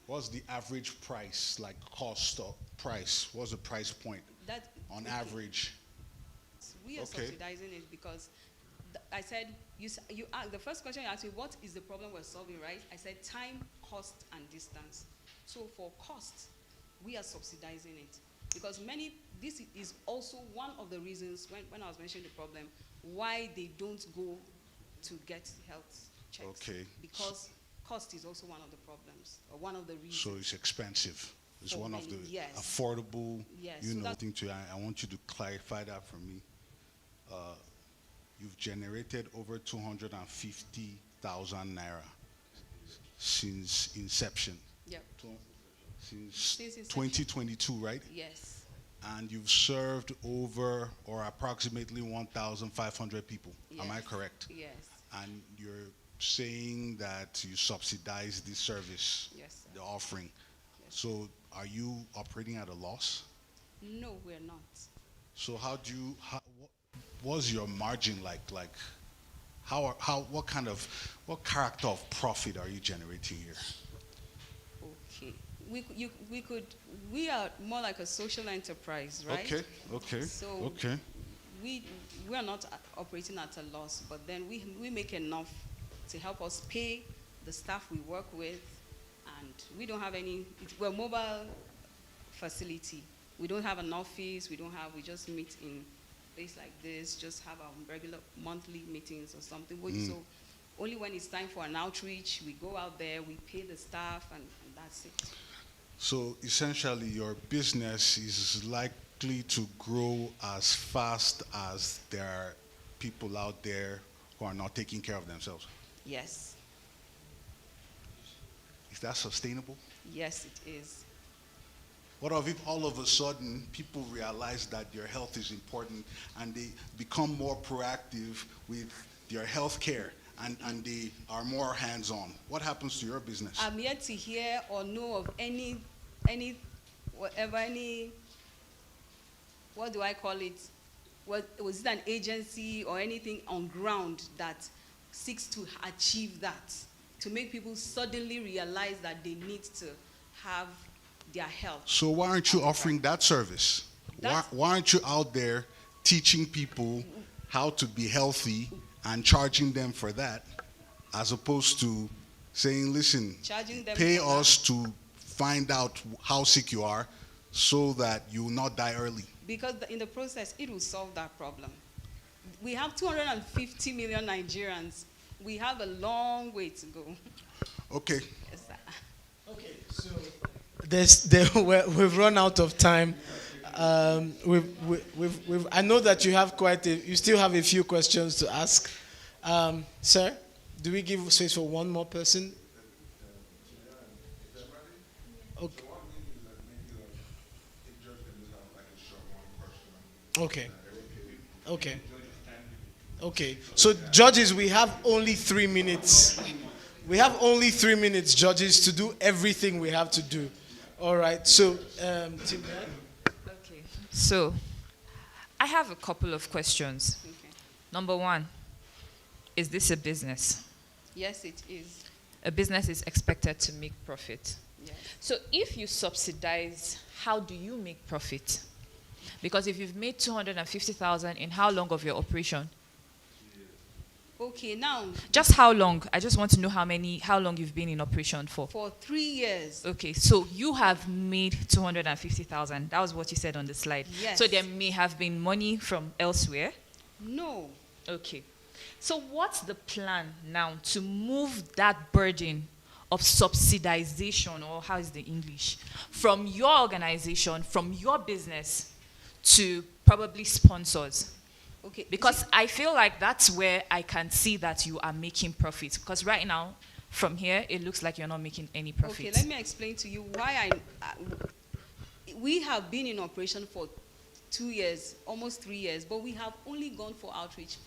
What's the average price, like cost or price? What's the price point That on okay. average? We are Okay. subsidizing it because I said you asked, the first question you asked me, what is the problem we're solving, right? I said time, cost, and distance. So for cost, we are subsidizing it because this is also one of the reasons when I was mentioning the problem why they don't go to get health checks. Okay. Because cost is also one of the problems or one of the reasons. So it's expensive. It's For one of many, the yes. affordable, Yes, so thing to. I want you to clarify that for me. Uh, you've generated over 250,000 naira since inception. Yep. Since Inception. 2022, right? Yes. And you've served over or approximately 1,500 people. Am I Yes. correct? Yes. And you're saying that you subsidize this service, Yes, sir. the offering. Yes. So are you operating at a loss? No, we're not. So what's your margin like? Like, what character of profit are you generating here? Okay. We are more like a social enterprise, right? Okay. So we are not operating at a loss, but then we make enough to help us pay the staff we work with, and we don't have we're a mobile facility. We don't have an office, we just meet in place like this, just have our regular monthly meetings or something. So only when it's time for an outreach, we go out there, we pay the staff, and that's it. So essentially, your business is likely to grow as fast as there are people out there who are not taking care of themselves. Yes. Is that sustainable? Yes, it is. What if all of a sudden people realize that your health is important and they become more proactive with their health care and they are more hands-on? What happens to your business? I'm yet to hear or know of any, what do I call it? Was it an agency or anything on ground that seeks to achieve that? To make people suddenly realize that they need to have their health. So why aren't you offering that service? Why aren't you out there teaching people how to be healthy and charging them for that, as opposed to saying, listen, pay us to find out how sick you are so that you will not die early? Because in the process, it will solve that problem. We have 250 million Nigerians. We have a long way to go. Okay. Yes, sir. Okay, so we've run out of time. I know that you still have a few questions to ask. Sir, do we give space for one more person? Okay. Okay. So, judges, we have only 3 minutes. We have only 3 minutes, judges, to do everything we have to do. All right. So, Tim. Okay. So, I have a couple of questions. Okay. Number one, is this a business? Yes, it is. A business is expected to make profit. Yes. So if you subsidize, how do you make profit? Because if you've made 250,000 in how long of your operation? Okay, now. Just how long? I just want to know how long you've been in operation for. For 3 years. Okay, so you have made 250,000. That was what you said on the slide. Yes. So there may have been money from elsewhere. No. Okay. So what's the plan now to move that burden of subsidization, or how is the English, from your organization, from your business to probably sponsors? Okay. Because I feel like that's where I can see that you are making profit. Because right now, from here, it looks like you're not making any profit. Okay, let me explain to you why we have been in operation for 2 years, almost 3 years, but we have only gone for outreach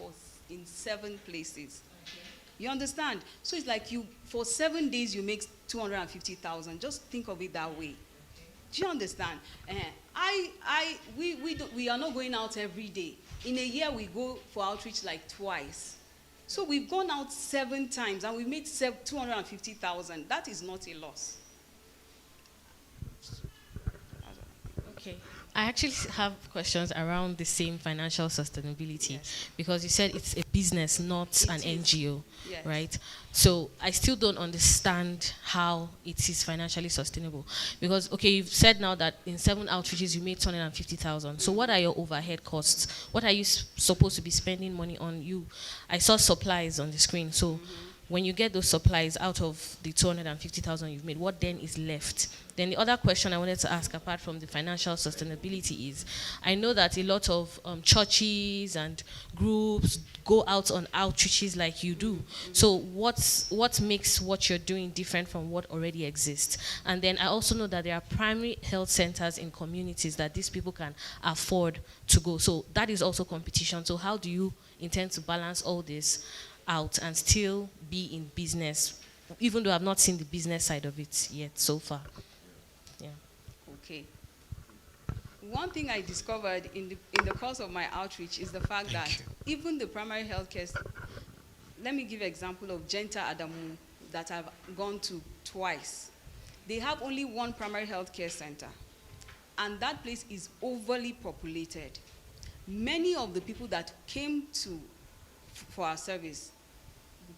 in 7 places. Okay. You understand? So it's like for 7 days you make 250,000. Just think of it that way. Okay. Do you understand? We are not going out every day. In a year we go for outreach like twice. So we've gone out 7 times and we made 250,000. That is not a loss. I actually have questions around the same financial sustainability because you said it's a business, not an NGO, Yes. right? So I still don't understand how it is financially sustainable because, okay, you've said now that in 7 outreaches you made 250,000. So what are your overhead costs? What are you supposed to be spending money on? I saw supplies on the screen. So when you get those supplies out of the 250,000 you've made, what then is left? Then the other question I wanted to ask, apart from the financial sustainability, is I know that a lot of churches and groups go out on outreaches like you do. So what makes what you're doing different from what already exists? And then I also know that there are primary health centers in communities that these people can afford to go. So that is also competition. So how do you intend to balance all this out and still be in business, even though I've not seen the business side of it yet so far? Yeah. Okay. One thing I discovered in the course of my outreach is the fact that even the primary healthcare, let me give an example of Jenta Adamu that I've gone to twice. They have only one primary healthcare center, and that place is overly populated. Many of the people that came for our service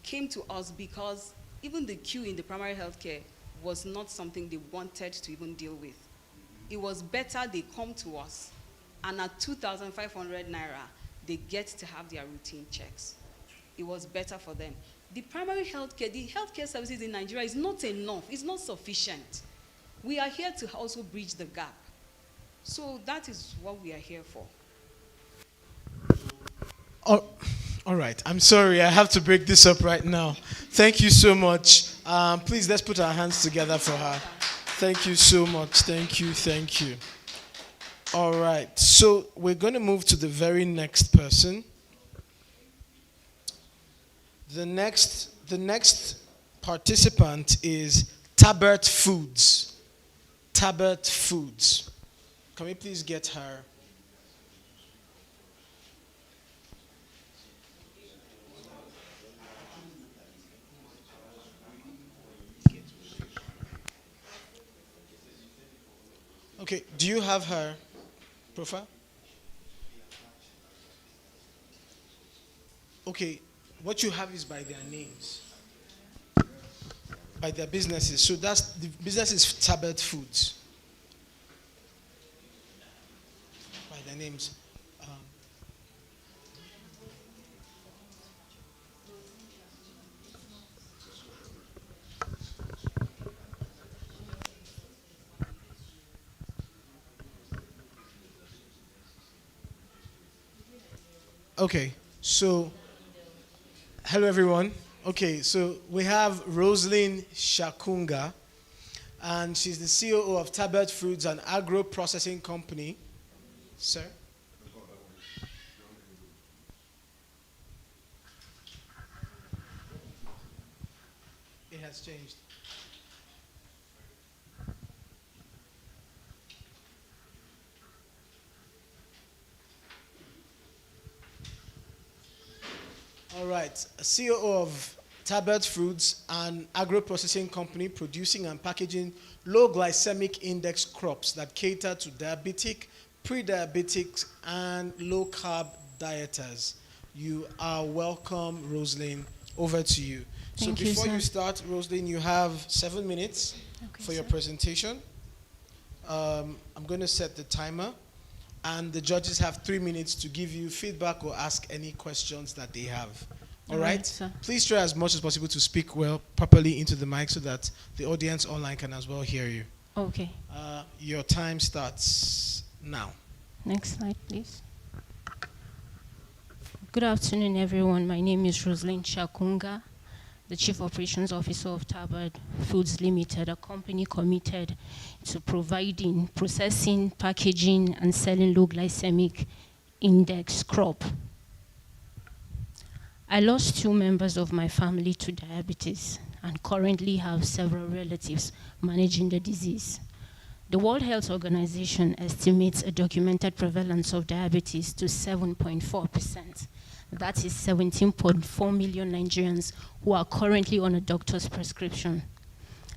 came to us because even the queue in the primary healthcare was not something they wanted to even deal with. It was better they come to us, and at 2,500 naira, they get to have their routine checks. It was better for them. The primary healthcare, the healthcare services in Nigeria is not enough. It's not sufficient. We are here to also bridge the gap. So that is what we are here for. Oh, all right. I'm sorry. I have to break this up right now. Thank you so much. Please, let's put our hands together for her. Thank you so much. Thank you. Thank you. All right. So we're going to move to the very next person. The next participant is Tabert Foods. Tabert Foods. Can we please get her? Okay, do you have her profile? Okay, what you have is by their names, by their businesses. So that's the business is Tabert Foods. By their names. Okay, so hello everyone. Okay, so we have Roslyn Shakunga, and she's the COO of Tabert Foods, an agro processing company. Sir? It has changed. All right, COO of Tabert Foods, an agro-processing company producing and packaging low glycemic index crops that cater to diabetic, pre-diabetics, and low-carb dieters. You are welcome, Roslyn. Over to you. Thank so you, before sir. you start, Roslyn, you have 7 minutes for your sir. presentation. I'm going to set the timer. And the judges have 3 minutes to give you feedback or ask any questions that they have. All right? sir. Please try as much as possible to speak well, properly into the mic so that the audience online can as well hear you. Okay. Your time starts now. Next slide, please. Good afternoon, everyone. My name is Roslyn Shakunga, the Chief Operations Officer of Tabert Foods Limited, a company committed to providing, processing, packaging, and selling low glycemic index crop. I lost 2 members of my family to diabetes and currently have several relatives managing the disease. The World Health Organization estimates a documented prevalence of diabetes to 7.4%. That is 17.4 million Nigerians who are currently on a doctor's prescription.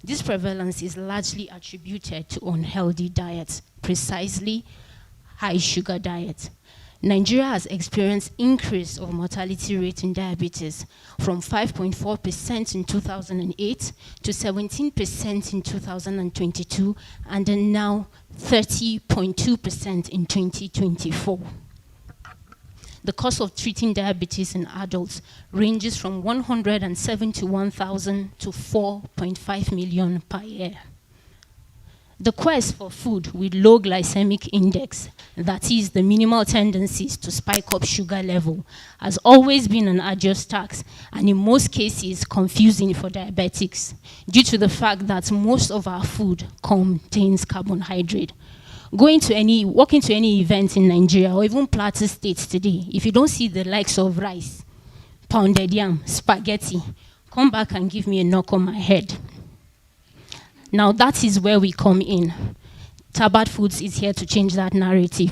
This prevalence is largely attributed to unhealthy diets, precisely high sugar diet. Nigeria has experienced increase of mortality rate in diabetes from 5.4% in 2008 to 17% in 2022, and then now 30.2% in 2024. The cost of treating diabetes in adults ranges from 171,000 to 4.5 million per year. The quest for food with low glycemic index, that is the minimal tendencies to spike up sugar level, has always been an arduous task and in most cases confusing for diabetics due to the fact that most of our food contains carbohydrate. Walk into any event in Nigeria or even Plateau States today, if you don't see the likes of rice, pounded yam, spaghetti, come back and give me a knock on my head. Now that is where we come in. Tabard Foods is here to change that narrative.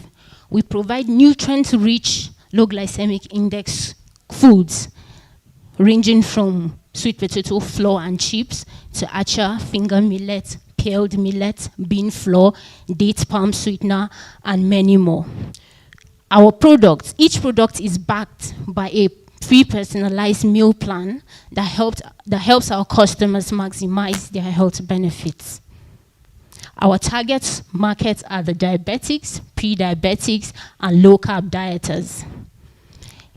We provide nutrient-rich, low glycemic index foods, ranging from sweet potato flour and chips to acha, finger millet, peeled millet, bean flour, date palm sweetener, and many more. Our products, each product is backed by a pre-personalized meal plan that helps our customers maximize their health benefits. Our target markets are the diabetics, pre-diabetics, and low-carb dieters.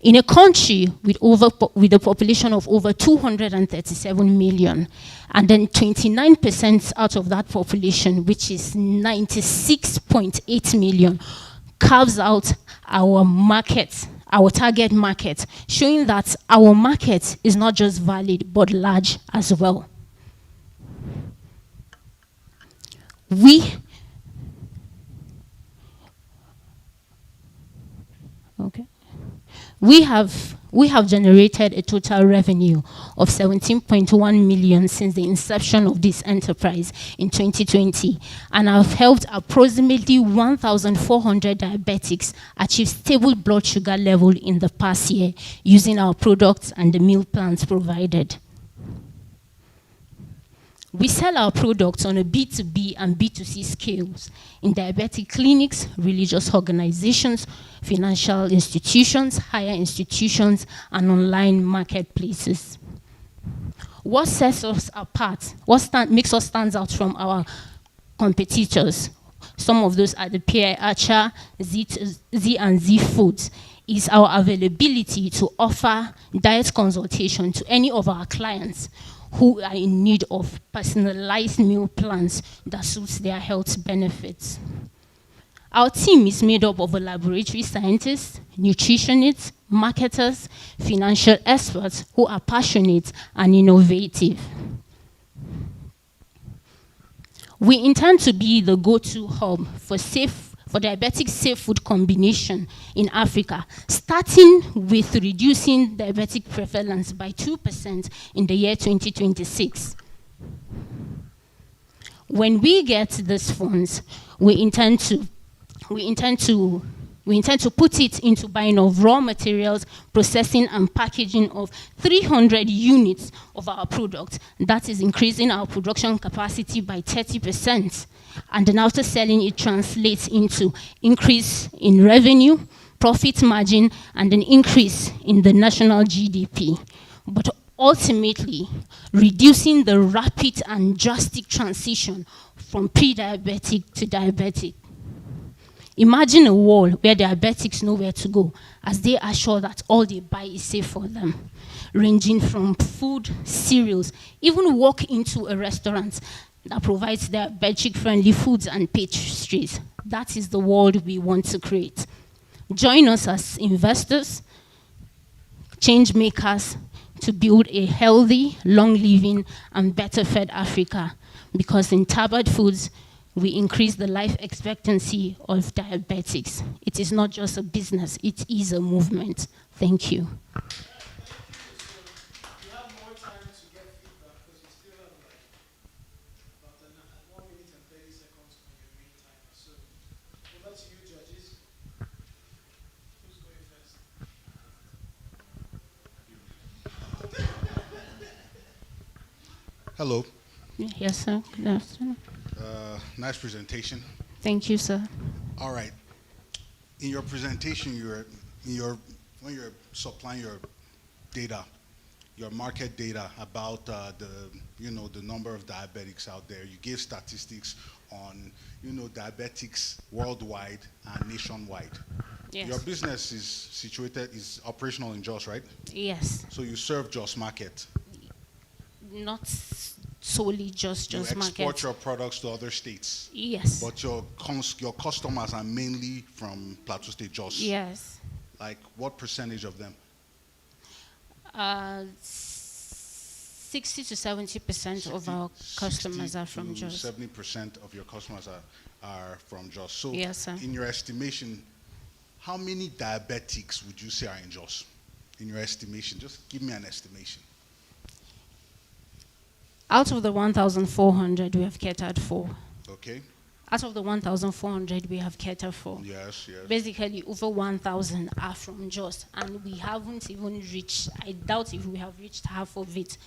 In a country with a population of over 237 million, and then 29% out of that population, which is 96.8 million, carves out our market, our target market, showing that our market is not just valid, but large as well. We have generated a total revenue of 17.1 million since the inception of this enterprise in 2020, and have helped approximately 1,400 diabetics achieve stable blood sugar level in the past year using our products and the meal plans provided. We sell our products on a B2B and B2C scales in diabetic clinics, religious organizations, financial institutions, higher institutions, and online marketplaces. What sets us apart, makes us stand out from our competitors, some of those are the PI Archer, Z&Z Foods, is our availability to offer diet consultation to any of our clients who are in need of personalized meal plans that suits their health benefits. Our team is made up of a laboratory scientists, nutritionists, marketers, financial experts who are passionate and innovative. We intend to be the go-to hub for diabetic safe food combination in Africa, starting with reducing diabetic prevalence by 2% in the year 2026. When we get these funds, we intend to put it into buying of raw materials, processing and packaging of 300 units of our product. That is increasing our production capacity by 30%. And then after selling, it translates into increase in revenue, profit margin, and an increase in the national GDP. But ultimately, reducing the rapid and drastic transition from pre-diabetic to diabetic. Imagine a world where diabetics know where to go, as they are sure that all they buy is safe for them, ranging from food, cereals, even walk into a restaurant that provides diabetic-friendly foods and pastries. That is the world we want to create. Join us as investors, change makers, to build a healthy, long-living, and better-fed Africa. Because in Tabard Foods, we increase the life expectancy of diabetics. It is not just a business, it is a movement. Thank you. Hello. Yes, sir. Good afternoon. Nice presentation. Thank you, sir. All right. in your presentation, when you're supplying your data, your market data about the number of diabetics out there, you gave statistics on diabetics worldwide and nationwide. Yes. Your business is operational in Jos, right? Yes. So you serve Jos market. Not solely just You export market. your products to other states. Yes. But your customers are mainly from Plateau State, Jos. Yes. Like what percentage of them? 60 to 70% of our customers are from Jos. 70% of your customers are from Jos. So Yes, sir. in your estimation, how many diabetics would you say are in Jos? In your estimation, just give me an estimation. Out of the 1,400 we have catered for. Okay? Out of the 1,400 we have catered for. Yes, yes. Basically, over 1,000 are from Jos, and we haven't even reached, I doubt if we have reached half of it.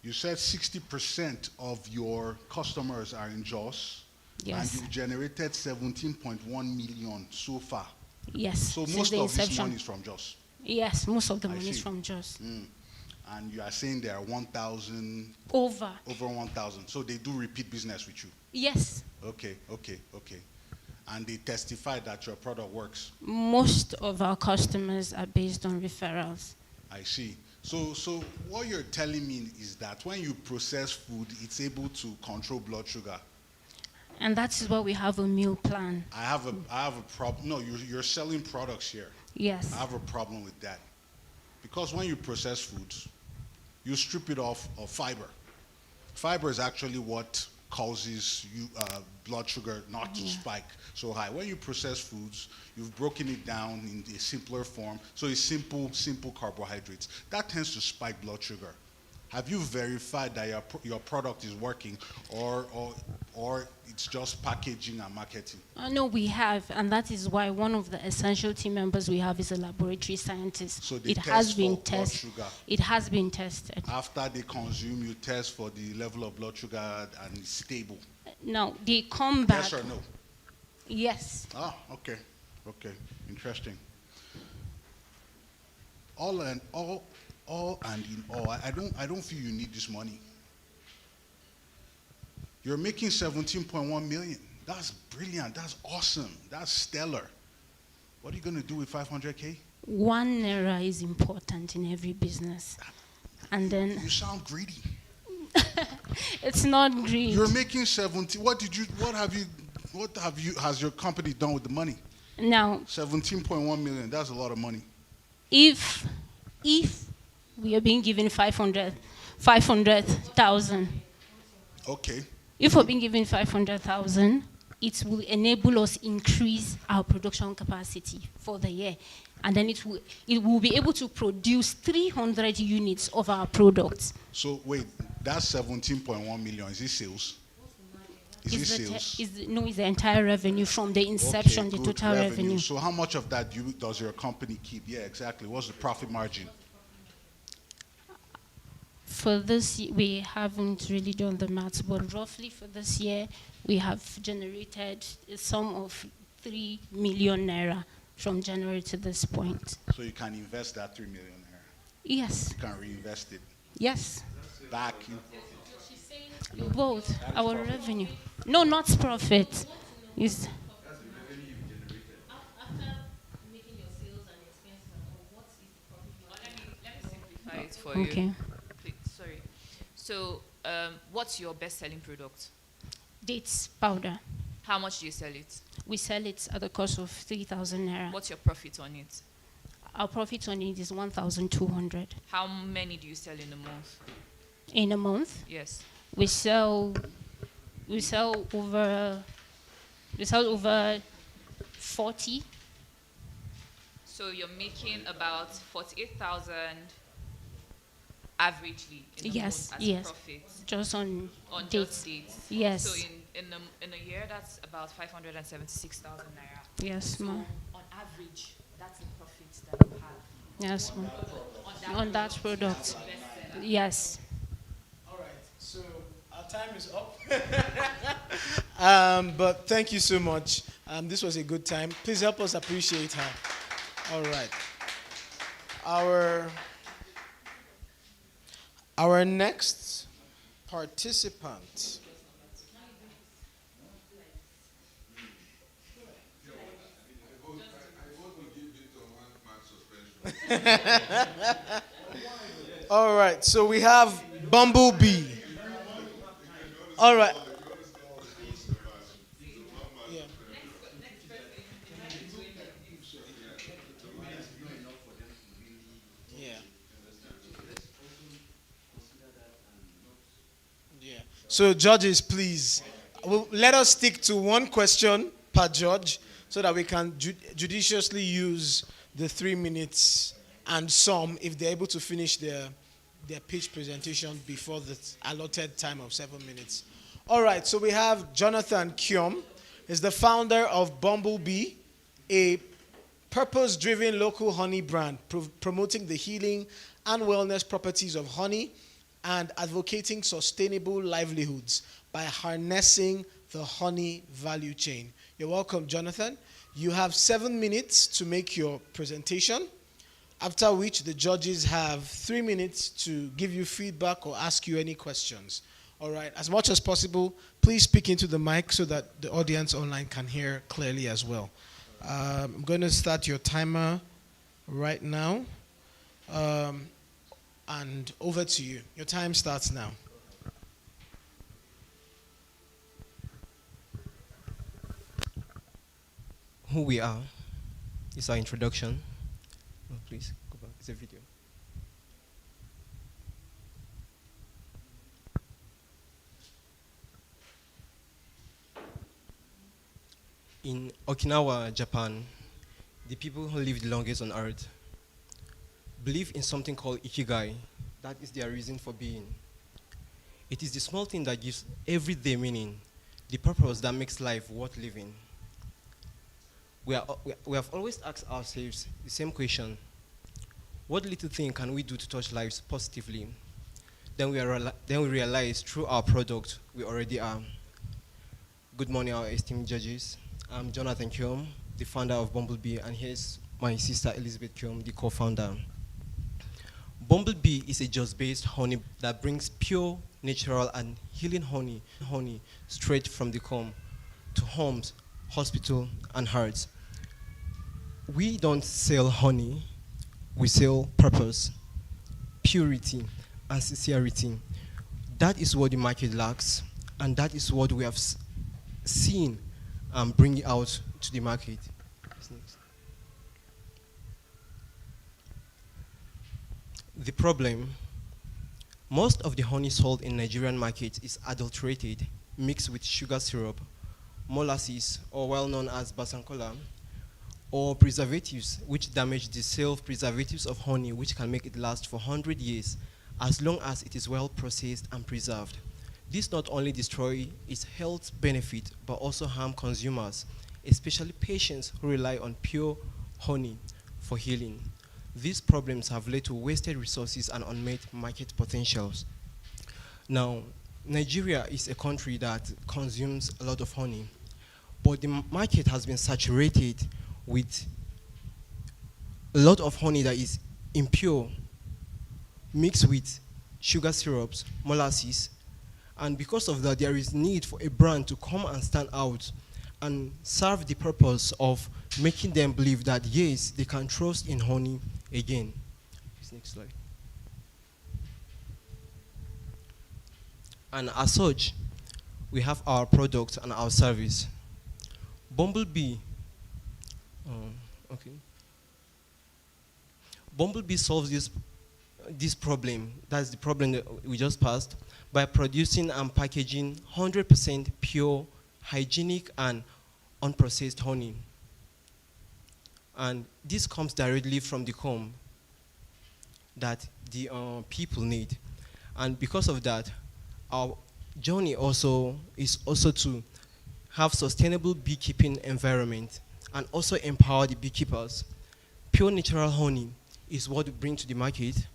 You said 60% of your customers are in Jos. Yes. And you've generated 17.1 million so far. Yes. So since most the of this inception. money is from Jos. Yes, most of the I money is see. from Jos. And you are saying there are 1,000, Over. over 1,000. So they do repeat business with you. Yes. Okay. And they testify that your product works. Most of our customers are based on referrals. I see. So what you're telling me is that when you process food, it's able to control blood sugar. And that is why we have a meal plan. I have a problem. No, you're selling products here. Yes. I have a problem with that. Because when you process foods, you strip it off of fiber. Fiber is actually what causes blood sugar not to spike so high. When you process foods, you've broken it down in a simpler form. So it's simple carbohydrates. That tends to spike blood sugar. Have you verified that your product is working, or it's just packaging and marketing? No, we have, and that is why one of the essential team members we have is a laboratory scientist. So they It has test been for blood tested. sugar. It has been tested. After they consume, you test for the level of blood sugar and it's stable. Now they come back. Yes or no? Yes. Ah, okay, interesting. All and in all, I don't feel you need this money. You're making 17.1 million. That's brilliant. That's awesome. That's stellar. What are you going to do with 500K? 1 naira is important in every business, and then You sound greedy. it's not greed. You're making 70. Has your company done with the money? Now, 17.1 million. That's a lot of money. if we are being given 500,000, Okay. if we're being given 500,000, it will enable us increase our production capacity for the year, and then it will be able to produce 300 units of our products. So wait, that's 17.1 million. Is it sales? Is it sales? It's the entire revenue from the inception, Okay, the good, total revenue. So how much of that does your company keep? Yeah, exactly. What's the profit margin? For this year, we haven't really done the maths, but roughly for this year, we have generated a sum of 3 million naira from January to this point. So you can invest that 3 million naira. Yes, You can reinvest it yes, back. both our revenue. No, not profit. Is Let me simplify it for okay. you. Please, sorry. So, what's your best-selling product? Dates powder. How much do you sell it? We sell it at the cost of 3,000 naira. What's your profit on it? Our profit on it is 1,200 How many do you sell in a month? in a month. Yes. We sell over 40. So you're making about 48,000 averagely in a Yes, month as yes. profit Just on on dates. just dates. Yes. So in a year, that's about 576,000 naira. Yes, So ma'am. on average, that's the profit that you have Yes, ma'am. on that On that product. Yes. All right, so our time is up. But thank you so much This was a good time. Please help us appreciate her. All right. Our next participant. All right, so we have Bumblebee. All right. Yeah. Yeah. Yeah. So, judges, please, let us stick to one question per judge so that we can judiciously use the 3 minutes and some if they're able to finish their pitch presentation before the allotted time of 7 minutes. All right, so we have Jonathan Kyom. He's the founder of Bumblebee, a purpose-driven local honey brand promoting the healing and wellness properties of honey and advocating sustainable livelihoods by harnessing the honey value chain. You're welcome, Jonathan. You have 7 minutes to make your presentation, after which the judges have 3 minutes to give you feedback or ask you any questions. All right, as much as possible, please speak into the mic so that the audience online can hear clearly as well. I'm going to start your timer right now. And over to you. Your time starts now. Who we are is our introduction. Oh, please go back. It's a video. In Okinawa, Japan, the people who live the longest on earth believe in something called ikigai. That is their reason for being. It is the small thing that gives everyday meaning, the purpose that makes life worth living. We have always asked ourselves the same question: what little thing can we do to touch lives positively? Then we realize through our product we already are. Good morning, our esteemed judges. I'm Jonathan Kyom, the founder of Bumblebee, and here's my sister Elizabeth Kyom, the co-founder. Bumblebee is a just-based honey that brings pure, natural, and healing honey straight from the comb to homes, hospitals, and hearts. We don't sell honey, we sell purpose, purity, and sincerity. That is what the market lacks, and that is what we have seen bring it out to the market. The problem: most of the honey sold in Nigerian market is adulterated, mixed with sugar syrup, molasses, or well known as basankola, or preservatives, which damage the self-preservatives of honey, which can make it last for 100 years, as long as it is well processed and preserved. This not only destroys its health benefit, but also harm consumers, especially patients who rely on pure honey for healing. These problems have led to wasted resources and unmet market potentials. Now, Nigeria is a country that consumes a lot of honey, but the market has been saturated with a lot of honey that is impure, mixed with sugar syrups, molasses, and because of that, there is need for a brand to come and stand out and serve the purpose of making them believe that, yes, they can trust in honey again. Next slide. And as such, we have our product and our service. Bumblebee, Bumblebee solves this problem, that's the problem that we just passed, by producing and packaging 100% pure, hygienic, and unprocessed honey. And this comes directly from the comb that the people need. And because of that, our journey is also to have sustainable beekeeping environment and also empower the beekeepers. Pure natural honey is what we bring to the market.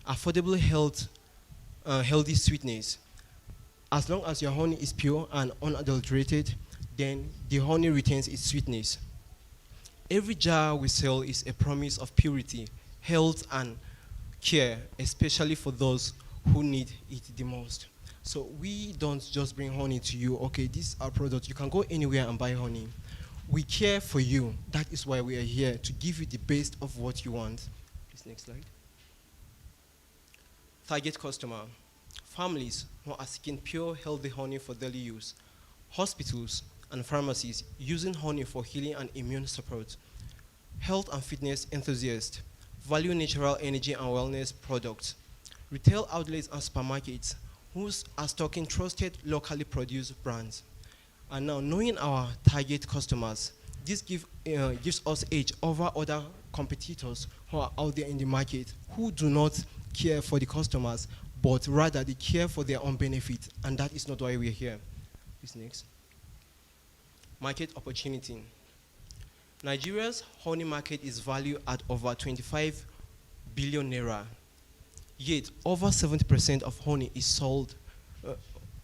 Affordable healthy sweetness. As long as your honey is pure and unadulterated, then the honey retains its sweetness. Every jar we sell is a promise of purity, health, and care, especially for those who need it the most. So we don't just bring honey to you, okay, this is our product, you can go anywhere and buy honey. We care for you. That is why we are here, to give you the best of what you want. Please, next slide. Target customer: families who are seeking pure, healthy honey for daily use, hospitals and pharmacies using honey for healing and immune support, health and fitness enthusiasts value natural energy and wellness products, retail outlets and supermarkets who are stocking trusted, locally produced brands. And now, knowing our target customers, this gives us edge over other competitors who are out there in the market who do not care for the customers, but rather they care for their own benefit, and that is not why we're here. Please, next. Market opportunity. Nigeria's honey market is valued at over 25 billion naira. Yet, over 70% of honey is sold.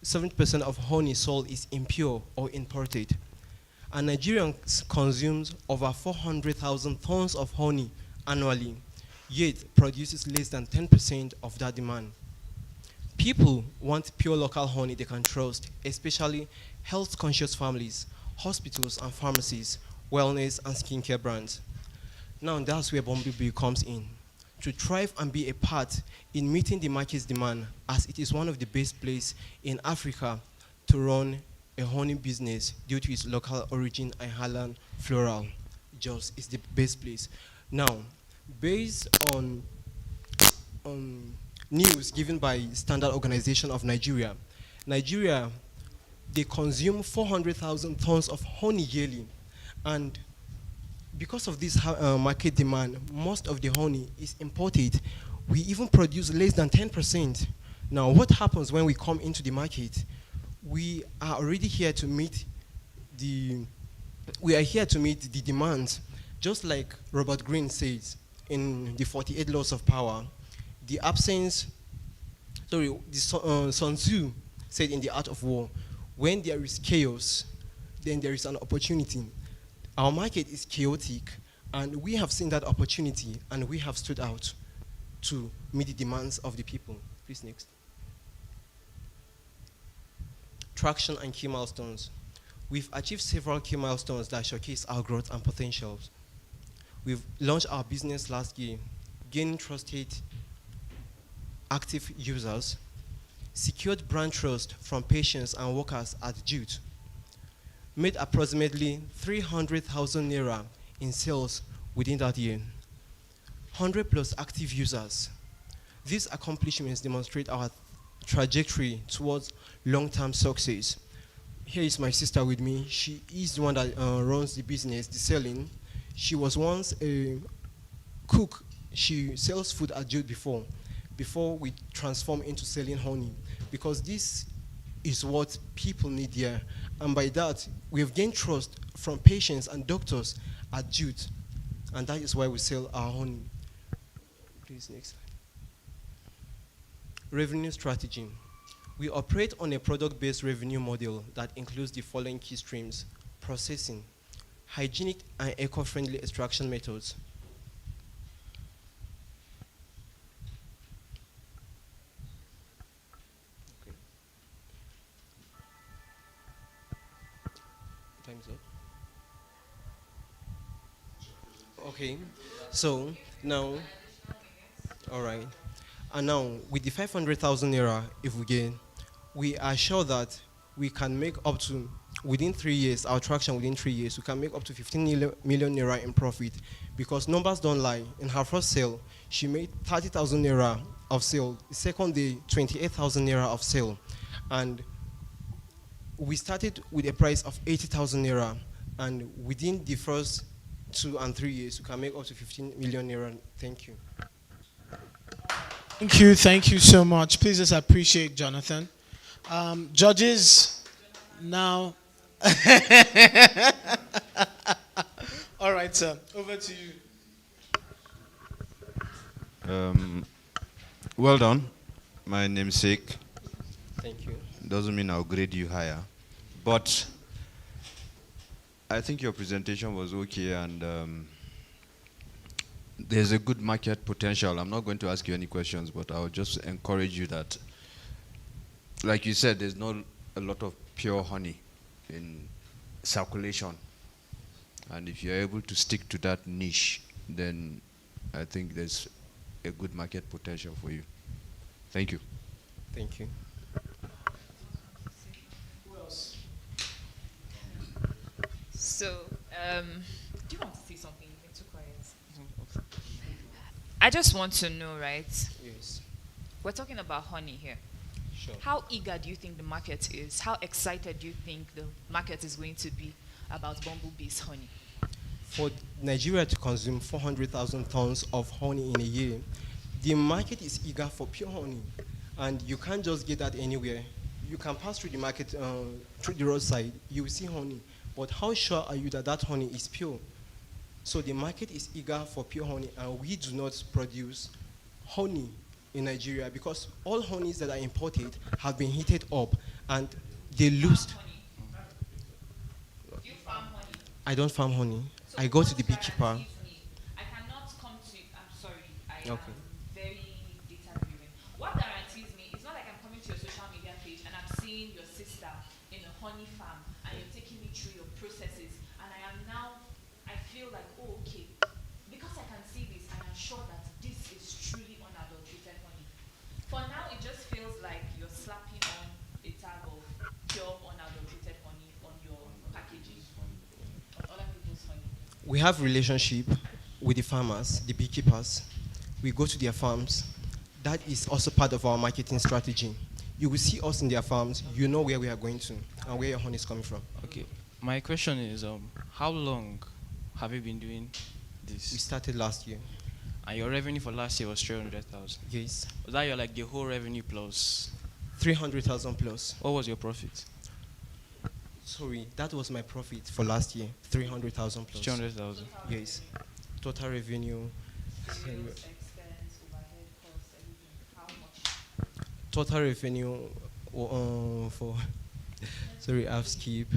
70% of honey sold is impure or imported. And Nigerians consumes over 400,000 tons of honey annually, yet produces less than 10% of that demand. People want pure local honey they can trust, especially health-conscious families, hospitals and pharmacies, wellness and skincare brands. Now that's where Bumblebee comes in, to thrive and be a part in meeting the market's demand, as it is one of the best places in Africa to run a honey business due to its local origin and highland floral. Just is the best place. Now, based on news given by Standard Organization of Nigeria, they consume 400,000 tons of honey yearly, and because of this market demand, most of the honey is imported. We even produce less than 10%. Now, what happens when we come into the market? We are already here to meet the demand. Just like Robert Greene says in the 48 Laws of Power, Sun Tzu said in The Art of War, when there is chaos, then there is an opportunity. Our market is chaotic, and we have seen that opportunity, and we have stood out to meet the demands of the people. Please, next. Traction and key milestones. We've achieved several key milestones that showcase our growth and potentials. We've launched our business last year, gaining trusted, active users, secured brand trust from patients and workers at Jute, made approximately 300,000 naira in sales within that year, 100 plus active users. These accomplishments demonstrate our trajectory towards long-term success. Here is my sister with me. She is the one that runs the business, the selling. She was once a cook. She sells food at Jute before we transform into selling honey, because this is what people need here. And by that, we have gained trust from patients and doctors at Jute, and that is why we sell our honey. Please, next. Revenue strategy. We operate on a product-based revenue model that includes the following key streams: processing, hygienic and eco-friendly extraction methods, time's up. Okay, so now, all right. And now, with the 500,000 naira, if we gain, we are sure that we can make up to, within 3 years, our traction within 3 years, we can make up to 15 million naira in profit, because numbers don't lie. In her first sale, she made 30,000 naira of sale. The second day, 28,000 naira of sale. And we started with a price of 80,000 naira, and within the first 2 and 3 years, we can make up to 15 million naira. Thank you. Thank you so much. Please just appreciate Jonathan. Judges, now. All right, sir. Over to you. Well done, my namesake. Thank you. Doesn't mean I'll grade you higher. But I think your presentation was okay, and there's a good market potential. I'm not going to ask you any questions, but I'll just encourage you that, like you said, there's not a lot of pure honey in circulation. And if you're able to stick to that niche, then I think there's a good market potential for you. Thank you. Thank you. So, do you want to say something? You've been too quiet. I just want to know, right? Yes. We're talking about honey here. Sure. How eager do you think the market is? How excited do you think the market is going to be about bumblebee's honey? For Nigeria to consume 400,000 tons of honey in a year, the market is eager for pure honey. And you can't just get that anywhere. You can pass through the market, through the roadside, you will see honey. But how sure are you that that honey is pure? So the market is eager for pure honey, and we do not produce honey in Nigeria because all honeys that are imported have been heated up and they lose. Do you farm honey? I don't farm honey. I go to the beekeeper. I cannot come to, I'm sorry, I am Okay. very data driven. What guarantees me, it's not like I'm coming to your social media page and I'm seeing your sister in a honey farm and you're taking me through your processes and I am now, I feel like, oh, okay, because I can see this and I'm sure that this is truly unadulterated honey. For now, it just feels like you're slapping on a tag of pure unadulterated honey on your packaging, on other people's honey. We have relationship with the farmers, the beekeepers. We go to their farms. That is also part of our marketing strategy. You will see us in their farms. You know where we are going to and where your honey is coming from. Okay. My question is, how long have you been doing We this? started last year. And your revenue for last year was 300,000. Yes. Was that your like the whole revenue plus? 300,000 plus. What was your profit? Sorry, that was my profit for last year. 300,000 plus. 200,000. Yes. Total revenue. Sales, expense, overhead costs, everything. How much? Total revenue for sorry, I've skipped.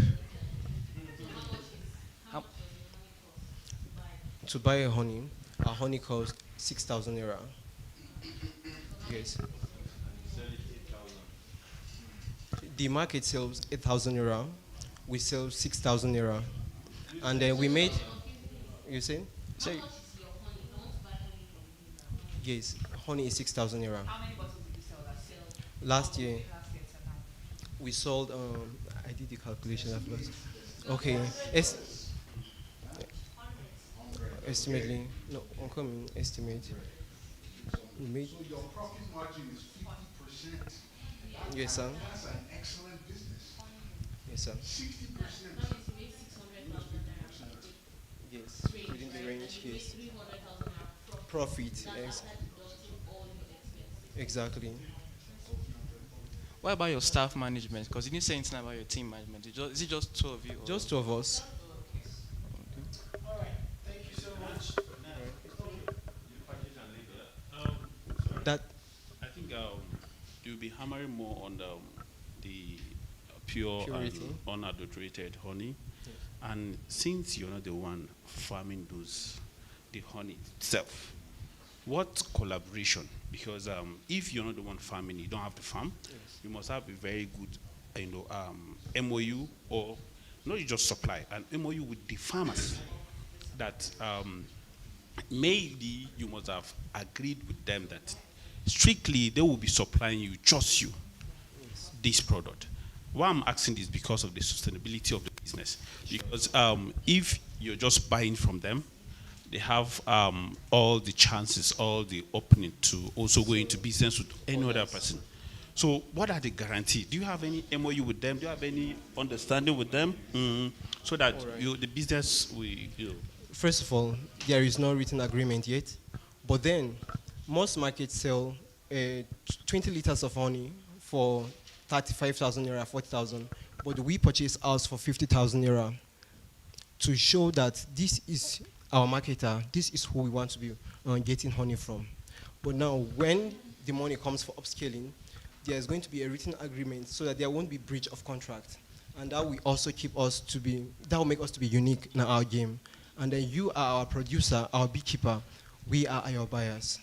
To buy a honey costs 6,000 naira. Yes. The market sells 8,000 naira. We sell 6,000 naira. And then we made, you see? Say, yes, honey is 6,000 naira. How many bottles did you sell Last year, last year to now? we sold, I did the calculation at first. Okay, estimately, no, I'm coming, estimate. We made, So your profit margin is 50%. yes, sir. That's an excellent business. Yes, sir. 60%. Yes, within the range, yes. Profit, yes. Exactly. What about your staff management? Because you didn't say anything about your team management. Is it just two of you? Or? Just two of us. All right. Thank you so much. That, I think you'll be hammering more on the pure Purity. and unadulterated honey. And since you're not the one farming the honey itself, what collaboration? Because if you're not the one farming, you don't have the farm. You must have a very good, MOU, or not just supply, an MOU with the farmers that maybe you must have agreed with them that strictly they will be supplying you, just you, this product. Why I'm asking this because of the sustainability of the business. Because if you're just buying from them, they have all the chances, all the opening to also go into business with any other person. So what are the guarantees? Do you have any MOU with them? Do you have any understanding with them? So that the business will, first of all, there is no written agreement yet. But then, most markets sell 20 liters of honey for 35,000 naira, 40,000. But we purchase ours for 50,000 naira to show that this is our marketer, this is who we want to be getting honey from. But now, when the money comes for upscaling, there's going to be a written agreement so that there won't be breach of contract. and that will also that will make us to be unique in our game. And then you are our producer, our beekeeper. We are your buyers.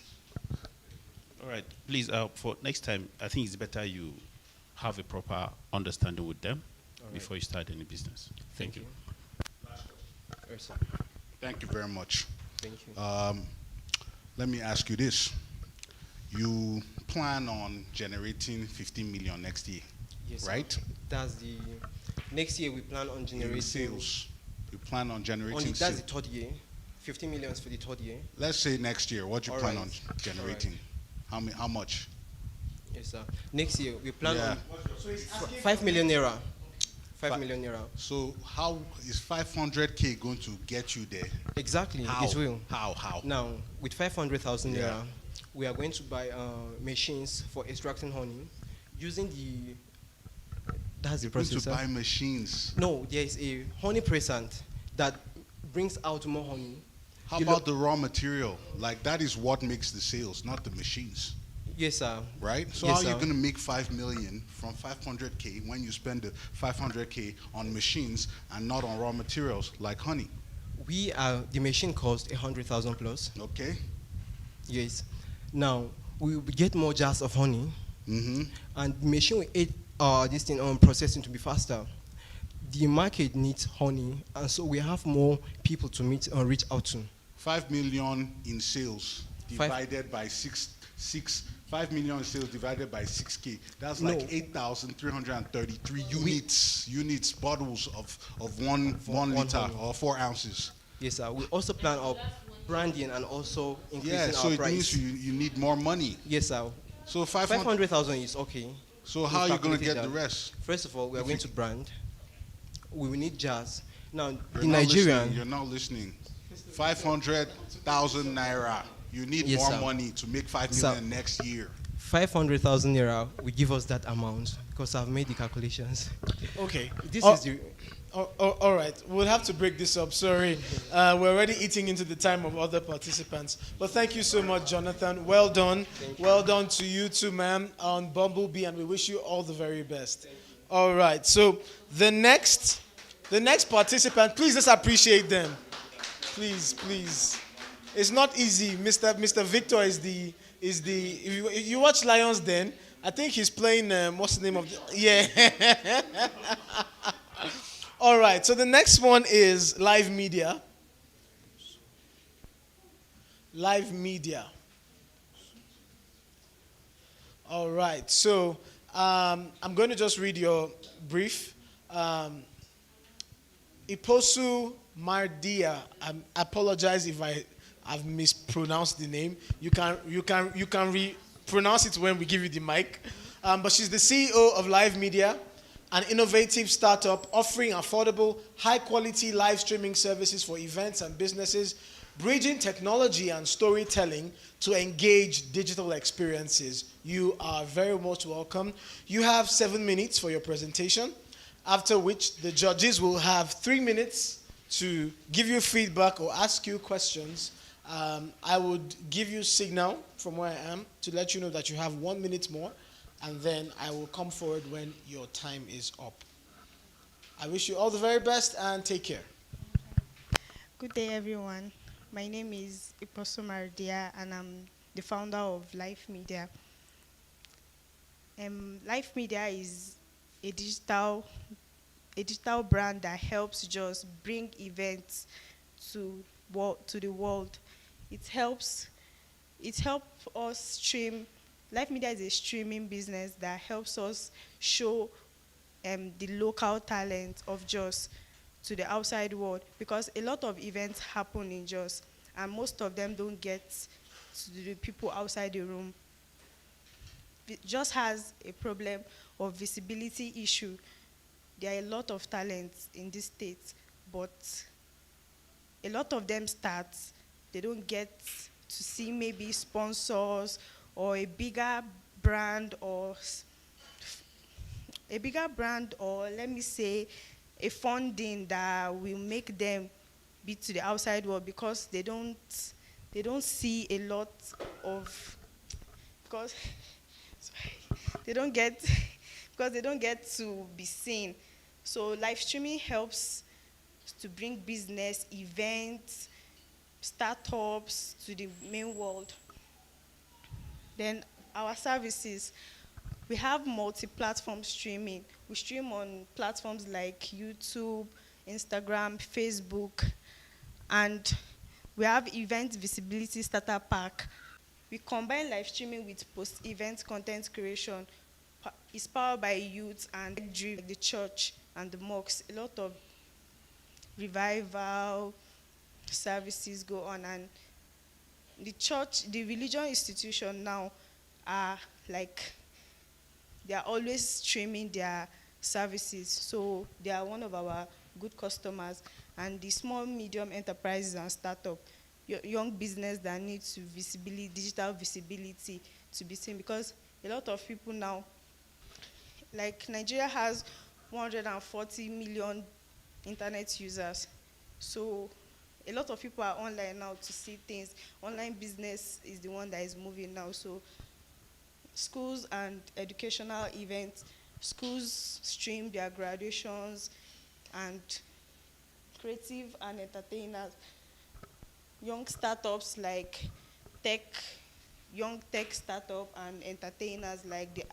All right, please, for next time, I think it's better you have a proper understanding with them before you start any business. Thank you. Yes, sir. Thank you very much. Thank you. Let me ask you this. You plan on generating 15 million next year, Yes, right? sir. That's the next year we plan on In generating sales. You plan on generating That's sales. the third year. 15 million for the third year. Let's say next year, what you All plan right. on generating? How much? Yes, sir. Next year we plan Yeah. on 5 million naira. 5 million naira. So how is 500K going to get you there? Exactly, How? it will. How? Now, with 500,000 Yeah. naira, we are going to buy machines for extracting honey using the. That's the Going process. to buy machines. No, there is a honey pressant that brings out more honey. How You about the raw material? Like that is what makes the sales, not the machines, Yes, sir. right? So Yes, how are you sir. going to make 5 million from 500K when you spend the 500K on machines and not on raw materials like honey? The machine cost 100,000 plus. Okay. Yes. Now we will get more jars of honey, Mm-hmm. and the machine will aid this thing on processing to be faster. The market needs honey, and so we have more people to meet and reach out to. 5 million in sales Five- divided by 5 million in sales divided by 6K. That's No. like 8,333 units, bottles of one one liter honey. or 4 ounces. Yes, sir. We also plan our branding and also increasing Yeah, so our it price. means you need more money. Yes, sir. So 500. 500,000 is okay. So We how are you going to calculated get the that. rest? First of all, we are If going you- to brand. We will need jars. Now, You're the not Nigerian. listening, you're not listening. 500,000 naira. You need Yes, more sir. money to make 5 Sir. million next year. 500,000 naira will give us that amount because I've made the calculations. Okay. This Oh, is the. all right. We'll have to break this up. Sorry. We're already eating into the time of other participants. But thank you so much, Jonathan. Well done. Well done to you too, ma'am, on Bumblebee, and we wish you all the very best. All right. So the next participant, please just appreciate them. Please. It's not easy. Mr. Victor is the if you watch Lions Den, I think he's playing what's the name of the, yeah. All right, so the next one is live media. Live media. All right, so I'm going to just read your brief. Iposu Mardia. I apologize if I've mispronounced the name. You can pronounce it when we give you the mic. But she's the CEO of Live Media, an innovative startup offering affordable, high-quality live streaming services for events and businesses, bridging technology and storytelling to engage digital experiences. You are very much welcome. You have 7 minutes for your presentation, after which the judges will have 3 minutes to give you feedback or ask you questions. I would give you signal from where I am to let you know that you have 1 minute more, and then I will come forward when your time is up. I wish you all the very best and take care. Good day, everyone. My name is Iposu Mardia, and I'm the founder of Life Media. Life Media is a digital brand that helps just bring events to the world. It helps us stream. Life Media is a streaming business that helps us show the local talent of Jos to the outside world, because a lot of events happen in Jos and most of them don't get to the people outside the room. It just has a problem of visibility issue. There are a lot of talents in this state, but a lot of them start, they don't get to see maybe sponsors or a bigger brand or let me say a funding that will make them be to the outside world, because they don't see a lot of, because they don't get to be seen. So live streaming helps to bring business, events, startups to the main world. Then our services, we have multi-platform streaming. We stream on platforms like YouTube, Instagram, Facebook, and we have event visibility starter pack. We combine live streaming with post-event content creation. It's powered by youth and the church and the mosques. A lot of revival services go on, and the church, the religion institution now are like, they are always streaming their services, so they are one of our good customers. And the small medium enterprises and startup, young business that needs visibility, digital visibility to be seen, because a lot of people now, like Nigeria has 140 million internet users, so a lot of people are online now to see things. Online business is the one that is moving now. So schools and educational events, schools stream their graduations, and creative and entertainers, young startups like young tech startup and entertainers like the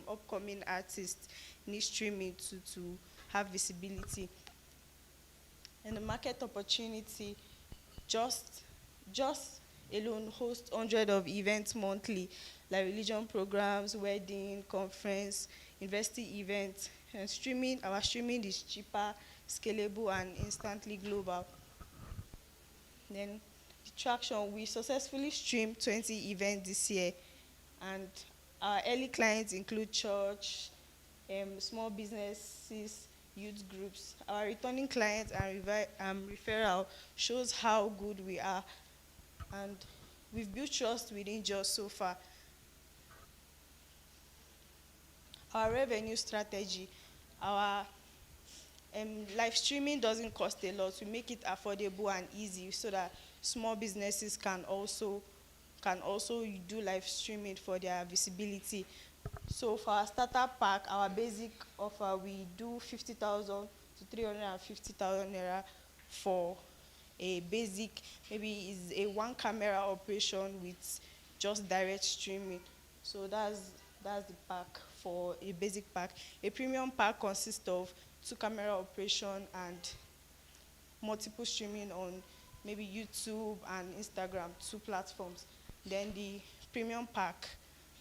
upcoming artists need streaming to have visibility. And the market opportunity, just alone host hundreds of events monthly, like religion programs, wedding, conference, university events. And our streaming is cheaper, scalable, and instantly global. Then the traction, we successfully streamed 20 events this year, and our early clients include church, small businesses, youth groups. Our returning clients and referral shows how good we are, and we've built trust within JOS so far. Our revenue strategy, our live streaming doesn't cost a lot. We make it affordable and easy so that small businesses can also do live streaming for their visibility. So for our starter pack, our basic offer, we do 50,000 to 350,000 naira for a basic, maybe is a one camera operation with just direct streaming. So that's the pack for a basic pack. A premium pack consists of 2 camera operation and multiple streaming on maybe YouTube and Instagram, 2 platforms. Then the premium pack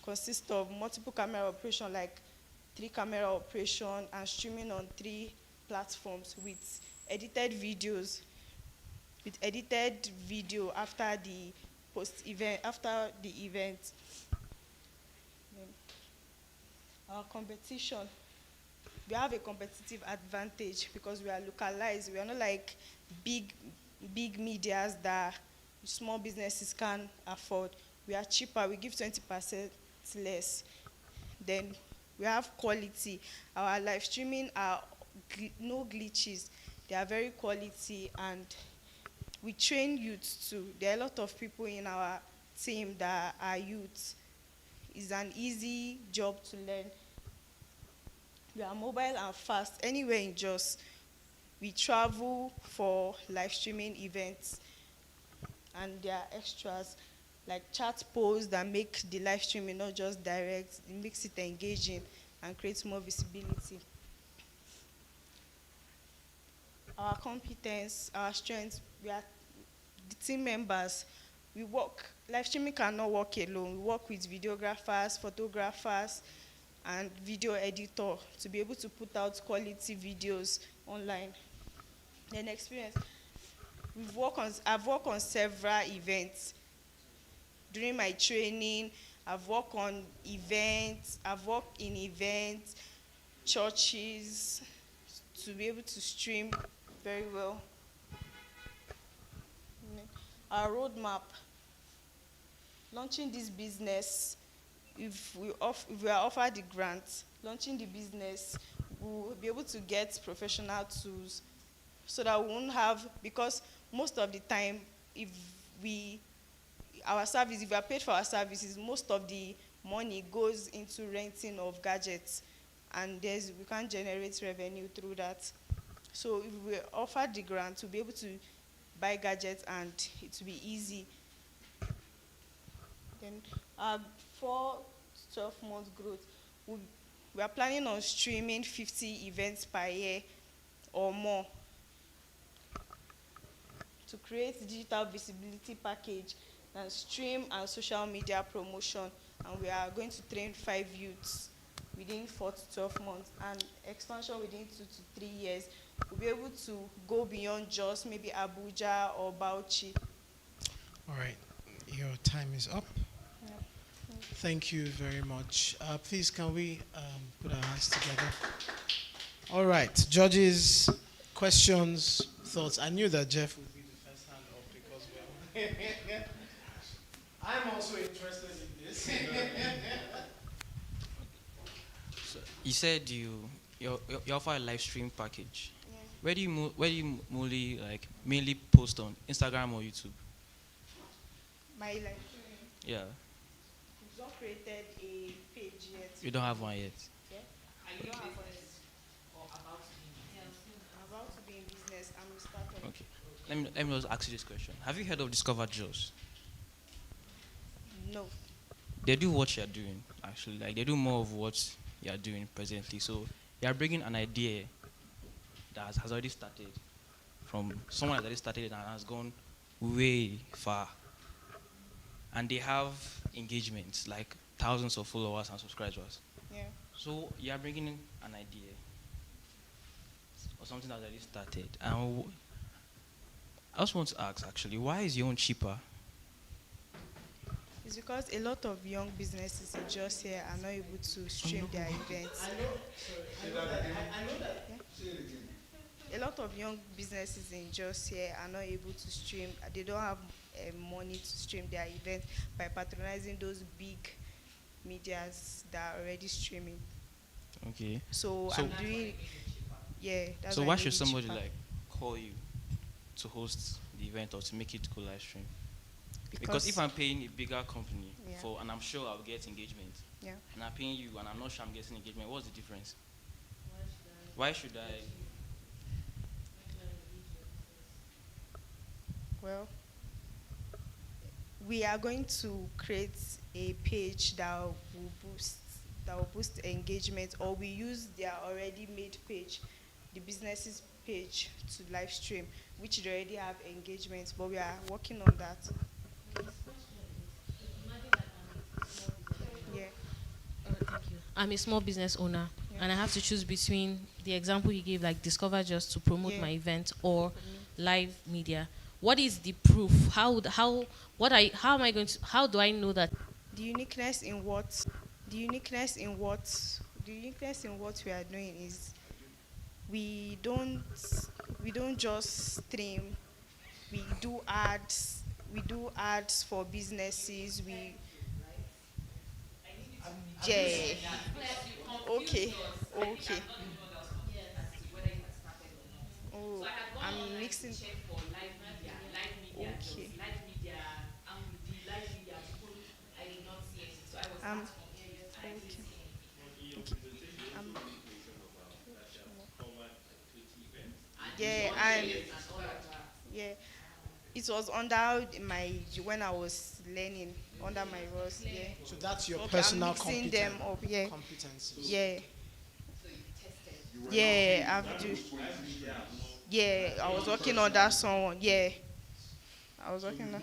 consists of multiple camera operation, like 3 camera operation and streaming on 3 platforms with edited videos, after the event. Then our competition, we have a competitive advantage because we are localized. We are not like big medias that small businesses can afford. We are cheaper. We give 20% less. Then we have quality. Our live streaming are no glitches. They are very quality, and we train youths too. There are a lot of people in our team that are youths. It's an easy job to learn. We are mobile and fast. Anywhere in JOS, we travel for live streaming events, and there are extras like chat posts that make the live streaming not just direct. It makes it engaging and creates more visibility. Our competence, our strengths, we are the team members. We work, live streaming cannot work alone. We work with videographers, photographers, and video editor to be able to put out quality videos online. Then experience, I've worked on several events. During my training, I've worked on events, I've worked in events, churches, to be able to stream very well. Our roadmap, launching this business, if we are offered the grant, launching the business, we'll be able to get professional tools so that we won't have, because most of the time, if we are paid for our services, most of the money goes into renting of gadgets. and we can't generate revenue through that. So if we offer the grant to be able to buy gadgets and it will be easy. Then our 4-12 month growth, we are planning on streaming 50 events per year or more to create digital visibility package and stream and social media promotion. And we are going to train 5 youths within 4 to 12 months, and expansion within 2 to 3 years. We'll be able to go beyond just maybe Abuja or Bauchi. All right, your time is up. Yeah. Thank you very much. Please, can we put our hands together? All right, judges, questions, thoughts. I knew that Jeff would be the first hand up because I'm also interested in this. So you said you offer a live stream package. Yeah. Where do you mainly post on Instagram or YouTube? My life. Yeah, We've not created a page yet. you don't have one yet. Yeah? I don't have one yet. I'm about to be in business and we start on Okay. Let me just ask you this question. Have you heard of Discover Jaws? No. They do what you're doing, actually. Like, they do more of what you're doing presently. So you're bringing an idea that has already started from someone that already started and has gone way far. And they have engagements, like thousands of followers and subscribers. Yeah. So you're bringing in an idea or something that already started. And I just want to ask, actually, why is your own cheaper? It's because a lot of young businesses in Jos here are not able to stream their events. A lot of young businesses in Jos here are not able to stream. They don't have money to stream their events by patronizing those big medias that are already streaming. Okay. So I'm doing, yeah. That's So why why I'm should doing somebody cheaper. like call you to host the event or to make it go live stream? Because if I'm paying a bigger company Yeah. for, and I'm sure I'll get engagement, Yeah. and I'm paying you and I'm not sure I'm getting engagement, what's the difference? Why should I? Well, we are going to create a page that will boost engagement, or we use their already made page, the business's page, to live stream, which they already have engagement, but we are working on that. Yeah. Thank you. I'm a small business owner, Yeah. and I have to choose between the example you gave, like Discover Just to promote Yeah. my event, or live media. What is the proof? How am I going to? How do I know that? The uniqueness in what we are doing is we don't just stream. We do ads for businesses. Yeah. Okay. Oh, I'm mixing. Okay. Yeah, and yeah, it was under when I was learning under my roles. Yeah. So that's your Okay, personal I'm mixing them up. Yeah. competencies. Yeah. Yeah, I've do. Yeah, I was working on that someone. Yeah, I was working on.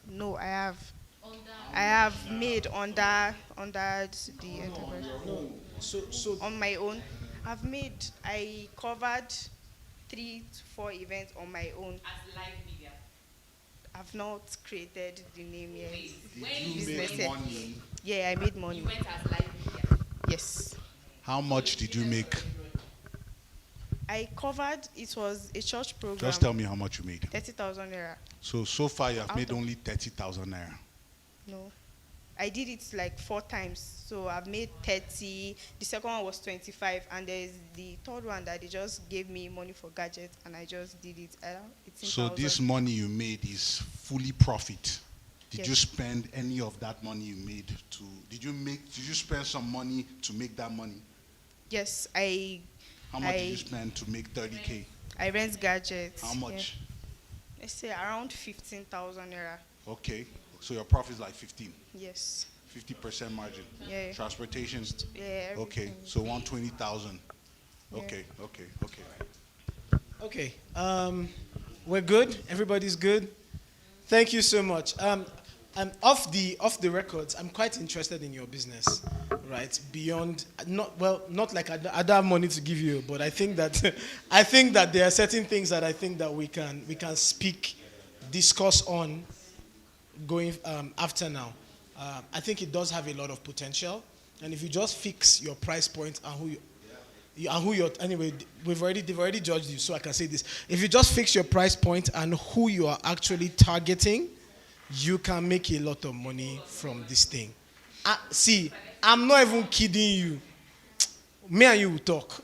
No, I have made under the enterprise. So On my own, I covered 3 to 4 events on my own. As live media. I've not created the name yet. Did you Business make yet. money? Yeah, I made money. You went as live media. Yes. How much did you make? I covered, it was a church program. Just tell me how much you made. 30,000 naira. So far you have Out made of- only 30,000 naira. No. I did it like 4 times. So I've made 30. The second one was 25. And there's the third one that they just gave me money for gadgets and I just did it. So 18,000. this money you made is fully profit. Did you spend any of that money you made to, did you spend some money to make that money? Yes, How much did you spend to make 30K? I rent gadgets. How much? Yeah. Let's say around 15,000 naira. Okay, so your profit is like 15, Yes. 50% margin. Yeah. Transportation. Yeah. Okay, everything. so 120,000. Okay. Okay. We're good. Everybody's good. Thank you so much. Off the records, I'm quite interested in your business, right? Beyond not like I don't have money to give you, but I think that there are certain things that I think that we can discuss on going after now. I think it does have a lot of potential, and if you just fix your price point and who you're anyway, they've already judged you, so I can say this: if you just fix your price point and who you are actually targeting, you can make a lot of money from this thing. See, I'm not even kidding you. Me and you will talk.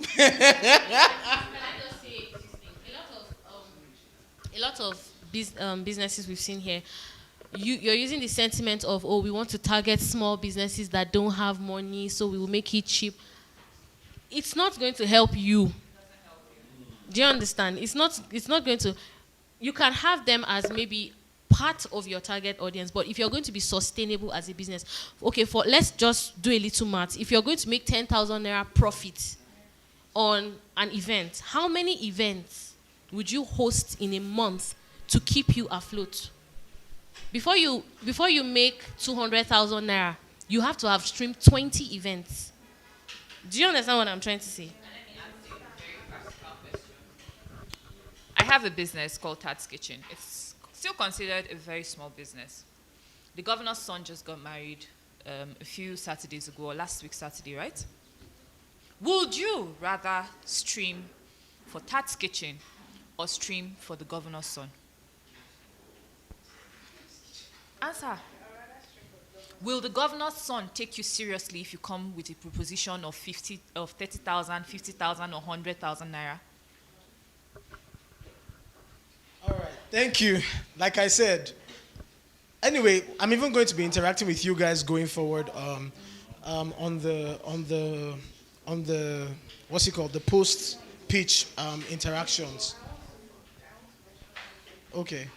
A lot of businesses we've seen here, you're using the sentiment of, oh, we want to target small businesses that don't have money, so we will make it cheap. It's not going to help you. Do you understand? It's not going to. You can have them as maybe part of your target audience, but if you're going to be sustainable as a business, okay, let's just do a little math. If you're going to make 10,000 naira profit on an event, how many events would you host in a month to keep you afloat? Before you make 200,000 naira, you have to have streamed 20 events. Do you understand what I'm trying to say? I have a business called Tad's Kitchen. It's still considered a very small business. The governor's son just got married a few Saturdays ago, or last week Saturday, right? Would you rather stream for Tad's Kitchen or stream for the governor's son? Answer. Will the governor's son take you seriously if you come with a proposition of 30,000, 50,000, or 100,000 naira? All right. Thank you. Like I said, anyway, I'm even going to be interacting with you guys going forward on the what's it called, the post pitch interactions. Okay.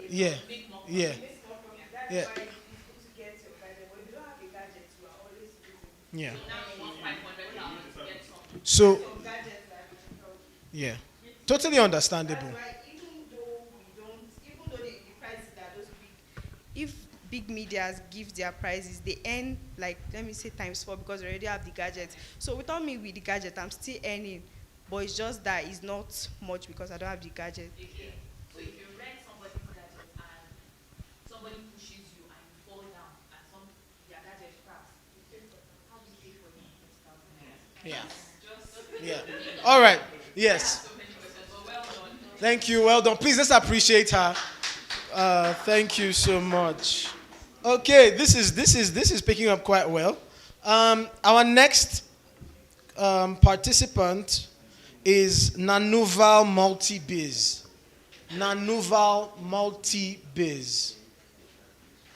Yeah. Yeah. Yeah. Yeah. So, yeah, totally understandable. If big medias give their prices, they earn, like, let me say ×4 because they already have the gadget. So without me with the gadget, I'm still earning, but it's just that it's not much because I don't have the gadget. So if you rent somebody's gadget and somebody pushes you and you fall down and their gadget cracks, how do you pay for it? Yeah. Yeah. All right. Yes. Thank you. Well done. Please, let's appreciate her. Thank you so much. Okay, this is picking up quite well. Our next participant is Nanuval Multibiz. Nanuval Multibiz.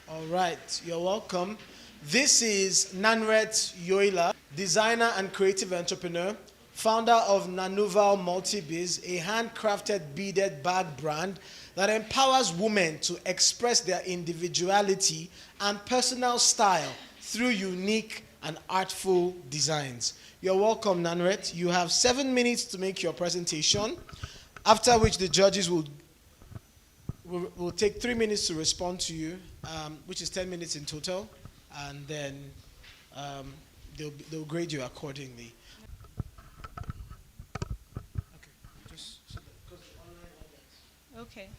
All right, you're welcome. This is Nanret Yoila, designer and creative entrepreneur, founder of Nanuval Multibiz, a handcrafted beaded bag brand that empowers women to express their individuality and personal style through unique and artful designs. You're welcome, Nanret. You have 7 minutes to make your presentation, after which the judges will take 3 minutes to respond to you, which is 10 minutes in total, and then they'll grade you accordingly. Okay.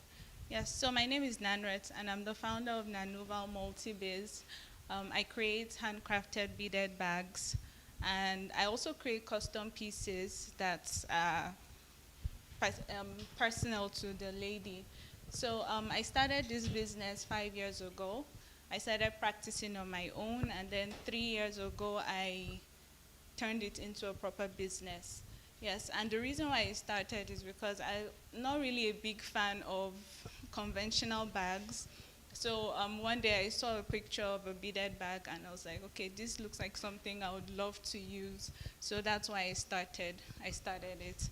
Yes, so my name is Nanret, and I'm the founder of Nanuval Multibiz. I create handcrafted beaded bags, and I also create custom pieces that are personal to the lady. So I started this business 5 years ago. I started practicing on my own, and then 3 years ago, I turned it into a proper business. Yes, and the reason why I started is because I'm not really a big fan of conventional bags. So one day I saw a picture of a beaded bag and I was like, okay, this looks like something I would love to use. So that's why I started it.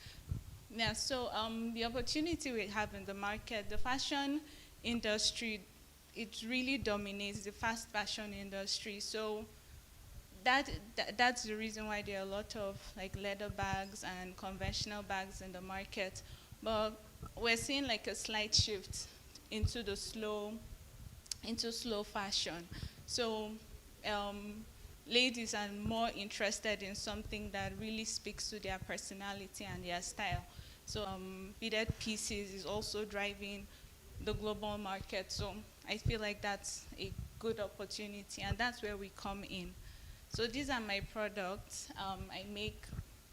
Yeah, so the opportunity we have in the market, the fashion industry, it really dominates the fast fashion industry. So that's the reason why there are a lot of like leather bags and conventional bags in the market. But we're seeing like a slight shift into slow fashion. So ladies are more interested in something that really speaks to their personality and their style. So beaded pieces is also driving the global market. So I feel like that's a good opportunity, and that's where we come in. So these are my products. I make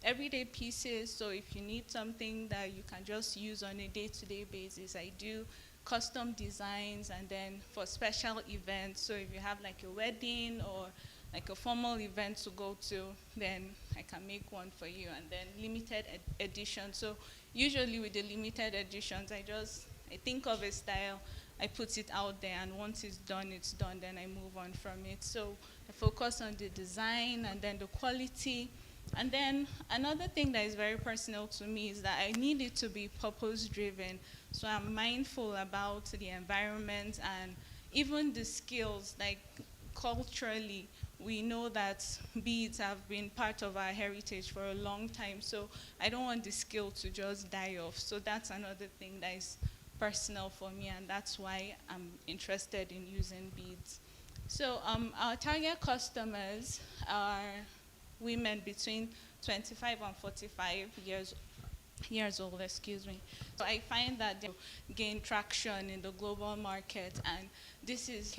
everyday pieces, so if you need something that you can just use on a day-to-day basis, I do custom designs, and then for special events, so if you have like a wedding or like a formal event to go to, then I can make one for you. And then limited edition. So usually with the limited editions, I think of a style, I put it out there, and once it's done, then I move on from it. So I focus on the design and then the quality. And then another thing that is very personal to me is that I need it to be purpose-driven. So I'm mindful about the environment and even the skills, like culturally, we know that beads have been part of our heritage for a long time. So I don't want the skill to just die off. So that's another thing that is personal for me, and that's why I'm interested in using beads. So our target customers are women between 25 and 45 years old, excuse me. So I find that they gain traction in the global market, and this is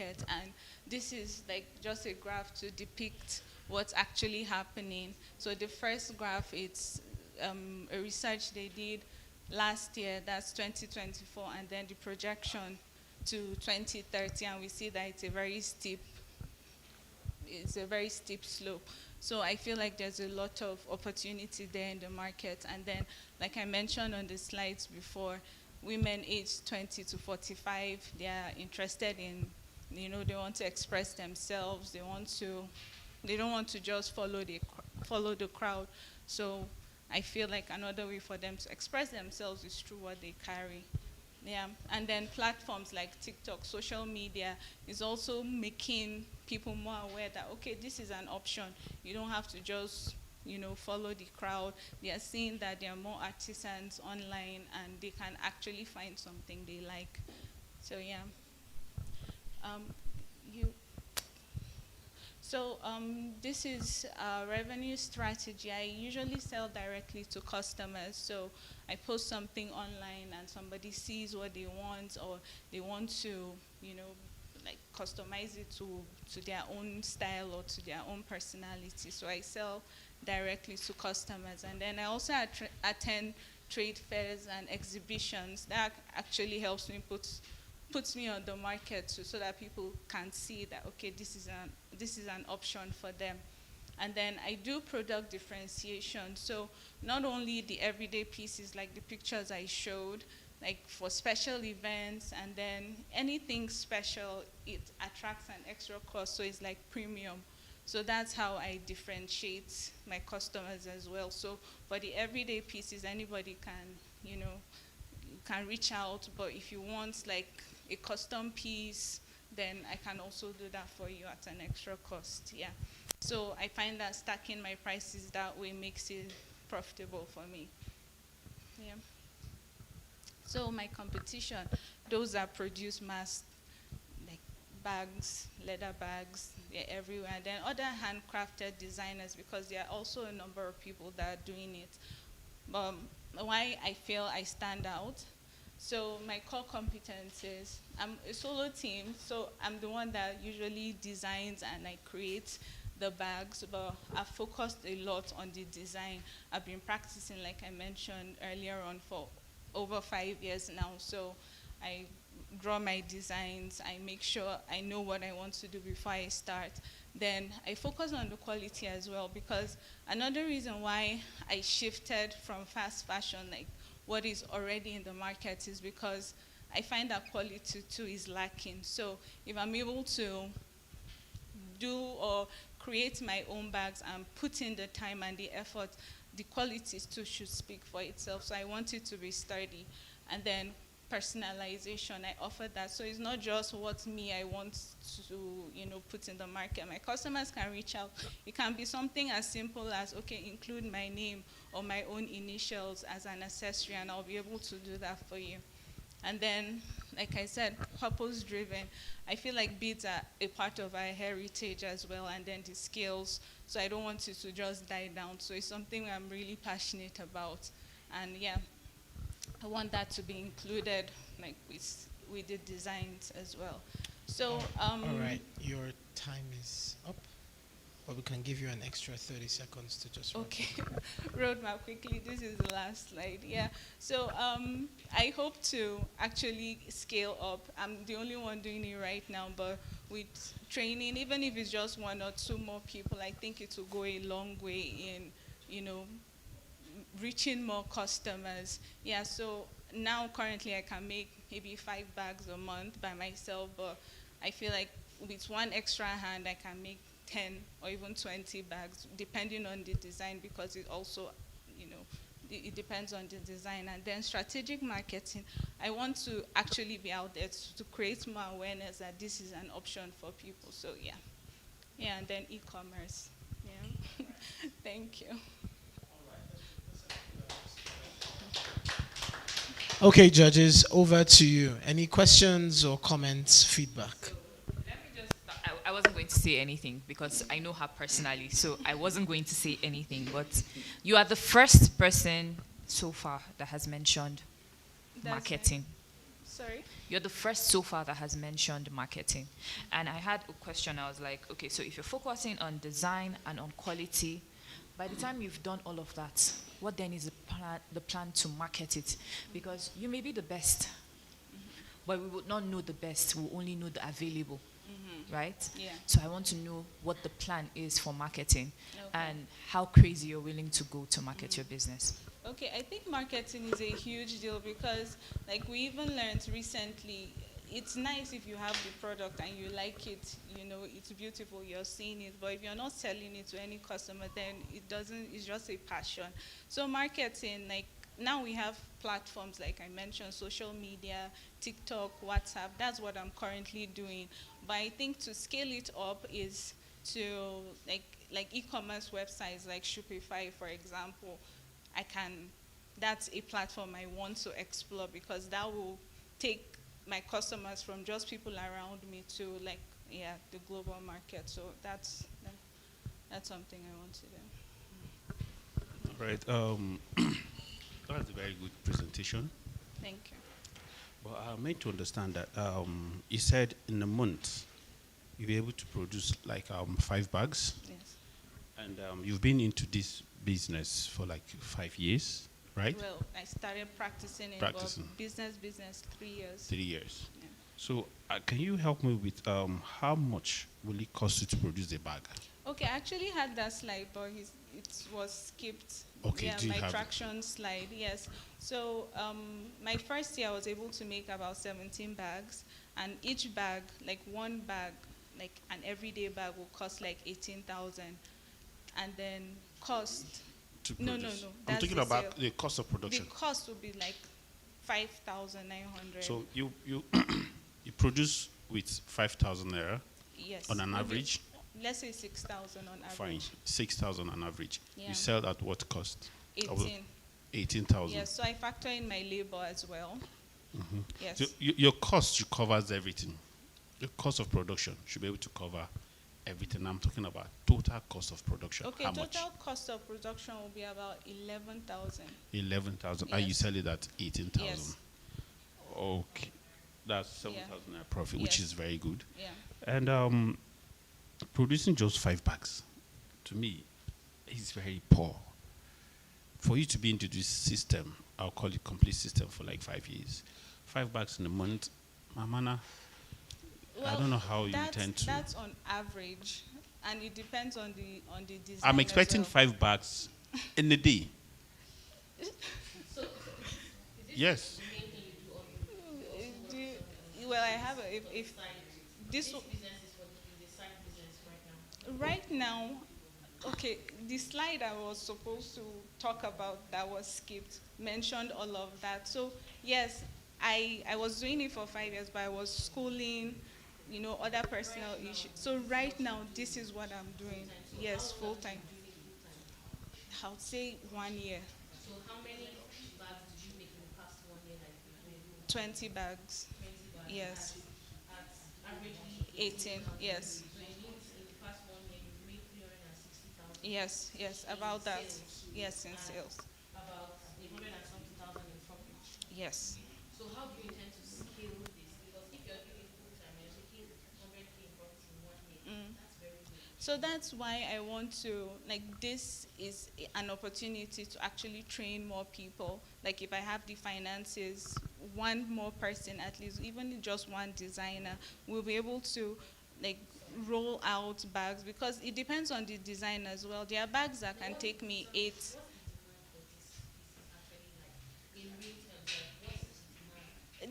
like just a graph to depict what's actually happening. So the first graph, it's a research they did last year, that's 2024, and then the projection to 2030, and we see that it's a very steep slope. So I feel like there's a lot of opportunity there in the market. And then, like I mentioned on the slides before, women aged 20 to 45, they are interested in, they want to express themselves. They don't want to just follow the crowd. So I feel like another way for them to express themselves is through what they carry. Yeah, and then platforms like TikTok, social media is also making people more aware that, okay, this is an option. You don't have to just, follow the crowd. They are seeing that there are more artisans online and they can actually find something they like. So yeah. This is a revenue strategy. I usually sell directly to customers. So I post something online and somebody sees what they want, or they want to, like customize it to their own style or to their own personality. So I sell directly to customers. And then I also attend trade fairs and exhibitions. That actually helps me puts me on the market so that people can see that, okay, this is an option for them. And then I do product differentiation. So not only the everyday pieces like the pictures I showed, like for special events, and then anything special, it attracts an extra cost, so it's like premium. So that's how I differentiate my customers as well. So for the everyday pieces, anybody can, can reach out, but if you want like a custom piece, then I can also do that for you at an extra cost, yeah. So I find that stacking my prices that way makes it profitable for me, yeah. So my competition, those that produce mass, like bags, leather bags, they're everywhere. And then other handcrafted designers, because there are also a number of people that are doing it. But why I feel I stand out, so my core competences, I'm a solo team, so I'm the one that usually designs and I create the bags, but I've focused a lot on the design. I've been practicing, like I mentioned earlier on, for over 5 years now. So I draw my designs, I make sure I know what I want to do before I start. then I focus on the quality as well, because another reason why I shifted from fast fashion, like what is already in the market, is because I find that quality too is lacking. So if I'm able to do or create my own bags and put in the time and the effort, the quality too should speak for itself. So I want it to be sturdy. And then personalization, I offer that. So it's not just what me I want to, put in the market. My customers can reach out. It can be something as simple as, okay, include my name or my own initials as an accessory, and I'll be able to do that for you. And then, like I said, purpose-driven. I feel like beads are a part of our heritage as well, and then the skills. So I don't want it to just die down. So it's something I'm really passionate about. And yeah, I want that to be included, like with the designs as well. So all right, your time is up, but we can give you an extra 30 seconds to just okay. Roadmap quickly. This is the last slide. Yeah. So I hope to actually scale up. I'm the only one doing it right now, but with training, even if it's just 1 or 2 more people, I think it will go a long way in, reaching more customers. Yeah, so now currently I can make maybe 5 bags a month by myself, but I feel like with 1 extra hand I can make 10 or even 20 bags, depending on the design, because it also, it depends on the design. And then strategic marketing, I want to actually be out there to create more awareness that this is an option for people. So yeah. Yeah, and then e-commerce. Yeah. Thank you. Okay, judges, over to you. Any questions or comments, feedback? I wasn't going to say anything because I know her personally, so I wasn't going to say anything. But you are the first person so far that has mentioned marketing. Sorry? You're the first so far that has mentioned marketing. And I had a question. I was like, okay, so if you're focusing on design and on quality, by the time you've done all of that, what then is the plan to market it? Because you may be the best, but we would not know the best. We'll only know the available, right? Yeah. So I want to know what the plan is for marketing, Okay. and how crazy you're willing to go to market your business. Okay, I think marketing is a huge deal, because like we even learned recently, it's nice if you have the product and you like it, it's beautiful, you're seeing it, but if you're not selling it to any customer, then it's just a passion. So marketing, like now we have platforms like I mentioned, social media, TikTok, WhatsApp, that's what I'm currently doing. But I think to scale it up is to like e-commerce websites like Shopify, for example. That's a platform I want to explore, because that will take my customers from just people around me to the global market. So that's something I want to do. All right. That's a very good presentation. Thank you. But I meant to understand that you said in a month you'll be able to produce 5 bags. Yes. And you've been into this business for 5 years, right? Well, I started practicing in business 3 years. 3 years. Yeah. So can you help me with how much will it cost you to produce a bag? Okay, I actually had that slide, but it was skipped. Okay, yeah, do you my have it? traction slide, yes. So my first year I was able to make about 17 bags, and each bag, one bag, an everyday bag will cost 18,000. And then cost, To no, produce? I'm that's talking the about sale. the cost of production. The cost would be 5,900. So you you produce with 5,000 naira yes. on an Maybe, average? let's say 6,000 on average. Fine, 6,000 on average. Yeah. You sell at what cost? 18. 18,000. Yes, so I factor in my labor as well. Yes. So your cost covers everything. The cost of production should be able to cover everything. I'm talking about total cost of production. Okay, How total much? cost of production will be about 11,000. 11,000. And you Yes. sell it at 18,000. Yes. Okay. That's 7,000 naira profit, which Yes. is very good. Yeah. And producing just 5 bags, to me, is very poor. For you to be into this system, I'll call it complete system for 5 years. 5 bags in a month, Mamana, I don't know how you intend to. That's on average. and it depends on the design. I'm as expecting well. 5 bags in a day. Yes. Well, I have if this right now, okay, the slide I was supposed to talk about that was skipped mentioned all of that. So yes, I was doing it for 5 years, but I was schooling, other personal issues. So right now, this is what I'm doing. Yes, full time. I would say 1 year. So how many bags did you make in the past 1 year? Like 20 bags. 20 bags. Yes. At averagely 18. Yes. So it means in the past 1 year you made 360,000. Yes, about that. Yes, in and sales. About 100 and something thousand in profit. Yes. So how do you intend to scale this? Because if you're doing full time, you're making 100K in profit in 1 year. That's very good. So that's why I want to, this is an opportunity to actually train more people. Like if I have the finances, one more person at least, even just one designer, will be able to roll out bags, because it depends on the design as well. There are bags that can take me 8.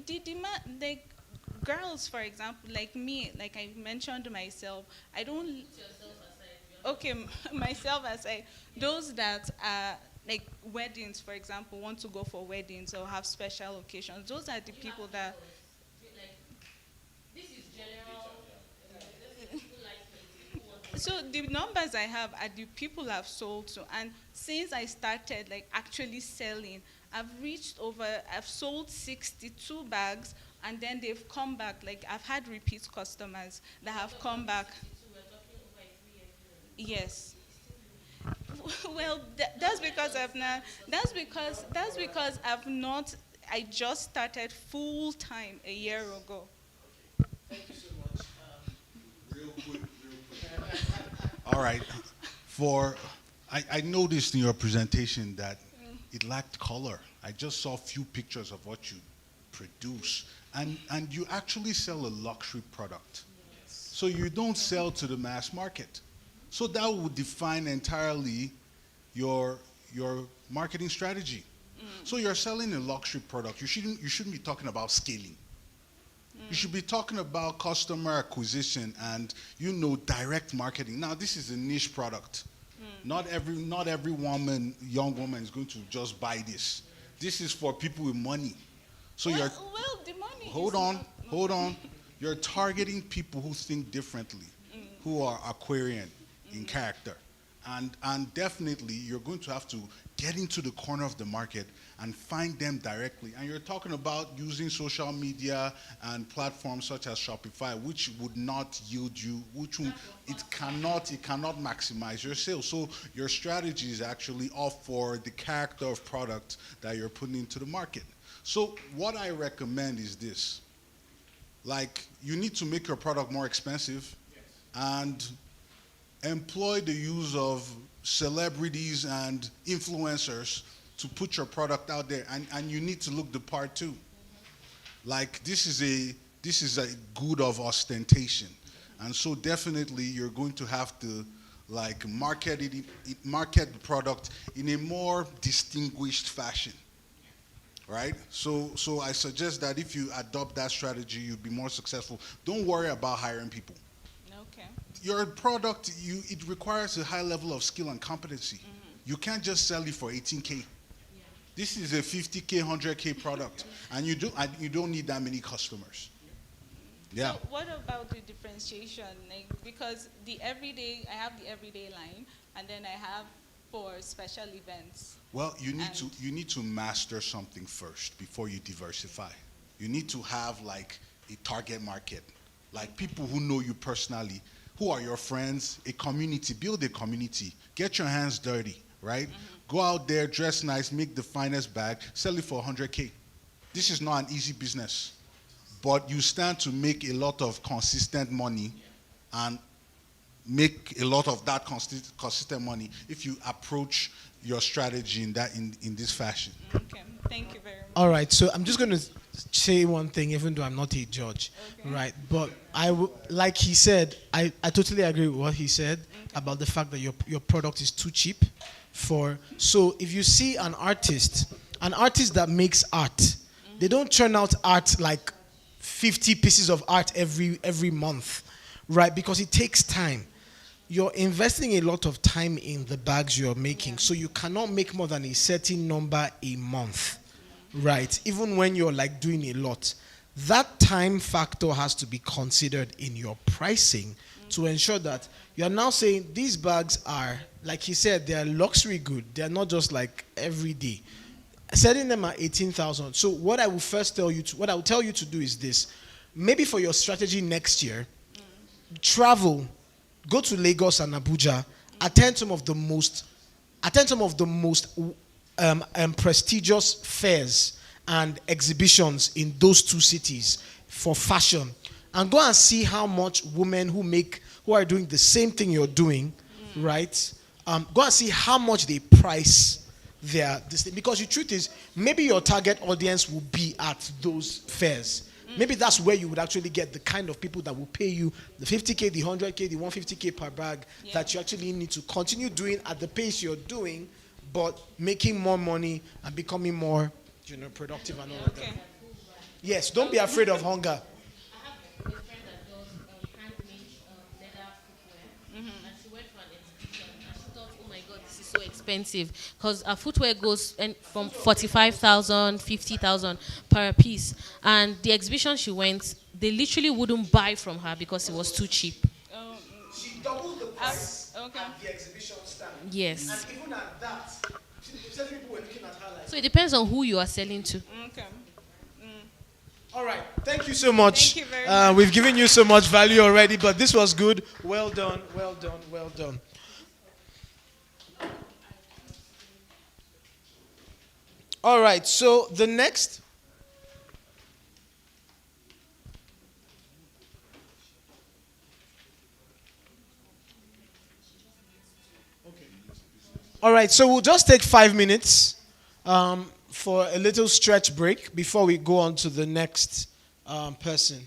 The demand, girls, for example, like me, like I mentioned myself, I don't. Okay, myself aside, those that are like weddings, for example, want to go for weddings or have special occasions. Those are the people that. This is general. So the numbers I have are the people I've sold to, and since I started actually selling, I've sold 62 bags, and then they've come back. I've had repeat customers that have come back. Yes. Well, that's because I've not. That's because I've not. I just started full time a year ago. Thank you so much. Real quick. All right. I noticed in your presentation that it lacked color. I just saw a few pictures of what you produce, and you actually sell a luxury product. Yes. So you don't sell to the mass market. So that would define entirely your marketing strategy. So you're selling a luxury product. You shouldn't be talking about scaling. You should be talking about customer acquisition and direct marketing. Now this is a niche product. Not every young woman is going to just buy this. This is for people with money. So the money. Hold on. You're targeting people who think differently, who are Aquarian in character. And definitely you're going to have to get into the corner of the market and find them directly. And you're talking about using social media and platforms such as Shopify, which would not yield you, it cannot maximize your sales. So your strategy is actually all for the character of product that you're putting into the market. So what I recommend is this. You need to make your product more expensive, and employ the use of celebrities and influencers to put your product out there, and you need to look the part too. This is a good of ostentation, and so definitely you're going to have to market the product in a more distinguished fashion, right? So I suggest that if you adopt that strategy, you'll be more successful. Don't worry about hiring people. Okay. Your product, it requires a high level of skill and competency. You can't just sell it for 18K. This is a 50K, 100K product, and you don't need that many customers. Yeah. So what about the differentiation? Because I have the everyday line, and then I have for special events. Well, you need to master something first before you diversify. You need to have a target market, people who know you personally, who are your friends, a community. Build a community. Get your hands dirty, right? Go out there, dress nice, make the finest bag, sell it for 100K. This is not an easy business, but you stand to make a lot of consistent money and make a lot of that consistent money if you approach your strategy in this fashion. Okay, thank you very much. All right, so I'm just going to say one thing, even though I'm not a judge, right? But like he said, I totally agree with what he said about the fact that your product is too cheap for. So if you see an artist that makes art, they don't churn out art like 50 pieces of art every month, right? Because it takes time. You're investing a lot of time in the bags you're making, so you cannot make more than a certain number a month, right? Even when you're like doing a lot. That time factor has to be considered in your pricing to ensure that you're now saying these bags are, like he said, they're luxury good. They're not just like everyday. Setting them at 18,000. So what I will tell you to do is this. Maybe for your strategy next year, travel. Go to Lagos and Abuja, attend some of the most prestigious fairs and exhibitions in those two cities for fashion, and go and see how much women who are doing the same thing you're doing, right? Go and see how much they price this thing. Because the truth is, maybe your target audience will be at those fairs. Maybe that's where you would actually get the kind of people that will pay you the 50K, the 100K, the 150K per bag that you actually need to continue doing at the pace you're doing, but making more money and becoming more, productive and all of that. Yes, don't be afraid of hunger. So expensive because our footwear goes from 45,000, 50,000 per piece, and the exhibition she went, they literally wouldn't buy from her because it was too cheap. She doubled the price at the exhibition stand. Yes. And even at that, certain people were looking at her like. So it depends on who you are selling to. Okay. All right. Thank you so much. Thank you very much. We've given you so much value already, but this was good. Well done. Well done. Well done. All right, so the next. All right, so we'll just take 5 minutes for a little stretch break before we go on to the next person.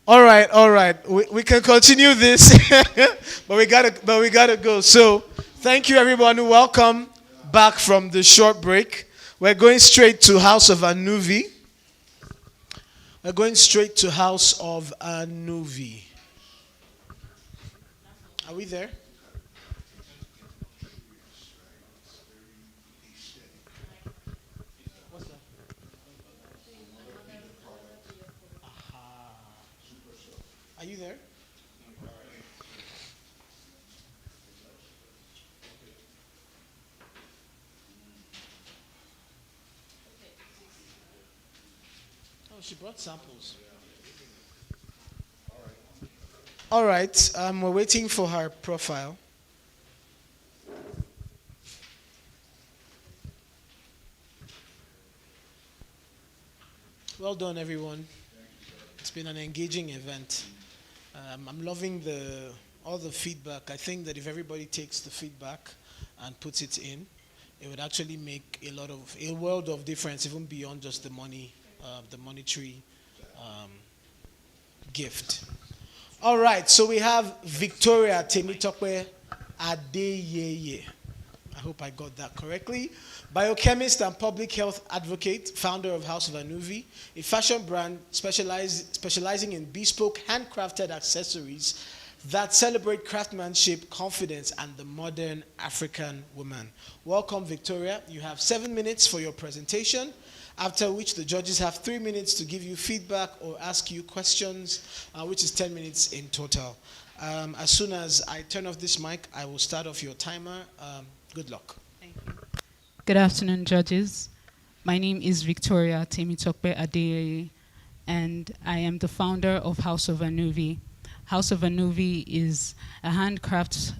All right, all right. We can continue this, but we gotta go. So, thank you, everyone. Welcome back from the short break. We're going straight to House of Anuvi. We're going straight to House of Anuvi. Are we there? What's that? Are you there? Oh, she brought samples. All right, we're waiting for her profile. Well done, everyone. It's been an engaging event. I'm loving all the feedback. I think that if everybody takes the feedback and puts it in, it would actually make a world of difference, even beyond just the money, the monetary gift. All right, so we have Victoria Temitope Adeyeye. I hope I got that correctly. Biochemist and public health advocate, founder of House of Anuvi, a fashion brand specializing in bespoke handcrafted accessories that celebrate craftsmanship, confidence, and the modern African woman. Welcome, Victoria. You have 7 minutes for your presentation, after which the judges have 3 minutes to give you feedback or ask you questions, which is 10 minutes in total. As soon as I turn off this mic, I will start off your timer. Good luck. Thank you. Good afternoon, judges. My name is Victoria Temitope Adeyeye, and I am the founder of House of Anuvi. House of Anuvi is a handcraft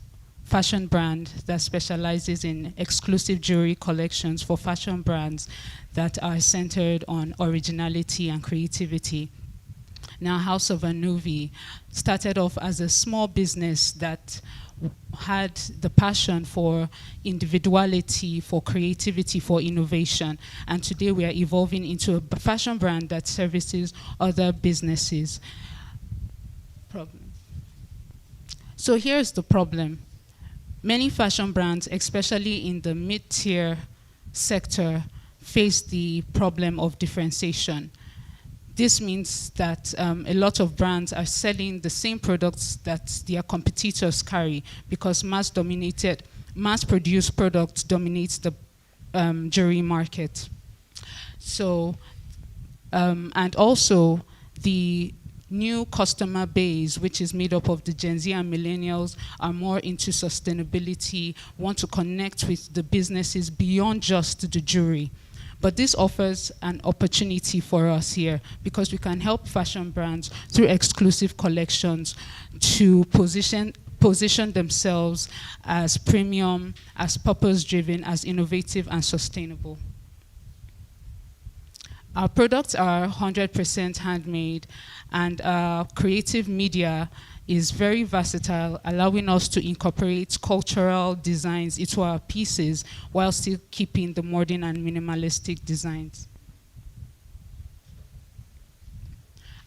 fashion brand that specializes in exclusive jewelry collections for fashion brands that are centered on originality and creativity. Now, House of Anuvi started off as a small business that had the passion for individuality, for creativity, for innovation. And today we are evolving into a fashion brand that services other businesses. So here's the problem. Many fashion brands, especially in the mid-tier sector, face the problem of differentiation. This means that a lot of brands are selling the same products that their competitors carry because mass-produced products dominates the jewelry market. So, and also the new customer base, which is made up of the Gen Z and millennials, are more into sustainability, want to connect with the businesses beyond just the jewelry. But this offers an opportunity for us here because we can help fashion brands through exclusive collections to position themselves as premium, as purpose-driven, as innovative and sustainable. Our products are 100% handmade, and our creative media is very versatile, allowing us to incorporate cultural designs into our pieces while still keeping the modern and minimalistic designs.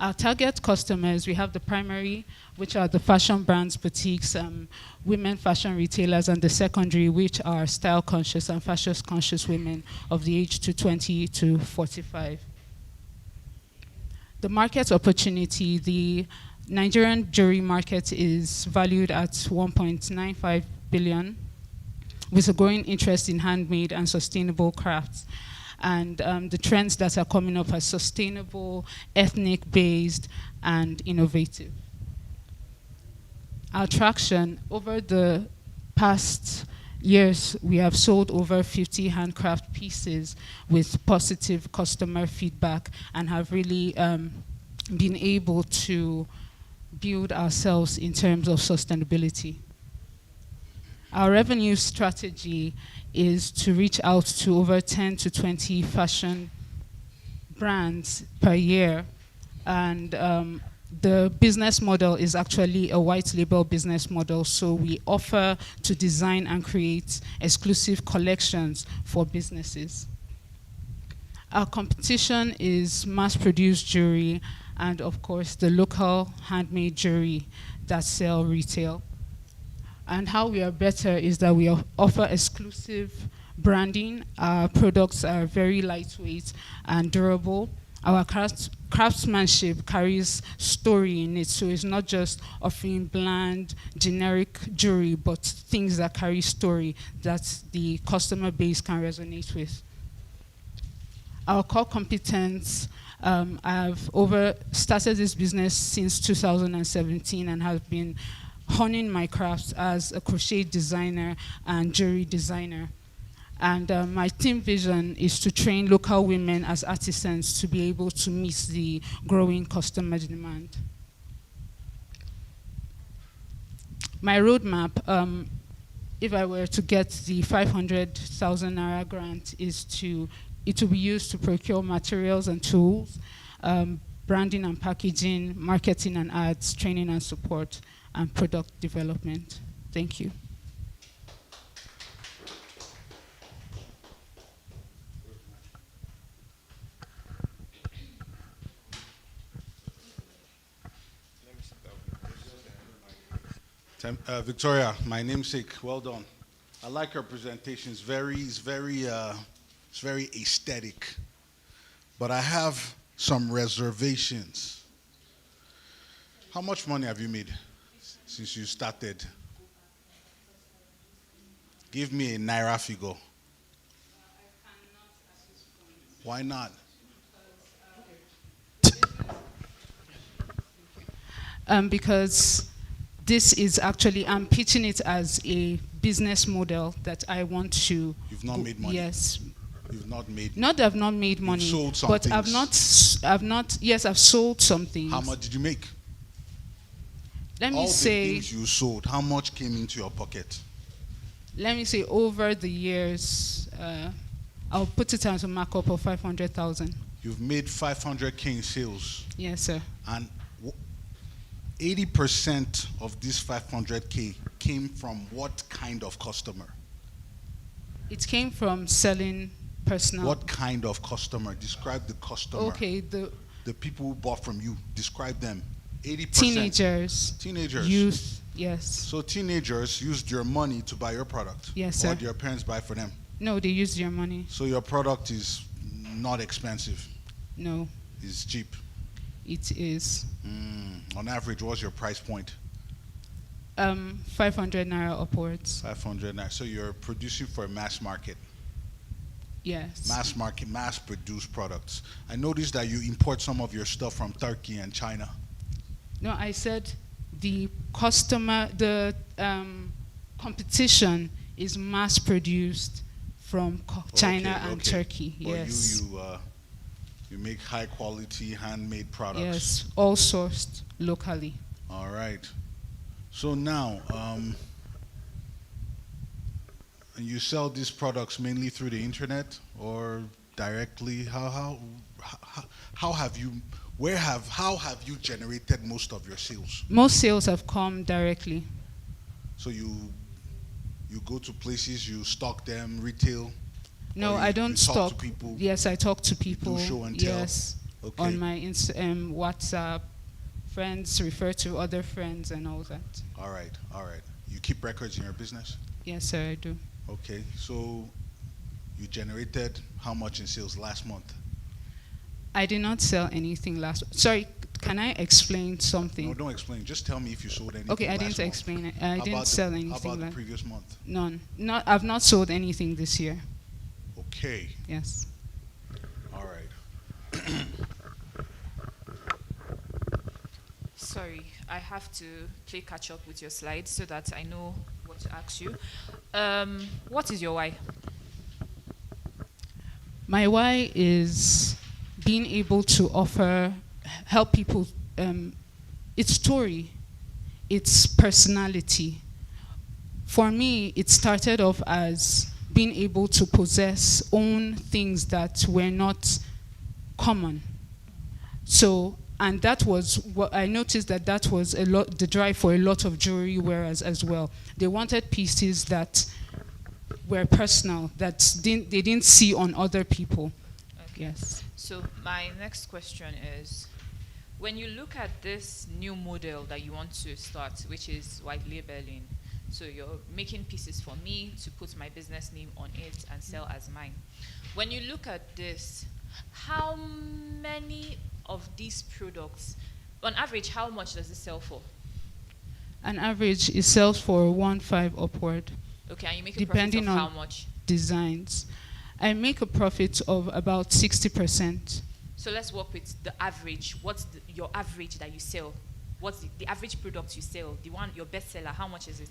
Our target customers, we have the primary, which are the fashion brands, boutiques, women fashion retailers, and the secondary, which are style conscious and fashion conscious women of the age to 20 to 45. The market opportunity, the Nigerian jewelry market is valued at 1.95 billion, with a growing interest in handmade and sustainable crafts. And the trends that are coming up are sustainable, ethnic-based, and innovative. Our traction, over the past years, we have sold over 50 handcraft pieces with positive customer feedback and have really been able to build ourselves in terms of sustainability. Our revenue strategy is to reach out to over 10 to 20 fashion brands per year, and the business model is actually a white label business model, so we offer to design and create exclusive collections for businesses. Our competition is mass-produced jewelry and of course the local handmade jewelry that sell retail. And how we are better is that we offer exclusive branding. Our products are very lightweight and durable. Our craftsmanship carries story in it, so it's not just offering bland, generic jewelry, but things that carry story that the customer base can resonate with. Our core competence, I've started this business since 2017 and have been honing my craft as a crochet designer and jewelry designer. And my team vision is to train local women as artisans to be able to meet the growing customer demand. My roadmap, if I were to get the 500,000 Naira grant, it will be used to procure materials and tools, branding and packaging, marketing and ads, training and support, and product development. Thank you. Victoria, my namesake, well done. I like your presentation. It's very aesthetic. But I have some reservations. How much money have you made since you started? Give me a Naira figure. Why not? Because this is actually, I'm pitching it as a business model that I want to. You've not made money? Yes. You've not made money? Not that I've not made money. You've sold some but things. Yes, I've sold some things. How much did you make? Let me All say. the things you sold, how much came into your pocket? Let me say over the years, I'll put it as a markup of 500,000. You've made 500K in sales. Yes, sir. And 80% of this 500K came from what kind of customer? It came from selling personal. What kind of customer? Describe the customer. Okay, the people who bought from you. Describe them. 80%. Teenagers. Teenagers. Youth, yes. So teenagers used your money to buy your product? Yes, sir. Or did your parents buy for them? No, they used your money. So your product is not expensive? No. It's cheap? It is. On average, what's your price point? 500 Naira upwards. 500 Naira. So you're producing for a mass market? Yes. Mass market, mass produced products. I noticed that you import some of your stuff from Turkey and China. No, I said the competition is mass produced from China and Turkey. But yes. You make high quality handmade products. Yes, all sourced locally. All right. So now, you sell these products mainly through the internet or directly? How have you generated most of your sales? Most sales have come directly. So you go to places, you stock them, retail? No, I don't stock. Talk to people? Yes, I talk to people. Do show and tell? Yes, Okay. on my WhatsApp. Friends refer to other friends and all that. All right, all right. You keep records in your business? Yes, sir, I do. Okay, so you generated how much in sales last month? I did not sell anything last. Sorry, can I explain something? No, don't explain. Just tell me if you sold anything. Okay, I last didn't month. explain it. I didn't sell anything. How about the previous month? None. I've not sold anything this year. Okay. Yes. All right. Sorry, I have to play catch up with your slides so that I know what to ask you. What is your why? My why is being able to help people, its story, its personality. For me, it started off as being able to own things that were not common. So, and that was what I noticed, that was the drive for a lot of jewelry wearers as well. They wanted pieces that were personal, that they didn't see on other people. Okay. Yes. So my next question is, when you look at this new model that you want to start, which is white labeling, so you're making pieces for me to put my business name on it and sell as mine. When you look at this, how many of these products, on average, how much does it sell for? On average, it sells for 1.5 upward. Okay, and you make a depending profit of on how much? Designs. I make a profit of about 60%. So let's work with the average. What's your average that you sell? What's the average product you sell? The one, your bestseller, how much is it?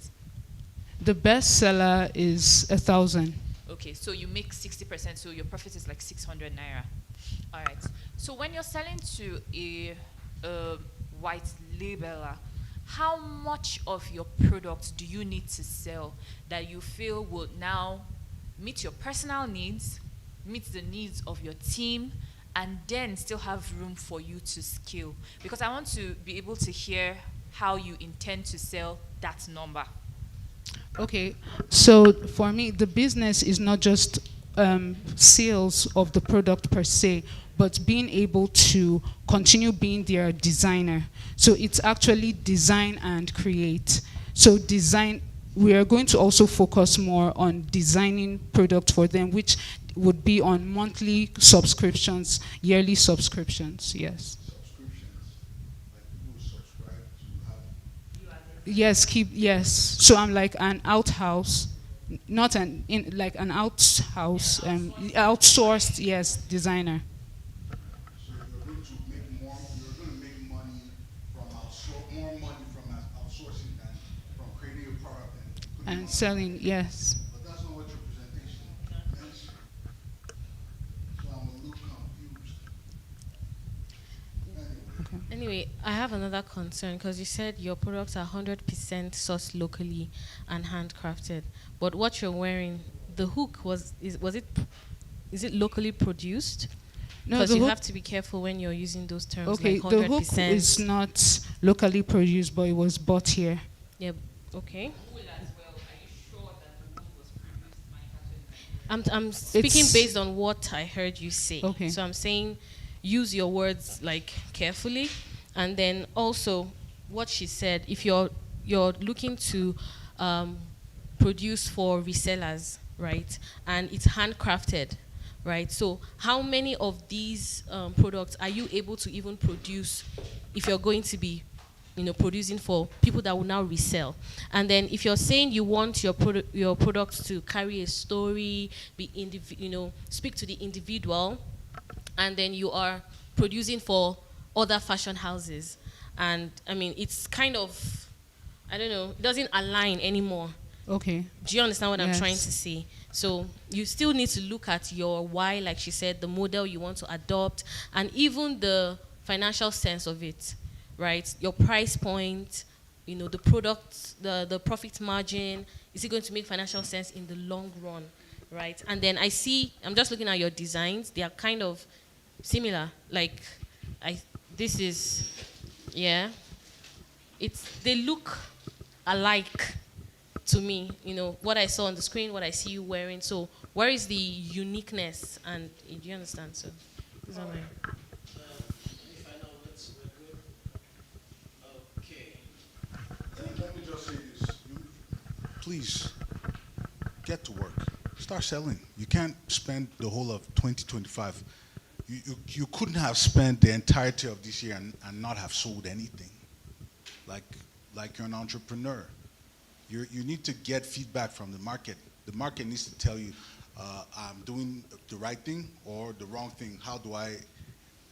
The best seller is 1,000. Okay, so you make 60%, so your profit is like 600 naira. All right. So when you're selling to a white labeler, how much of your product do you need to sell that you feel will now meet your personal needs, meet the needs of your team, and then still have room for you to scale? Because I want to be able to hear how you intend to sell that number. Okay, so for me, the business is not just sales of the product per se, but being able to continue being their designer. So it's actually design and create. So design, we are going to also focus more on designing product for them, which would be on monthly subscriptions, yearly subscriptions, yes. Yes, yes. So I'm like an outhouse, not like an outhouse, outsourced, yes, designer. So you're going to make money from more money from outsourcing than from creating a product And selling, yes. But that's not what your presentation mentioned. So I'm a little confused. Anyway, I have another concern because you said your products are 100% sourced locally and handcrafted. But what you're wearing, the hook is it locally produced? No, because you have to be careful when you're using those terms. Okay, like the hook is not locally produced, but it was bought here. Yeah. Okay. I'm speaking based on what I heard you say. Okay. So I'm saying use your words like carefully, and then also what she said. If you're looking to produce for resellers, right, and it's handcrafted, right? So how many of these products are you able to even produce if you're going to be, producing for people that will now resell? And then if you're saying you want your products to carry a story, speak to the individual, and then you are producing for other fashion houses, and I mean it's kind of, I don't know, it doesn't align anymore. Okay. Do you understand what I'm Yes. trying to say? So you still need to look at your why, like she said, the model you want to adopt, and even the financial sense of it, right? Your price point, the product, the profit margin, is it going to make financial sense in the long run, right? And then I'm just looking at your designs, they are kind of similar. Like, they look alike to me, what I saw on the screen, what I see you wearing. So where is the uniqueness? And do you understand? So these are my... Let me just say this. Please, get to work. Start selling. You can't spend the whole of 2025. You couldn't have spent the entirety of this year and not have sold anything. Like you're an entrepreneur. You need to get feedback from the market. The market needs to tell you, I'm doing the right thing or the wrong thing. How do I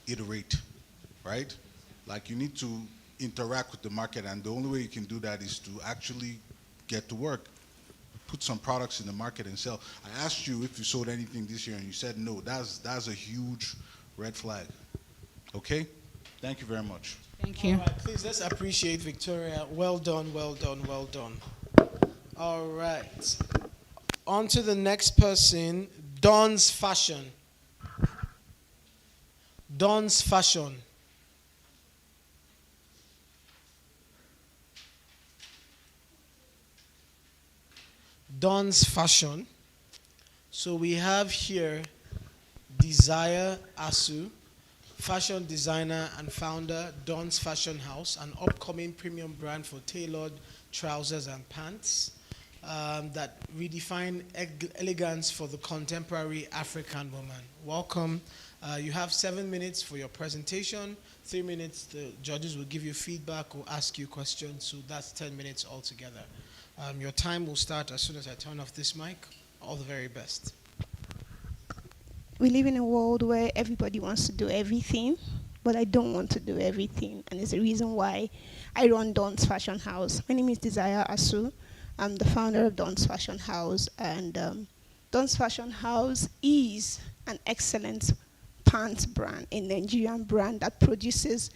iterate, right? Like you need to interact with the market, and the only way you can do that is to actually get to work, put some products in the market and sell. I asked you if you sold anything this year, and you said no. That's a huge red flag. Okay? Thank you very much. Thank you. All right, please, let's appreciate Victoria. Well done, well done, well done. All right. On to the next person, Dawn's Fashion. Dawn's Fashion. Dawn's Fashion. So we have here Desire Asu fashion designer and founder, Dawn's Fashion House, an upcoming premium brand for tailored trousers and pants that redefine elegance for the contemporary African woman. Welcome. You have 7 minutes for your presentation. 3 minutes, the judges will give you feedback or ask you questions, so that's 10 minutes altogether. Your time will start as soon as I turn off this mic. All the very best. We live in a world where everybody wants to do everything, but I don't want to do everything, and it's the reason why I run Dawn's Fashion House. My name is Desire Asu. I'm the founder of Dawn's Fashion House, and Dawn's Fashion House is an excellent pants brand, a Nigerian brand that produces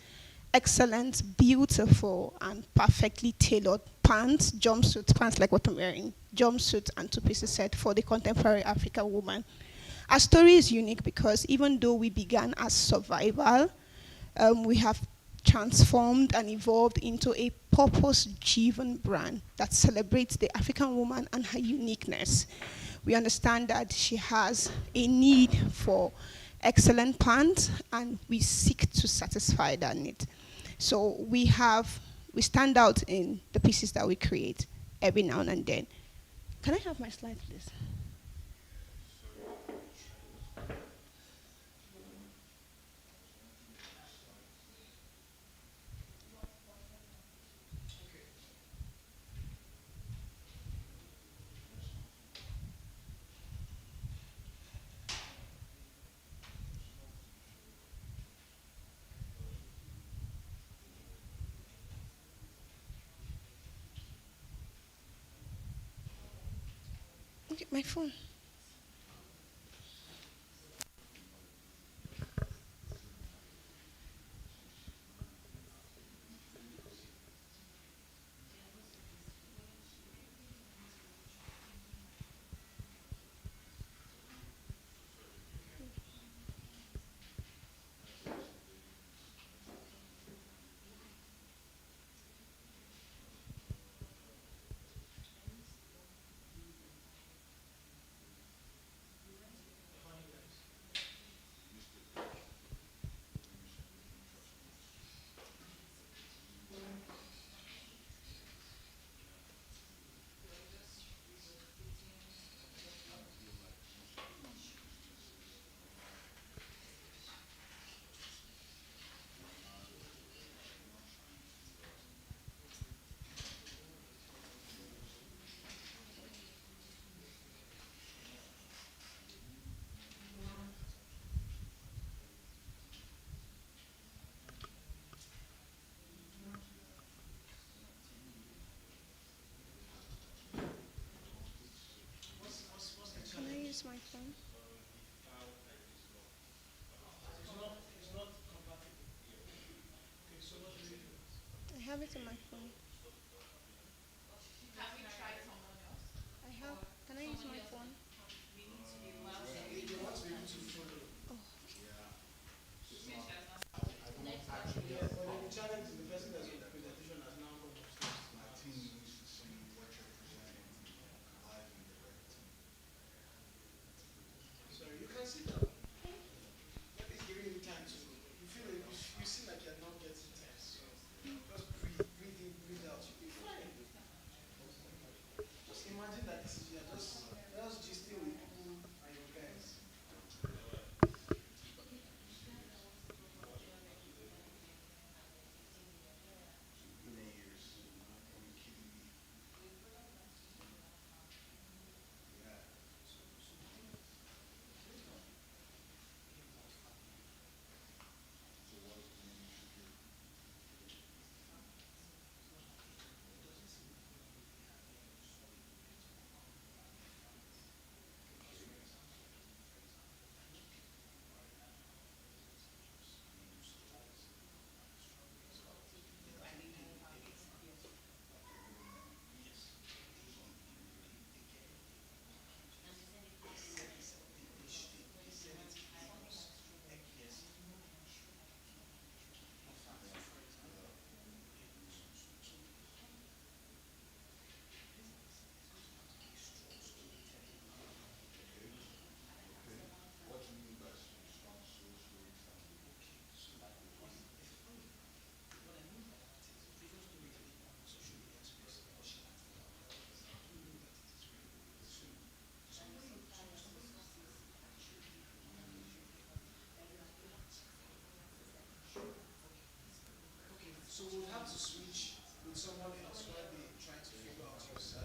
excellent, beautiful, and perfectly tailored pants, jumpsuits, pants like what I'm wearing, jumpsuits and two-pieces set for the contemporary African woman. Our story is unique because even though we began as survival, we have transformed and evolved into a purpose-driven brand that celebrates the African woman and her uniqueness. We understand that she has a need for excellent pants, and we seek to satisfy that need. So we stand out in the pieces that we create every now and then. Can I have my slide, please? Okay, my phone. Can I use my phone? I have it on my phone. I have. Can I use my phone? Oh, Sorry, you can sit down. Maybe it's giving you time to. You seem like you're not getting tense. So just breathe in, breathe out. You'll be fine. Just imagine that this is you're just gisting with people and your guys. to switch with someone else while they try to figure out your size.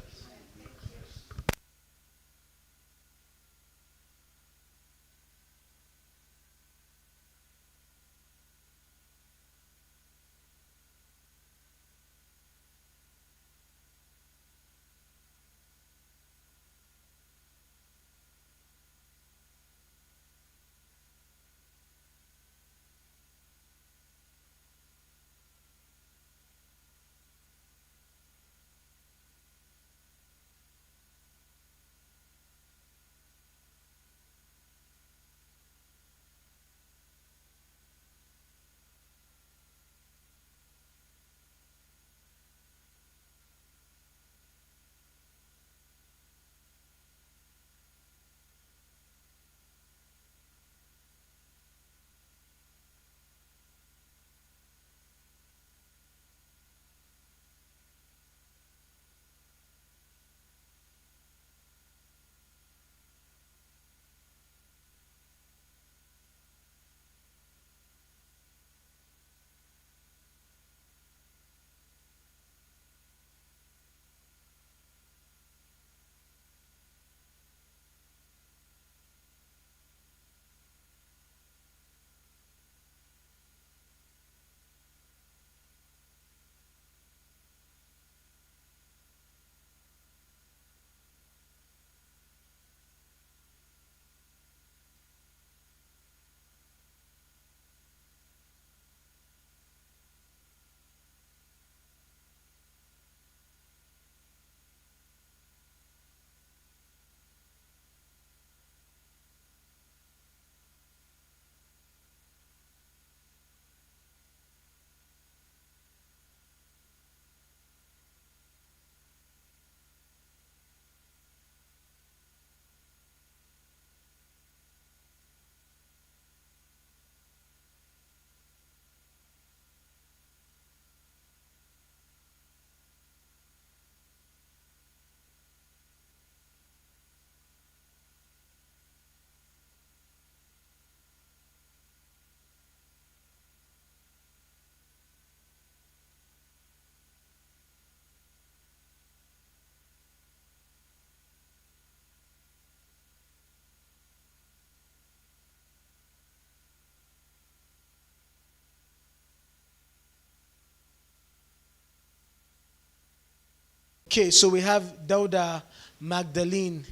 Okay, so we have Dauda Magdalene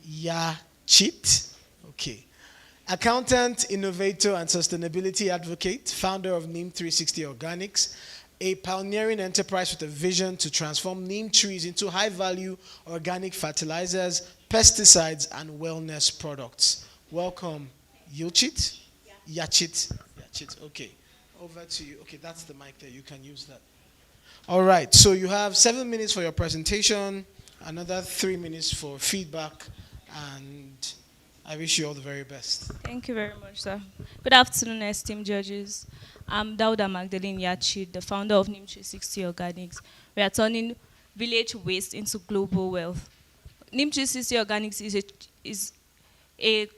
Yachit. Okay. Accountant, innovator, and sustainability advocate, founder of Neem 360 Organics, a pioneering enterprise with a vision to transform neem trees into high-value organic fertilizers, pesticides, and wellness products. Welcome, Yachit? Yachit. Yachit, okay. Over to you. Okay, that's the mic there. You can use that. All right, so you have 7 minutes for your presentation, another 3 minutes for feedback, and I wish you all the very best. Thank you very much, sir. Good afternoon, esteemed judges. I'm Dauda Magdalene Yachid, the founder of Neem 360 Organics. We are turning village waste into global wealth. Neem 360 Organics is a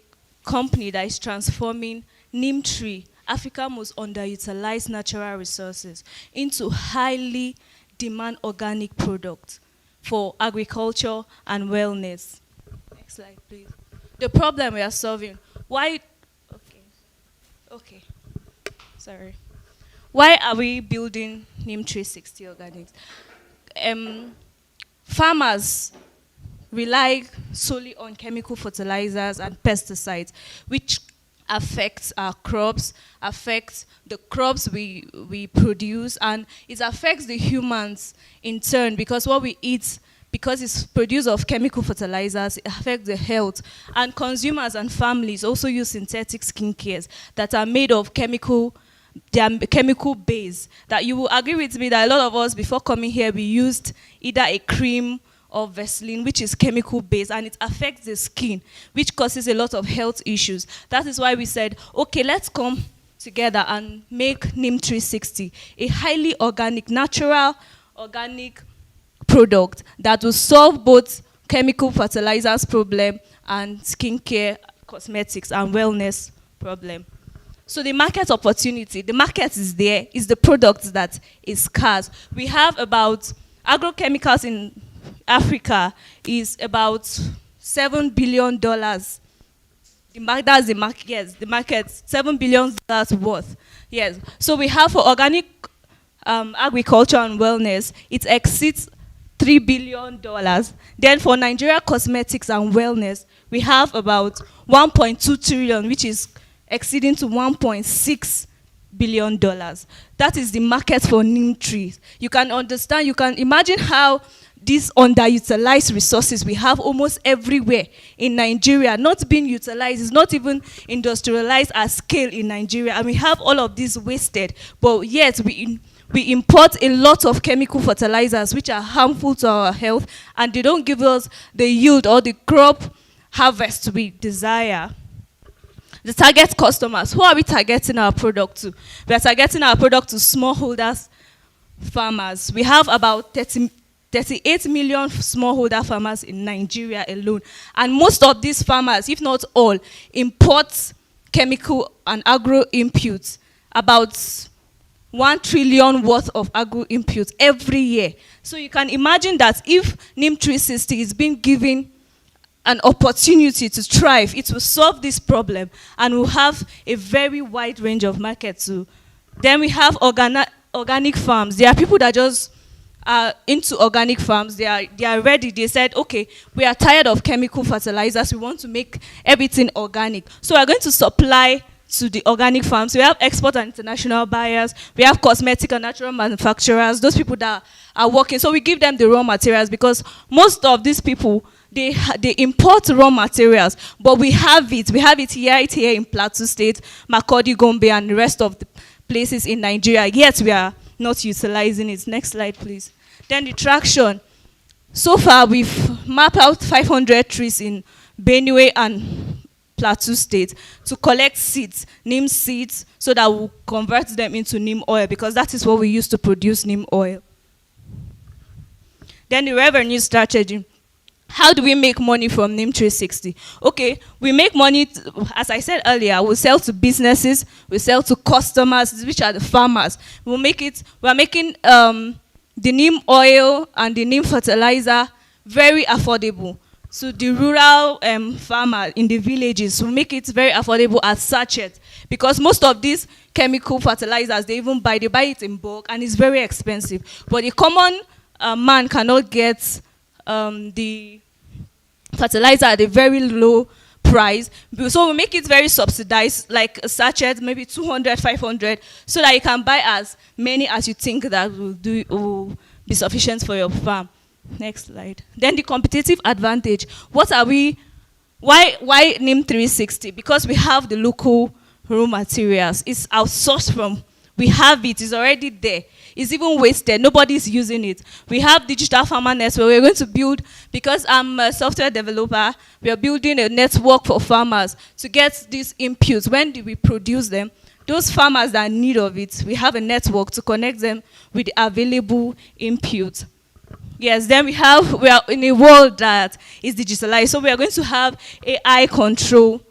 company that is transforming neem tree, Africa's most underutilized natural resources, into highly demand organic products for agriculture and wellness. Next slide, please. The problem we are solving, why are we building Neem 360 Organics? Farmers rely solely on chemical fertilizers and pesticides, which affects our crops, affects the crops we produce, and it affects the humans in turn, because what we eat, because it's produced of chemical fertilizers, it affects the health. And consumers and families also use synthetic skincares that are made of chemical base. That you will agree with me that a lot of us, before coming here, we used either a cream or Vaseline, which is chemical based, and it affects the skin, which causes a lot of health issues. That is why we said, okay, let's come together and make Neem 360 a highly organic, natural, organic product that will solve both chemical fertilizers problem and skincare, cosmetics, and wellness problem. So the market opportunity, the market is there, is the product that is scarce. We have about, agrochemicals in Africa is about $7 billion. That's the market, yes, the market, $7 billion worth. Yes, so we have for organic agriculture and wellness, it exceeds $3 billion. Then for Nigeria cosmetics and wellness, we have about 1.2 trillion, which is exceeding to $1.6 billion. That is the market for neem trees. You can understand, you can imagine how these underutilized resources we have almost everywhere in Nigeria, not being utilized, is not even industrialized at scale in Nigeria, and we have all of this wasted, but yet we import a lot of chemical fertilizers which are harmful to our health, and they don't give us the yield or the crop harvest we desire. The target customers, who are we targeting our product to? We are targeting our product to smallholders, farmers. We have about 38 million smallholder farmers in Nigeria alone. And most of these farmers, if not all, import chemical and agro inputs, about 1 trillion worth of agro inputs every year. So you can imagine that if NIM 360 is being given an opportunity to thrive, it will solve this problem and will have a very wide range of markets too. Then we have organic farms. There are people that just are into organic farms. They are ready. They said, okay, we are tired of chemical fertilizers. We want to make everything organic. So we're going to supply to the organic farms. We have export and international buyers. We have cosmetic and natural manufacturers, those people that are working. So we give them the raw materials, because most of these people, they import raw materials, but we have it. We have it here in Plateau State, Makurdi, Gombe, and the rest of the places in Nigeria, yet we are not utilizing it. Next slide, please. Then the traction. So far, we've mapped out 500 trees in Benue and Plateau State to collect seeds, neem seeds, so that we'll convert them into neem oil, because that is what we use to produce neem oil. Then the revenue strategy. How do we make money from NIM 360? Okay, we make money, as I said earlier, we sell to businesses, we sell to customers, which are the farmers. We are making the neem oil and the neem fertilizer very affordable. So the rural farmer in the villages, we make it very affordable as sachet, because most of these chemical fertilizers, they buy it in bulk, and it's very expensive. But the common man cannot get the fertilizer at a very low price. So we make it very subsidized, like a sachet, maybe 200, 500, so that you can buy as many as you think that will be sufficient for your farm. Next slide. Then the competitive advantage. What are we, why NIM 360? Because we have the local raw materials. It's outsourced from, we have it, it's already there. It's even wasted. Nobody's using it. We have digital farmer network. We're going to build, because I'm a software developer, we are building a network for farmers to get these inputs. When do we produce them? Those farmers that are in need of it, we have a network to connect them with the available inputs. Yes, then we are in a world that is digitalized. So we are going to have AI control.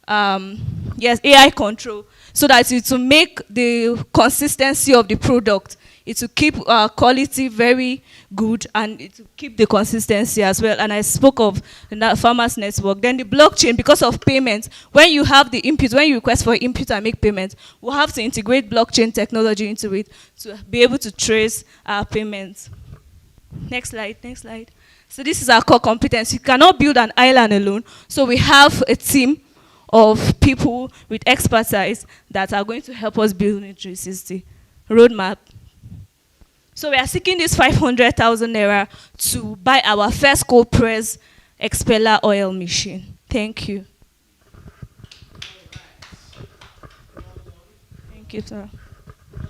AI control, so that it will make the consistency of the product. It will keep quality very good, and it will keep the consistency as well. And I spoke of the farmers network. Then the blockchain, because of payments, when you have the input, when you request for input and make payments, we'll have to integrate blockchain technology into it to be able to trace our payments. Next slide, next slide. So this is our core competence. You cannot build an island alone. So we have a team of people with expertise that are going to help us build a 360 roadmap. So we are seeking this 500,000 naira to buy our first cold press expeller oil machine. Thank you. Thank you, sir.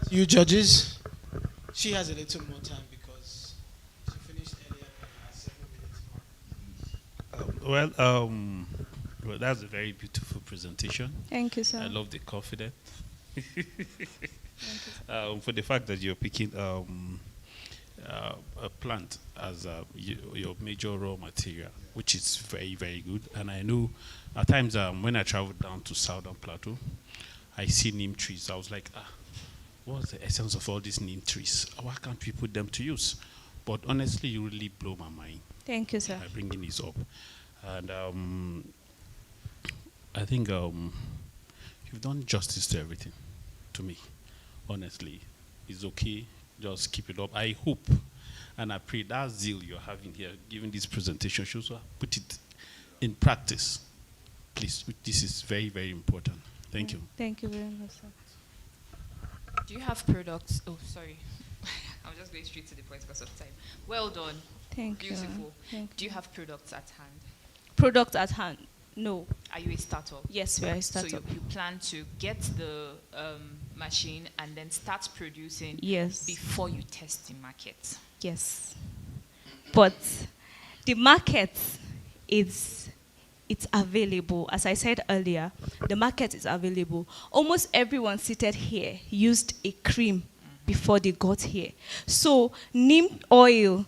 You judges, she has a little more time because she finished earlier than her 7 minutes mark. Well, that's a very beautiful presentation. Thank you, sir. I love the confidence. For the fact that you're picking a plant as your major raw material, which is very, very good. And I know at times when I travel down to Southern Plateau, I see neem trees. I was like, what's the essence of all these neem trees? Why can't we put them to use? But honestly, you really blow my mind. Thank you, sir. By bringing this up. And I think you've done justice to everything, to me. Honestly, it's okay. Just keep it up. I hope and I pray that zeal you're having here, giving this presentation, should also put it in practice. Please, this is very, very important. Thank you. Thank you very much, sir. Do you have products? Oh, sorry. I'm just going straight to the point because of time. Well done. Thank you. Beautiful. Thank Do you have products at hand? Product at hand? No. Are you a startup? Yes, we are a startup. So you plan to get the machine and then start producing Yes. before you test the market? Yes. But the market it's available. As I said earlier, the market is available. Almost everyone seated here used a cream before they got here. So neem oil,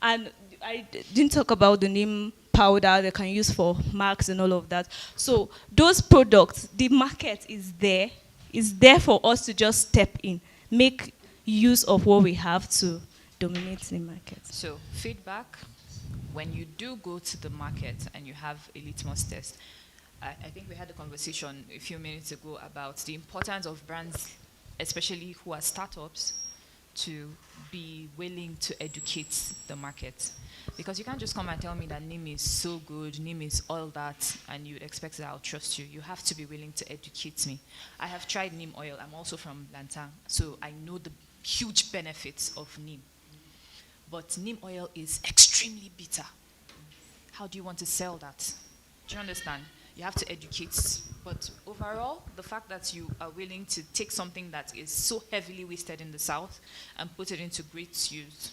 and I didn't talk about the neem powder they can use for marks and all of that. So those products, the market is there. It's there for us to just step in, make use of what we have to dominate the market. So feedback, when you do go to the market and you have a litmus test, I think we had a conversation a few minutes ago about the importance of brands, especially who are startups, to be willing to educate the market. Because you can't just come and tell me that neem is so good, neem is all that, and you'd expect that I'll trust you. You have to be willing to educate me. I have tried neem oil. I'm also from Lantang, so I know the huge benefits of neem. But neem oil is extremely bitter. How do you want to sell that? Do you understand? You have to educate. But overall, the fact that you are willing to take something that is so heavily wasted in the South and put it into great use,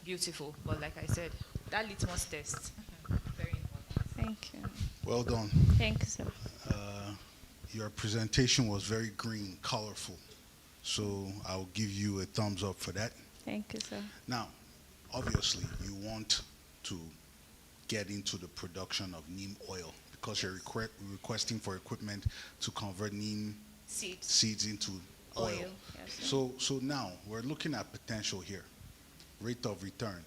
beautiful. But like I said, that litmus test, very important. Thank you. Well done. Thank you, sir. Your presentation was very green, colorful. So I'll give you a thumbs up for that. Thank you, sir. Now, obviously, you want to get into the production of neem oil because you're requesting for equipment to convert neem seeds into oil. Yes, So now we're looking at potential here. Rate of return.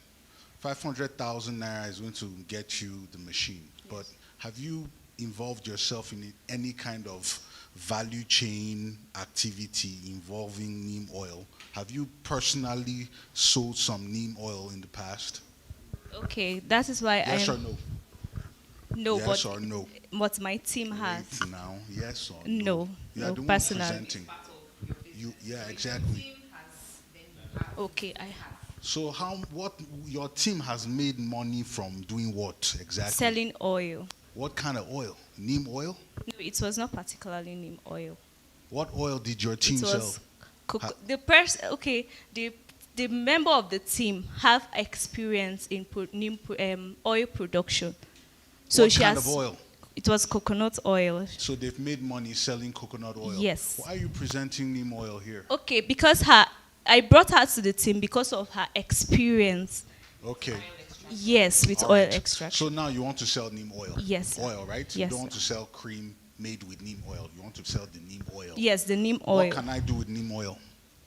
500,000 naira is going to get you the machine. Yes. But have you involved yourself in any kind of value chain activity involving neem oil? Have you personally sold some neem oil in the past? Okay, that is why yes or no? No, yes but or no? What my team has. Wait now, yes or no? No, you are no, the one personally. presenting. Yeah, exactly. Okay, I have. So what your team has made money from doing what exactly? Selling oil. What kind of oil? Neem oil? No, it was not particularly neem oil. What oil did your team sell? The member of the team have experience in neem oil production. So what kind of oil? It was coconut oil. So they've made money selling coconut oil. Yes. Why are you presenting neem oil here? Okay, because I brought her to the team because of her experience. Okay. Yes, with All oil right. extraction. So now you want to sell neem oil? Yes. Sir. Oil, right? Yes. You don't want to sell cream made with neem oil. You want to sell the neem oil. Yes, the neem oil. What can I do with neem oil?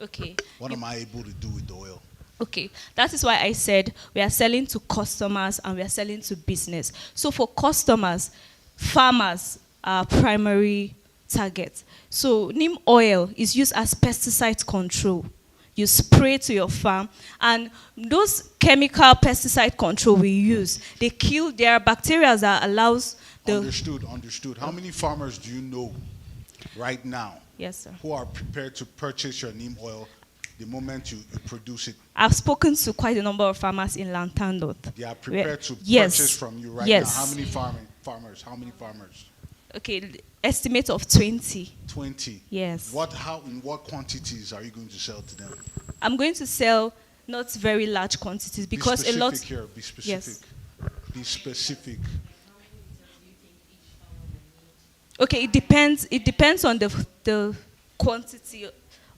Okay. What am I able to do with the oil? Okay, that is why I said we are selling to customers and we are selling to business. So for customers, farmers are primary target. So neem oil is used as pesticide control. You spray to your farm, and those chemical pesticide control we use, they kill, there are bacteria that allows the... Understood. How many farmers do you know right now? Yes, sir. Who are prepared to purchase your neem oil the moment you produce it? I've spoken to quite a number of farmers in Lantang North. They are prepared to purchase from you right now. How many farmers? How many farmers? Okay, estimate of 20. 20? Yes. In what quantities are you going to sell to them? I'm going to sell not very large quantities because a lot... Be specific. Yes. Be specific. Okay, it depends on the quantity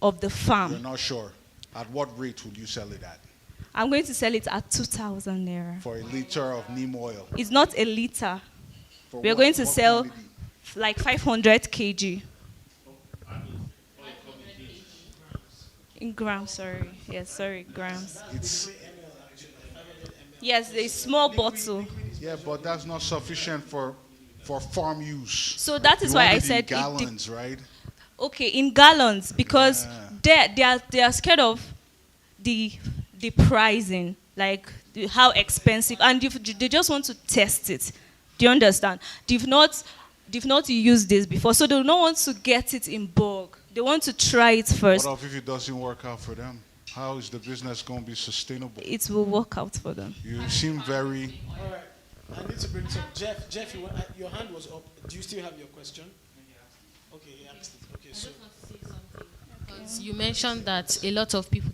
of the farm. You're not sure. At what rate will you sell it at? I'm going to sell it at 2,000 naira. For a liter of neem oil? It's not a liter. For We're going to sell like 500 kg. In grams, sorry. Yes, sorry, grams. It's Yes, a small bottle. yeah, but that's not sufficient for farm use. So that is You why want I it in said it gallons, right? Okay, in gallons, because they are scared of the pricing, like how expensive, and they just want to test it. Do you understand? They've not used this before, so they don't want to get it in bulk. They want to try it first. What if it doesn't work out for them? How is the business going to be sustainable? It will work out for them. You seem very. All right. I need to bring some. Jeff, your hand was up. Do you still have your question? Okay, he asked it. Okay, so. Because you mentioned that a lot of people,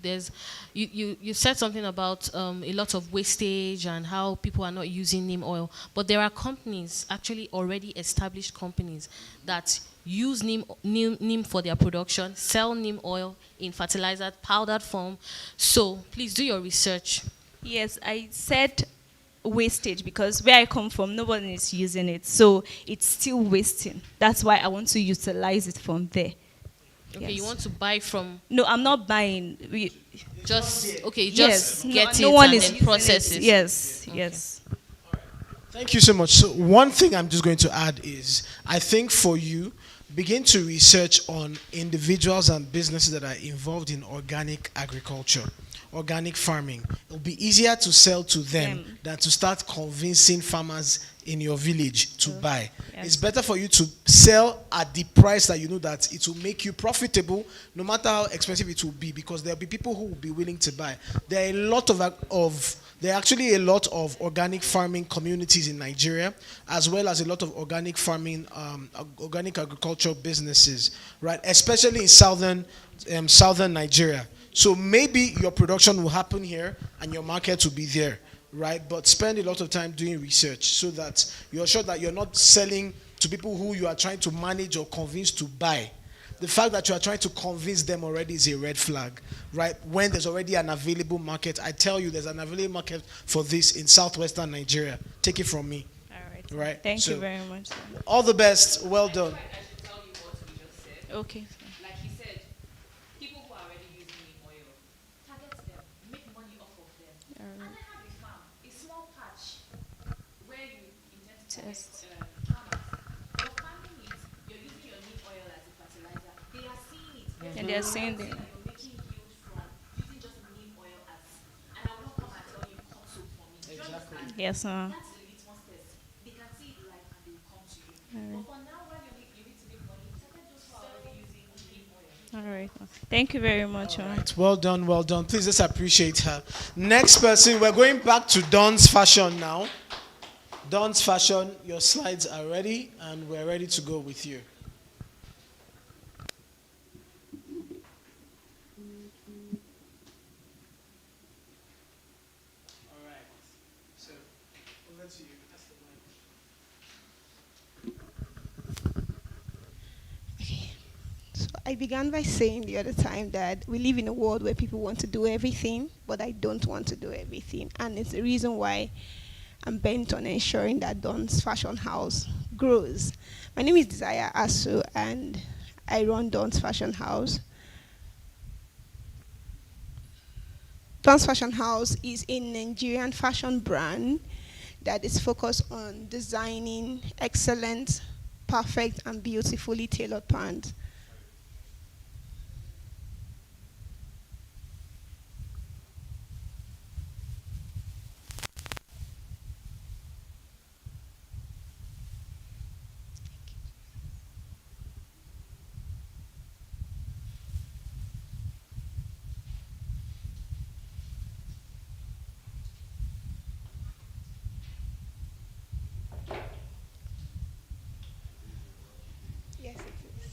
you said something about a lot of wastage and how people are not using neem oil. But there are companies, actually already established companies, that use neem for their production, sell neem oil in fertilizer, powdered form. So please do your research. Yes, I said wastage because where I come from, nobody is using it. So it's still wasting. That's why I want to utilize it from there. Okay, Yes. you want to buy from? No, I'm not buying. Just Yes, get no it one and is then using process it. it. Yes, Okay. yes. Thank you so much. So one thing I'm just going to add is, I think for you, begin to research on individuals and businesses that are involved in organic agriculture, organic farming. It'll be easier to sell to them than to start convincing farmers in your village to buy. Yes. It's better for you to sell at the price that you know that it will make you profitable, no matter how expensive it will be, because there'll be people who will be willing to buy. There are actually a lot of organic farming communities in Nigeria, as well as a lot of organic farming, organic agricultural businesses, right? Especially in southern Nigeria. So maybe your production will happen here and your market will be there, right? But spend a lot of time doing research so that you're sure that you're not selling to people who you are trying to manage or convince to buy. The fact that you are trying to convince them already is a red flag, right? When there's already an available market, I tell you there's an available market for this in southwestern Nigeria. Take it from me. All right. Right? Thank So, you very much. Sir. All the best. Well done. Okay. Like he said, people who are already using neem oil, target them, make money off of them, and then have a farm, a small patch where you intend to target farmers. Your farming is you're using your neem oil as a fertilizer. They are seeing it. And they are seeing it. You're making yield from using just neem oil as, and I will not come and tell you cut soap for me. Do you understand? Yes, sir. That's the litmus test. They can see it live and they will come to you. Alright. But for now, when you need to make money, target those who are already using neem oil. All right. Thank you very much. Well done, well done. Please just appreciate her. Next person, we're going back to Dawn's Fashion now. Dawn's Fashion, your slides are ready and we're ready to go with you. All right. So, over to you. That's the mic. So I began by saying the other time that we live in a world where people want to do everything, but I don't want to do everything. And it's the reason why I'm bent on ensuring that Dawn's Fashion House grows. My name is Desire Asu, and I run Dawn's Fashion House. Dawn's Fashion House is a Nigerian fashion brand that is focused on designing excellent, perfect, and beautifully tailored pants. Yes, it is.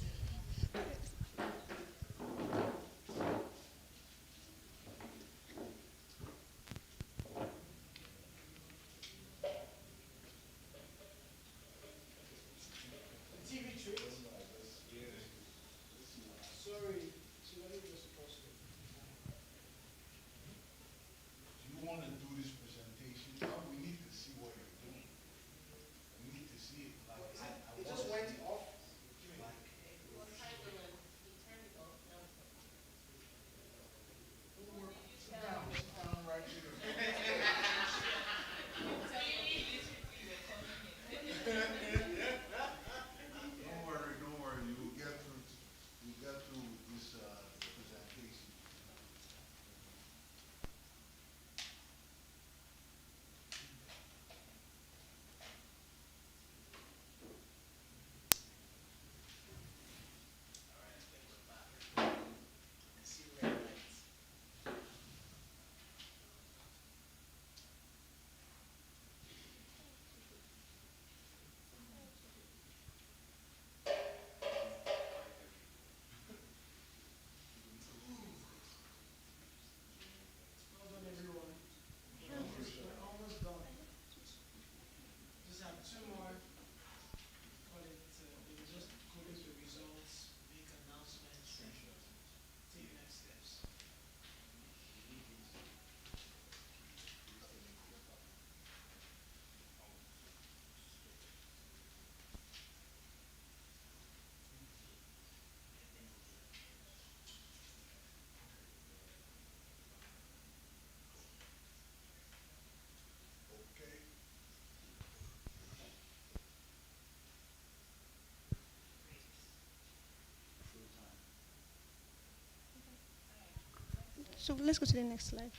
So let's go to the next slide.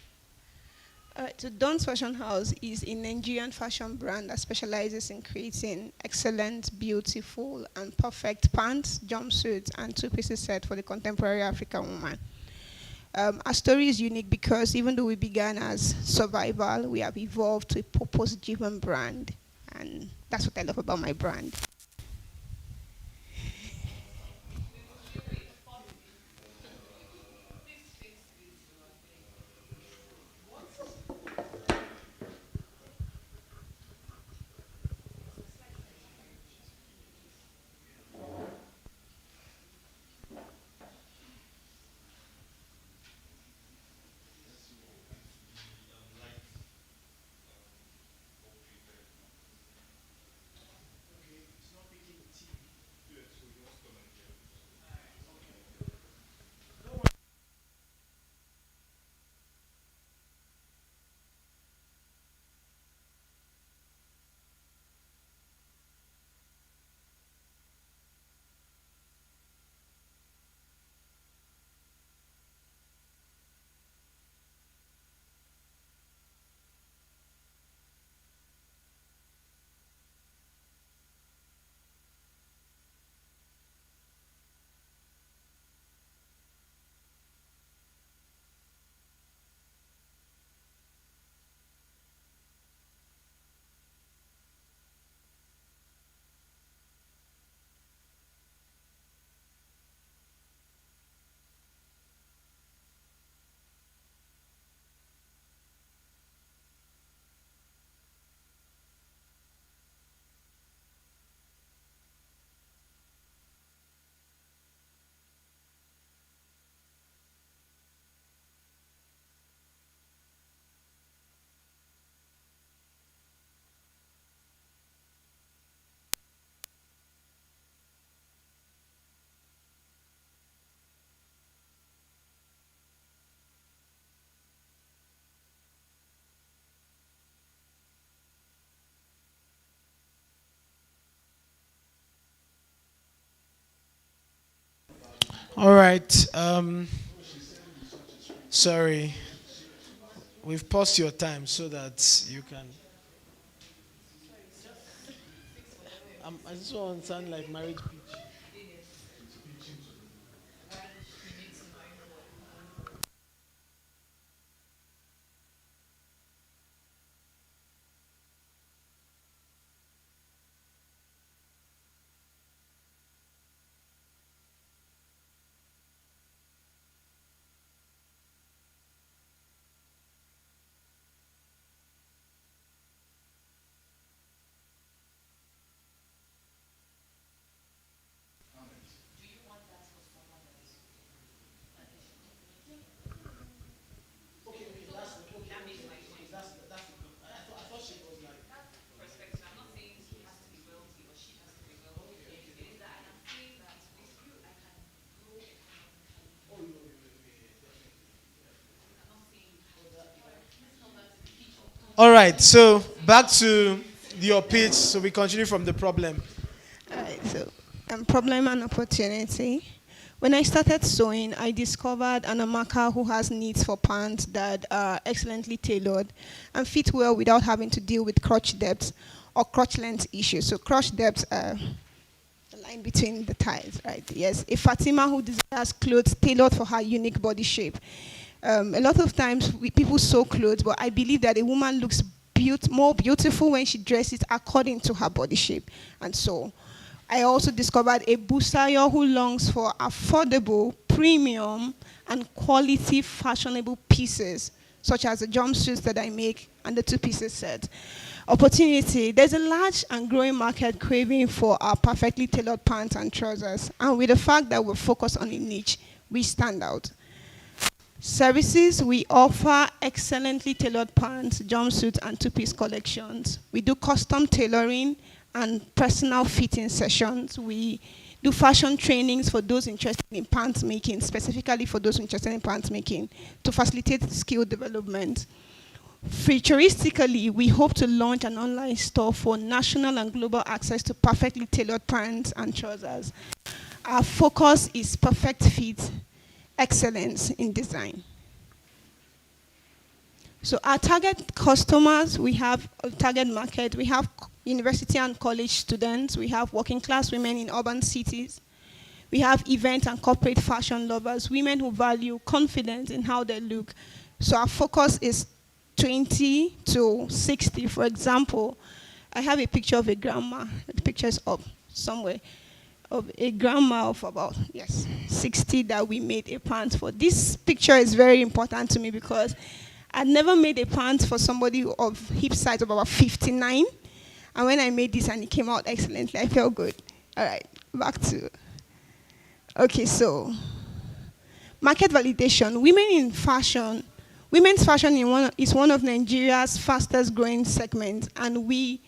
So Don's Fashion House is a Nigerian fashion brand that specializes in creating excellent, beautiful, and perfect pants, jumpsuits, and two-pieces set for the contemporary African woman. Our story is unique because even though we began as survival, we have evolved to a purpose-driven brand, and that's what I love about my brand. All right. Sorry. We've paused your time so that you can. I just want to sound like marriage pitch. All right, so back to your pitch. So we continue from the problem. All right, so problem and opportunity. When I started sewing, I discovered an Amaka who has needs for pants that are excellently tailored and fit well without having to deal with crotch depth or crotch length issues. So crotch depth are the line between the thighs, right? Yes, a Fatima who desires clothes tailored for her unique body shape. A lot of times people sew clothes, but I believe that a woman looks more beautiful when she dresses according to her body shape. And so I also discovered a Busayo who longs for affordable, premium, and quality fashionable pieces, such as the jumpsuits that I make and the two-pieces set. Opportunity. There's a large and growing market craving for our perfectly tailored pants and trousers. And with the fact that we're focused on a niche, we stand out. Services, we offer excellently tailored pants, jumpsuits, and two-piece collections. We do custom tailoring and personal fitting sessions. We do fashion trainings for those interested in pants making, specifically for those interested in pants making, to facilitate skill development. Futuristically, we hope to launch an online store for national and global access to perfectly tailored pants and trousers. Our focus is perfect fit, excellence in design. So our target customers, we have a target market, we have university and college students, we have working class women in urban cities, we have event and corporate fashion lovers, women who value confidence in how they look. So our focus is 20 to 60. For example, I have a picture of a grandma, the picture is up somewhere, of a grandma of about, 60 that we made a pant for. This picture is very important to me because I never made a pant for somebody of hip size of about 59. And when I made this and it came out excellently, I felt good. All right, back to, okay, so market validation. Women in fashion, women's fashion is one of Nigeria's fastest growing segments, and with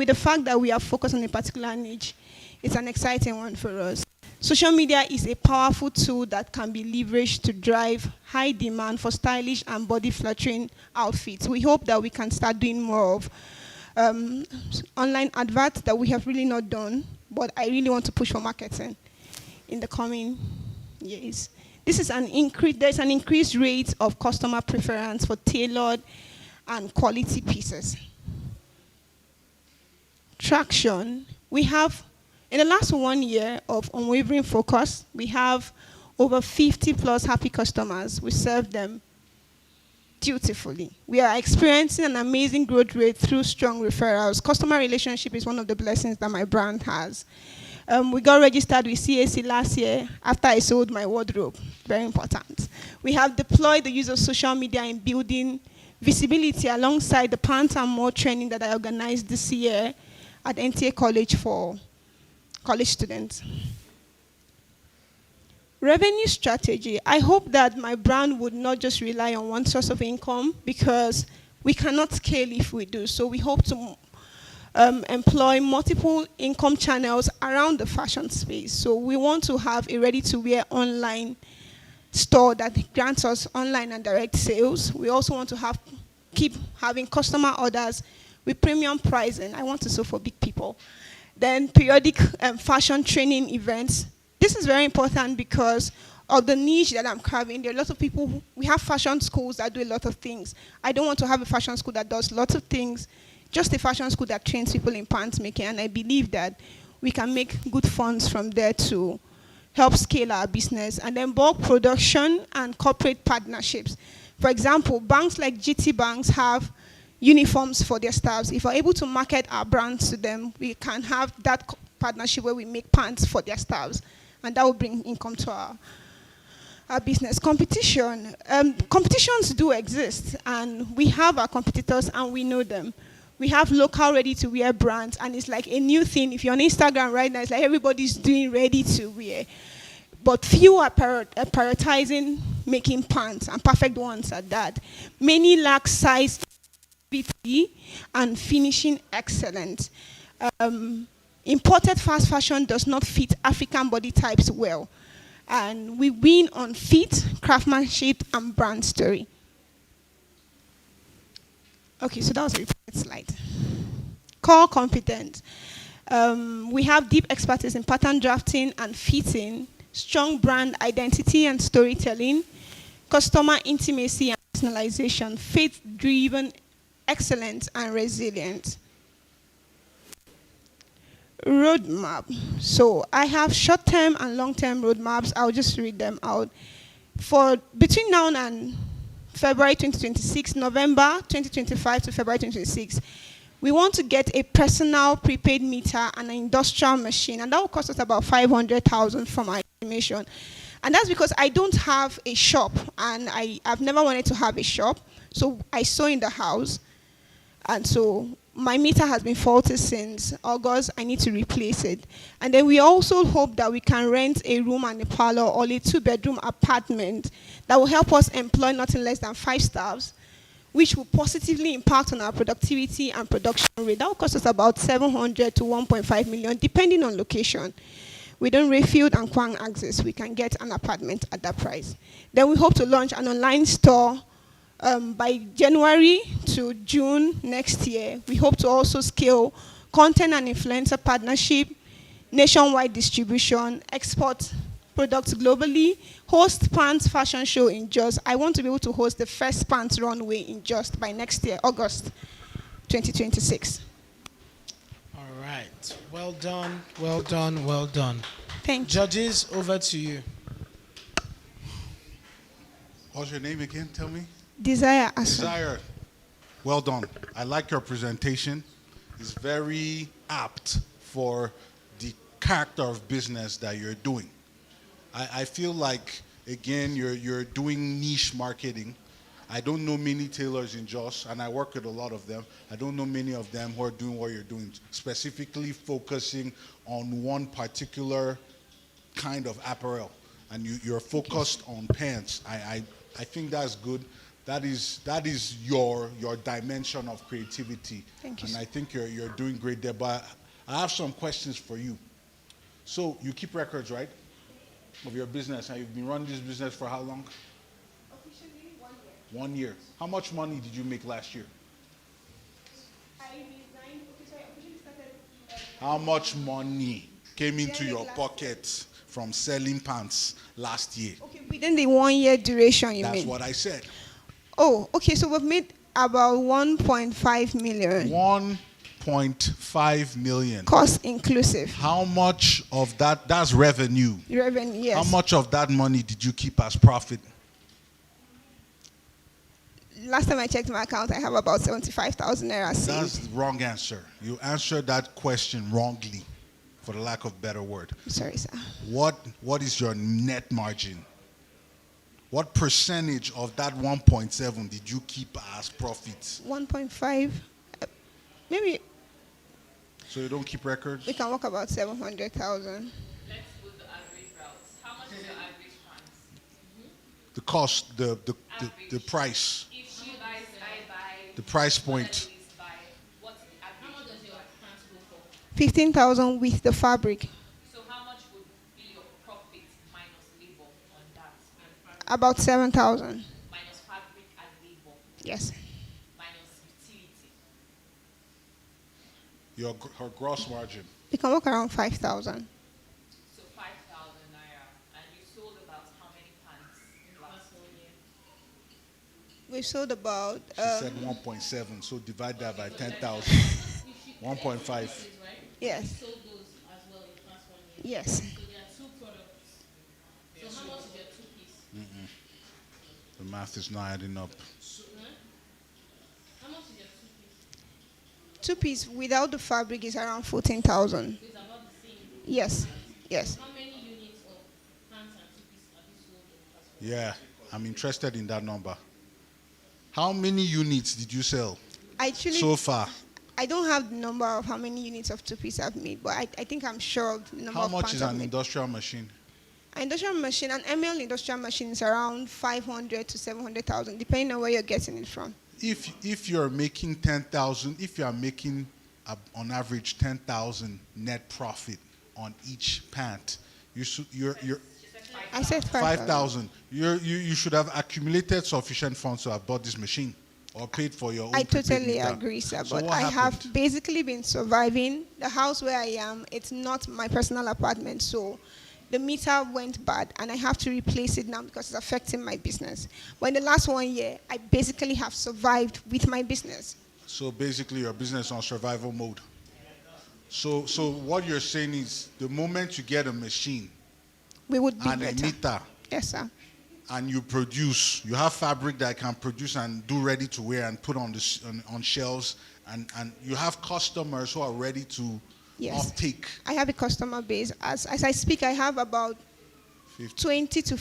the fact that we are focused on a particular niche, it's an exciting one for us. Social media is a powerful tool that can be leveraged to drive high demand for stylish and body-flattering outfits. We hope that we can start doing more of online adverts that we have really not done, but I really want to push for marketing in the coming years. There's an increased rate of customer preference for tailored and quality pieces. Traction, we have, in the last 1 year of unwavering focus, we have over 50 plus happy customers. We serve them dutifully. We are experiencing an amazing growth rate through strong referrals. Customer relationship is one of the blessings that my brand has. We got registered with CAC last year after I sold my wardrobe. Very important. We have deployed the use of social media in building visibility alongside the pant and more training that I organized this year at NTA College for college students. Revenue strategy. I hope that my brand would not just rely on one source of income because we cannot scale if we do. So we hope to employ multiple income channels around the fashion space. So we want to have a ready-to-wear online store that grants us online and direct sales. We also want to keep having customer orders with premium pricing. I want to sew for big people. Then periodic fashion training events. This is very important because of the niche that I'm carving. There are a lot of people, we have fashion schools that do a lot of things. I don't want to have a fashion school that does lots of things, just a fashion school that trains people in pants making, and I believe that we can make good funds from there to help scale our business. And then bulk production and corporate partnerships. For example, banks like GT Banks have uniforms for their staffs. If we're able to market our brands to them, we can have that partnership where we make pants for their staffs, and that will bring income to our business. Competition. Competitions do exist, and we have our competitors, and we know them. We have local ready-to-wear brands, and it's like a new thing. If you're on Instagram right now, it's like everybody's doing ready-to-wear. But few are prioritizing making pants, and perfect ones at that. Many lack size and finishing excellence. Imported fast fashion does not fit African body types well. And we win on fit, craftsmanship, and brand story. Okay, so that was a repeated slide. Core competence. We have deep expertise in pattern drafting and fitting, strong brand identity and storytelling, customer intimacy and personalization, faith-driven excellence and resilience. Roadmap. So I have short-term and long-term roadmaps. I'll just read them out. For between now and February 2026, November 2025 to February 2026, we want to get a personal prepaid meter and an industrial machine, and that will cost us about 500,000 from our estimation. And that's because I don't have a shop, and I've never wanted to have a shop, so I sew in the house. And so my meter has been faulty since August. I need to replace it. And then we also hope that we can rent a room and a parlor or a 2-bedroom apartment that will help us employ nothing less than 5 staffs, which will positively impact on our productivity and production rate. That will cost us about 700 to 1.5 million, depending on location. Within Rayfield and Kwang Axis, we can get an apartment at that price. Then we hope to launch an online store by January to June next year. We hope to also scale content and influencer partnership, nationwide distribution, export products globally, host pants fashion show in Just. I want to be able to host the first pants runway in Just by next year, August 2026. All right. Well done, well done, well done. Thank you. Judges, over to you. What's your name again? Tell me. Desire Asu. Desire. Well done. I like your presentation. It's very apt for the character of business that you're doing. I feel like, again, you're doing niche marketing. I don't know many tailors in Jos, and I work with a lot of them. I don't know many of them who are doing what you're doing, specifically focusing on one particular kind of apparel. And you're focused on pants. I think that's good. That is your dimension of creativity. Thank you, And sir. I think you're doing great there. But I have some questions for you. So you keep records, right, of your business, and you've been running this business for how long? Officially 1 year. 1 year. How much money did you make last year? I resigned. Okay, sorry, I officially started. How much money came into Selling your last pocket from selling pants last year? Okay, within the 1 year duration, you That's mean? what I said. Oh, okay, so we've made about 1.5 million. 1.5 million. Cost inclusive. How much of that, that's revenue. Revenue, yes. How much of that money did you keep as profit? Last time I checked my account, I have about 75,000 naira saved. That's the wrong answer. You answered that question wrongly, for the lack of better word. Sorry, sir. What is your net margin? What percentage of that 1.7 did you keep as profits? 1.5. Maybe So you don't keep records? we can work about 700,000. Let's put the average routes. How much is your average pants? The cost, the price, If you guys buy the price point. what's the average? How much does your pants go for? 15,000 with the fabric. So how much would be your profit minus labor on that? About 7,000. Minus fabric and labor. Yes. Minus utility. Her gross margin. We can work around 5,000. So 5,000 naira. And you sold about how many pants last 1 year? We sold about. She said 1.7, so divide that by 10,000. 1.5. Yes. Sold those as well in the past 1 year. Yes. So there are two products. So how much is your two-piece? The math is not adding up. How much is your two-piece? Two-piece without the fabric is around 14,000. It's about the same. Yes. Yes. How many units of pants and two-piece have you sold in the past 1 year? Yeah, I'm interested in that number. How many units did you sell Actually, so far? I don't have the number of how many units of two-piece I've made, but I think I'm sure of the number How of much pants is I've an made. industrial machine? An industrial machine, an ML industrial machine is around 500 to 700,000, depending on where you're getting it from. If you're making 10,000, if you are making on average 10,000 net profit on each pant, you're I said 5,000. 5,000. You should have accumulated sufficient funds to have bought this machine or paid for your own. I prepaid totally meter. agree, sir. So But what I happened? have basically been surviving. The house where I am, it's not my personal apartment, so the meter went bad, and I have to replace it now because it's affecting my business. But in the last 1 year, I basically have survived with my business. So basically, your business on survival mode. So what you're saying is, the moment you get a machine We would be and a better. meter, Yes, sir. and you have fabric that can produce and do ready to wear and put on shelves, and you have customers who are ready to Yes. offtake. I have a customer base. As I speak, I have about 50. 20 to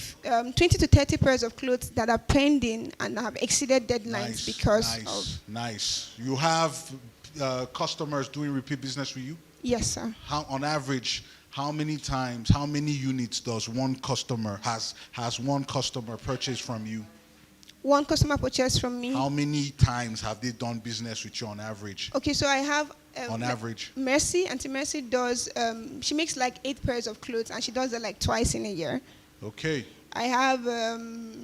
30 pairs of clothes that are pending and have exceeded deadlines because of. Nice. You have customers doing repeat business with you? Yes, sir. On average, how many units does one customer has one customer purchased from you? One customer purchased from me. How many times have they done business with you on average? Okay, so I have. On average. Mercy, Auntie Mercy does. She makes like 8 pairs of clothes, and she does that like twice in a year. Okay. I have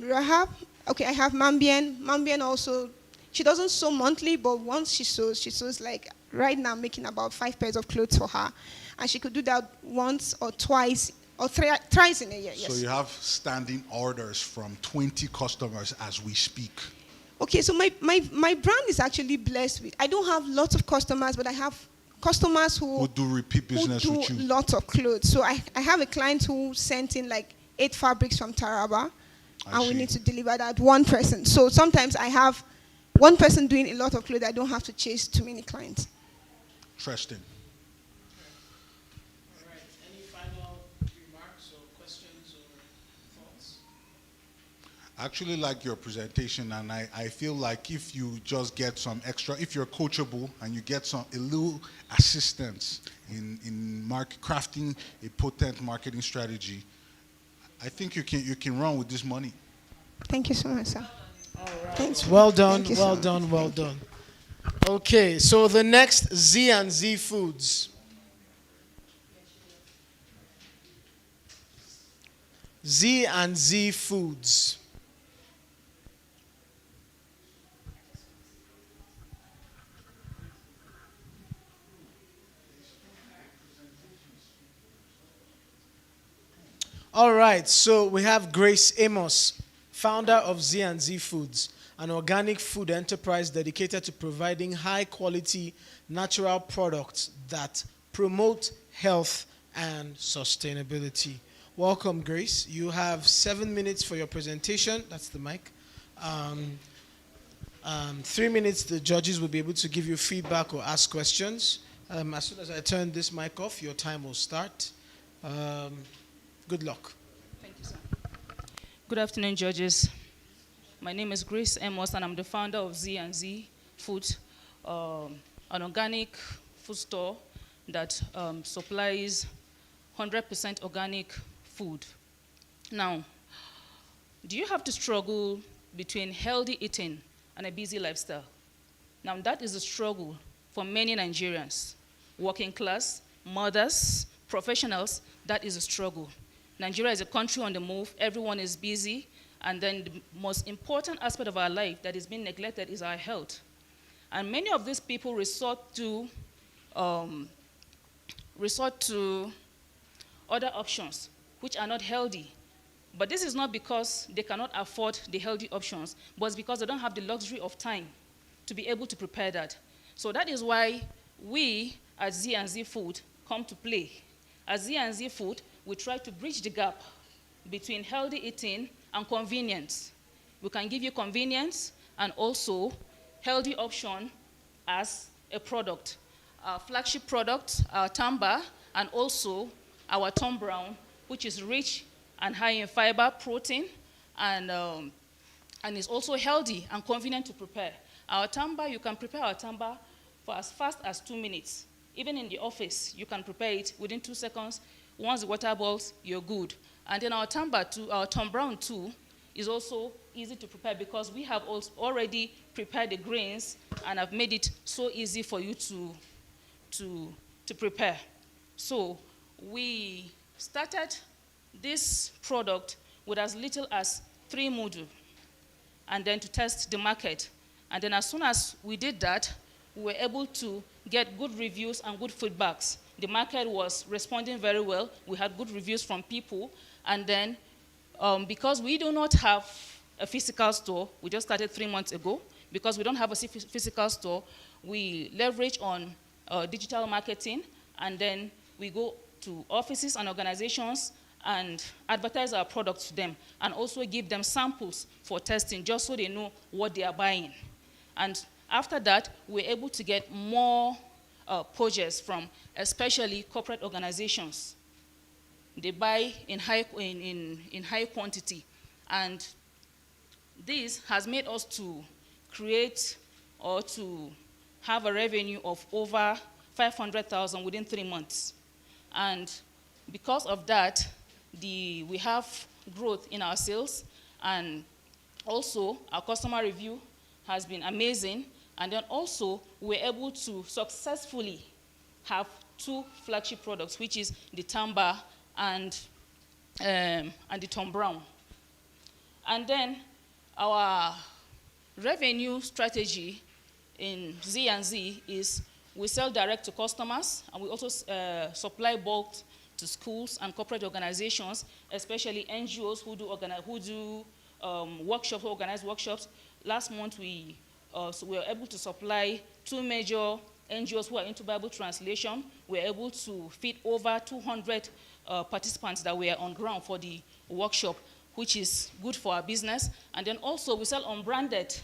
Rahab. Okay, I have Mambien. Mambien also. She doesn't sew monthly, but once she sews like right now, making about 5 pairs of clothes for her, and she could do that once or twice or thrice in a year. Yes. So you have standing orders from 20 customers as we speak. Okay, so my brand is actually blessed with. I don't have lots of customers, but I have customers who do repeat business who do with you. Lots of clothes. So I have a client who sent in like 8 fabrics from Taraba, and we need to deliver that one person. So sometimes I have one person doing a lot of clothes. I don't have to chase too many clients. Interesting. All right. Any final remarks or questions or thoughts? I actually like your presentation, and I feel like if you just get some extra, if you're coachable and you get a little assistance in crafting a potent marketing strategy, I think you can run with this money. Thank you so much, sir. All right. Thanks. Well done, Thank you well so done, much. well Thank you. done. Okay, so the next Z&Z Foods. Z&Z Foods. All right, so we have Grace Amos, founder of Z&Z Foods, an organic food enterprise dedicated to providing high-quality natural products that promote health and sustainability. Welcome, Grace. You have 7 minutes for your presentation. That's the mic. 3 minutes, the judges will be able to give you feedback or ask questions. As soon as I turn this mic off, your time will start. Good luck. Thank you, sir. Good afternoon, judges. My name is Grace Amos, and I'm the founder of Z&Z Foods, an organic food store that supplies 100% organic food. Now, do you have to struggle between healthy eating and a busy lifestyle? Now, that is a struggle for many Nigerians, working class, mothers, professionals. That is a struggle. Nigeria is a country on the move. Everyone is busy. And then the most important aspect of our life that is being neglected is our health. And many of these people resort to other options which are not healthy. But this is not because they cannot afford the healthy options, but it's because they don't have the luxury of time to be able to prepare that. So that is why we at Z&Z Food come to play. At Z&Z Food, we try to bridge the gap between healthy eating and convenience. We can give you convenience and also healthy option as a product. Our flagship product, our Tamba, and also our Tom Brown, which is rich and high in fiber, protein, and is also healthy and convenient to prepare. Our Tamba, you can prepare our Tamba for as fast as 2 minutes. Even in the office, you can prepare it within 2 seconds. Once the water boils, you're good. And then our Tamba too, our Tom Brown too, is also easy to prepare because we have already prepared the grains and have made it so easy for you to prepare. So we started this product with as little as 3 mudu, and then to test the market. And then as soon as we did that, we were able to get good reviews and good feedbacks. The market was responding very well. We had good reviews from people. And then because we do not have a physical store, we just started 3 months ago. Because we don't have a physical store, we leverage on digital marketing, and then we go to offices and organizations and advertise our products to them, and also give them samples for testing just so they know what they are buying. And after that, we're able to get more purchases from especially corporate organizations. They buy in high quantity. And this has made us to create or to have a revenue of over 500,000 within 3 months. And because of that, we have growth in our sales, and also our customer review has been amazing. And then also we're able to successfully have 2 flagship products, which is the Tamba and the Tom Brown. And then our revenue strategy in Z&Z is we sell direct to customers, and we also supply bulk to schools and corporate organizations, especially NGOs who do workshops, who organize workshops. Last month, we were able to supply 2 major NGOs who are into Bible translation. We were able to feed over 200 participants that were on ground for the workshop, which is good for our business. And then also, we sell unbranded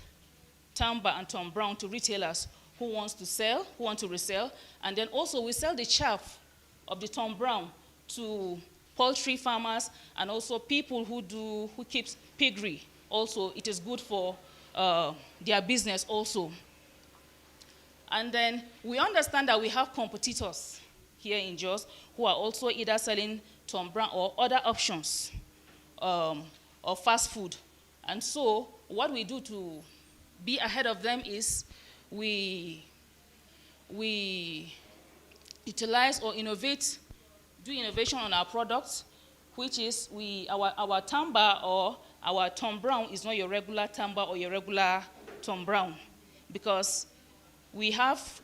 Tamba and Tom Brown to retailers who want to resell. And then also, we sell the chaff of the Tom Brown to poultry farmers and also people who keeps piggery. Also, it is good for their business also. And then we understand that we have competitors here in Jos who are also either selling Tom Brown or other options of fast food. And so what we do to be ahead of them is we utilize or innovate, do innovation on our products, which is our Tamba or our Tom Brown is not your regular Tamba or your regular Tom Brown, because we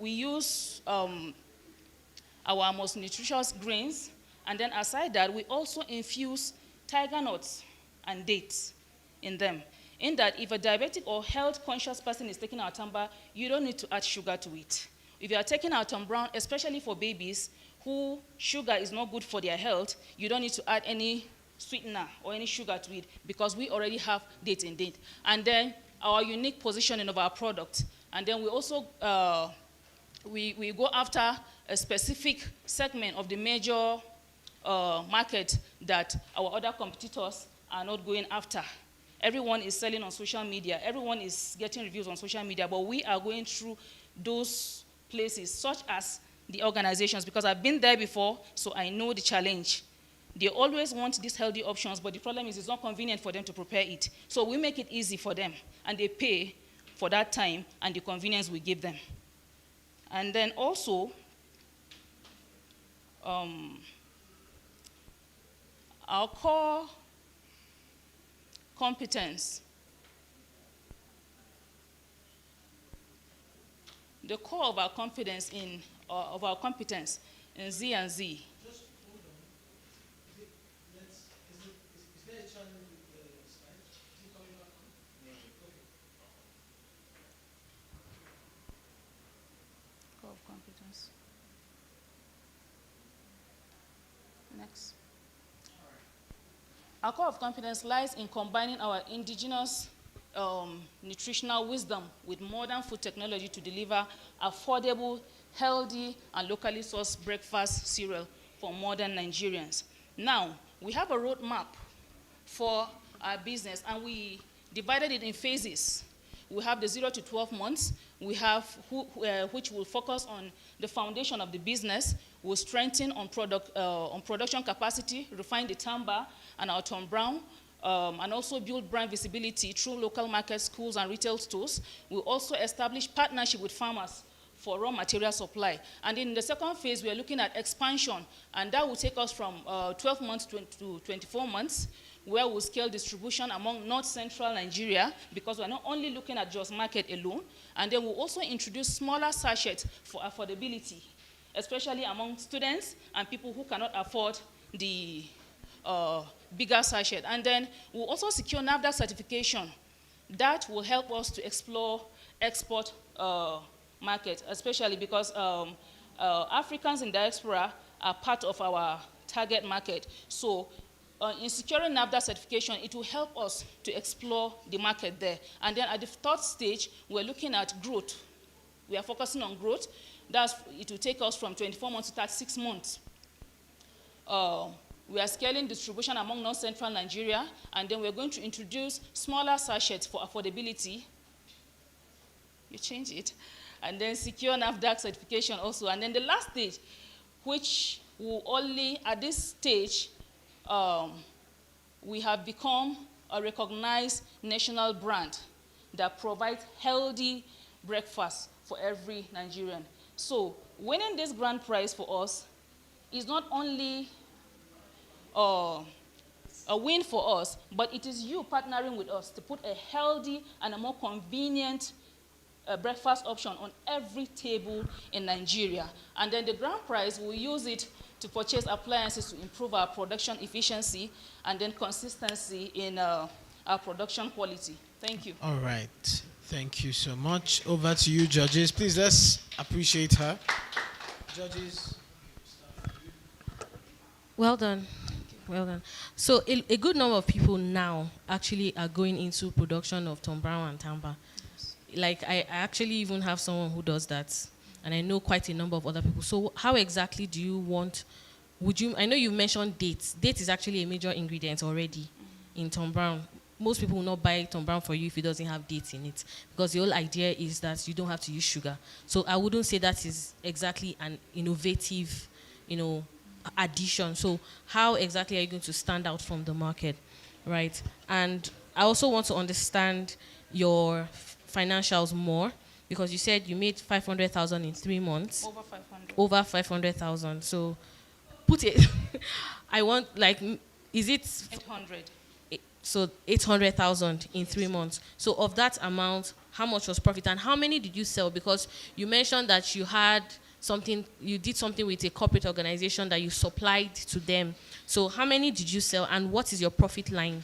use our most nutritious grains, and then aside that, we also infuse tiger nuts and dates in them. In that, if a diabetic or health-conscious person is taking our Tamba, you don't need to add sugar to it. If you are taking our Tom Brown, especially for babies who sugar is not good for their health, you don't need to add any sweetener or any sugar to it, because we already have date in date. And then our unique positioning of our product. And then we also we go after a specific segment of the major market that our other competitors are not going after. Everyone is selling on social media. Everyone is getting reviews on social media, but we are going through those places, such as the organizations, because I've been there before, so I know the challenge. They always want these healthy options, but the problem is it's not convenient for them to prepare it. So we make it easy for them, and they pay for that time and the convenience we give them. And then also, our core competence. The core of our competence in Z and Z. Just hold on. Is there a channel with the slide? Is it coming back on? Yeah. Okay. Core of competence. Next. Our core of competence lies in combining our indigenous nutritional wisdom with modern food technology to deliver affordable, healthy, and locally sourced breakfast cereal for modern Nigerians. Now, we have a roadmap for our business, and we divided it in phases. We have the 0 to 12 months. We have which will focus on the foundation of the business. We'll strengthen on production capacity, refine the Tamba and our Tom Brown, and also build brand visibility through local markets, schools, and retail stores. We'll also establish partnership with farmers for raw material supply. And in the second phase, we are looking at expansion, and that will take us from 12 months to 24 months, where we'll scale distribution among north-central Nigeria, because we're not only looking at Jos market alone, and then we'll also introduce smaller sachets for affordability, especially among students and people who cannot afford the bigger sachet. And then we'll also secure NAFDAC certification. That will help us to explore export market, especially because Africans in diaspora are part of our target market. So in securing NAFDAC certification, it will help us to explore the market there. And then at the third stage, we're looking at growth. We are focusing on growth. It will take us from 24 months to 36 months. We are scaling distribution among north-central Nigeria, and then we're going to introduce smaller sachets for affordability. You change it. And then secure NAFDAC certification also. And then the last stage, which will only, at this stage, we have become a recognized national brand that provides healthy breakfast for every Nigerian. So winning this grand prize for us is not only a win for us, but it is you partnering with us to put a healthy and a more convenient breakfast option on every table in Nigeria. And then the grand prize, we'll use it to purchase appliances to improve our production efficiency and then consistency in our production quality. Thank you. All right. Thank you so much. Over to you, judges. Please, let's appreciate her. Judges. Well done. Well done. So a good number of people now actually are going into production of Tom Brown and Tamba. Like I actually even have someone who does that, and I know quite a number of other people. So how exactly do you want, I know you mentioned dates. Date is actually a major ingredient already in Tom Brown. Most people will not buy Tom Brown for you if it doesn't have dates in it, because the whole idea is that you don't have to use sugar. So I wouldn't say that is exactly an innovative, addition. So how exactly are you going to stand out from the market, right? And I also want to understand your financials more, because you said you made 500,000 in 3 months. Over 500. Over 500,000. So put it, I want, is it? 800. So 800,000 in 3 months. So of that amount, how much was profit and how many did you sell? Because you mentioned that you did something with a corporate organization that you supplied to them. So how many did you sell and what is your profit line?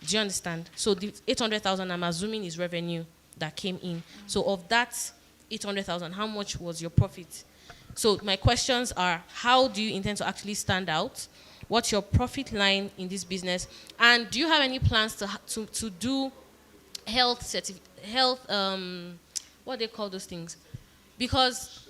Do you understand? So the 800,000, I'm assuming, is revenue that came in. So of that 800,000, how much was your profit? So my questions are, how do you intend to actually stand out? What's your profit line in this business? And do you have any plans to do health, what do they call those things? Because,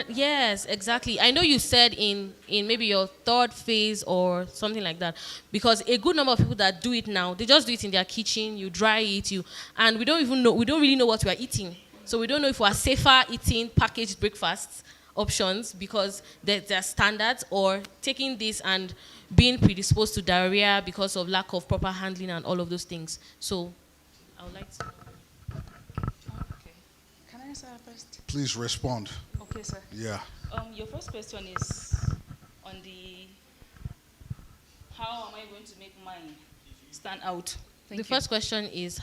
yes, exactly. I know you said in maybe your 3rd phase or something like that, because a good number of people that do it now, they just do it in their kitchen, you dry it, and we don't really know what we are eating. So we don't know if we are safer eating packaged breakfasts options because they're standards, or taking this and being predisposed to diarrhea because of lack of proper handling and all of those things. So I would like to know. Okay. Can I answer first? Please respond. Okay, sir. Yeah. Your first question is on how am I going to make mine stand out? The first question is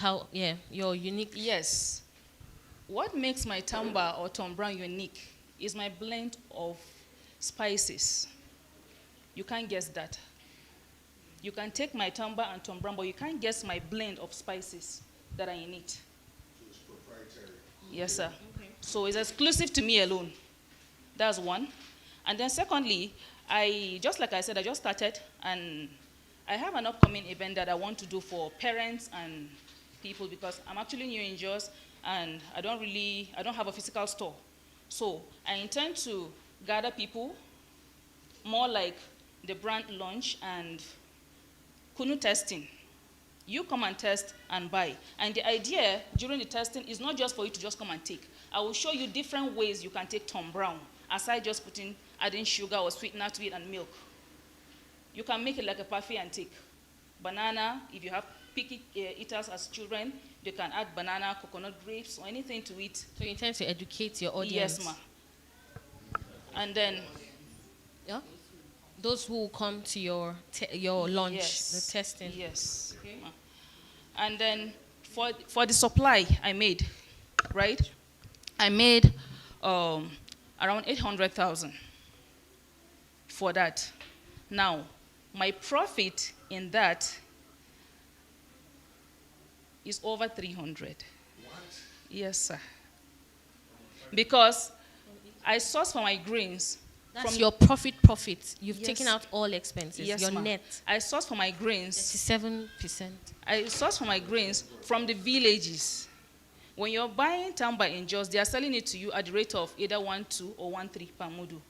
your unique. Yes. What makes my Tamba or Tom Brown unique is my blend of spices. You can't guess that. You can take my Tamba and Tom Brown, but you can't guess my blend of spices that are in it. So it's proprietary. Yes, sir. Okay. So it's exclusive to me alone. That's one. And then secondly, just like I said, I just started, and I have an upcoming event that I want to do for parents and people, because I'm actually new in Jos, and I don't have a physical store. So I intend to gather people, more like the brand launch and Kunu testing. You come and test and buy. And the idea during the testing is not just for you to just come and take. I will show you different ways you can take Tom Brown, aside just adding sugar or sweetener to it and milk. You can make it like a parfait and take. Banana, if you have picky eaters as children, they can add banana, coconut grapes, or anything to it. So you intend to educate your audience? Yes, ma. And then, those who will come to your launch, yes, the testing. Yes. Okay. And then for the supply I made, right? I made around 800,000 for that. Now, my profit in that is over 300. What? Yes, sir. Because I source for my grains. That's your profit. You've taken out all expenses. Yes, your net. I source for my grains. 37%. I source for my grains from the villages. When you're buying Tamba in Jos, they are selling it to you at the rate of either 1.2 or 1.3 per mudu.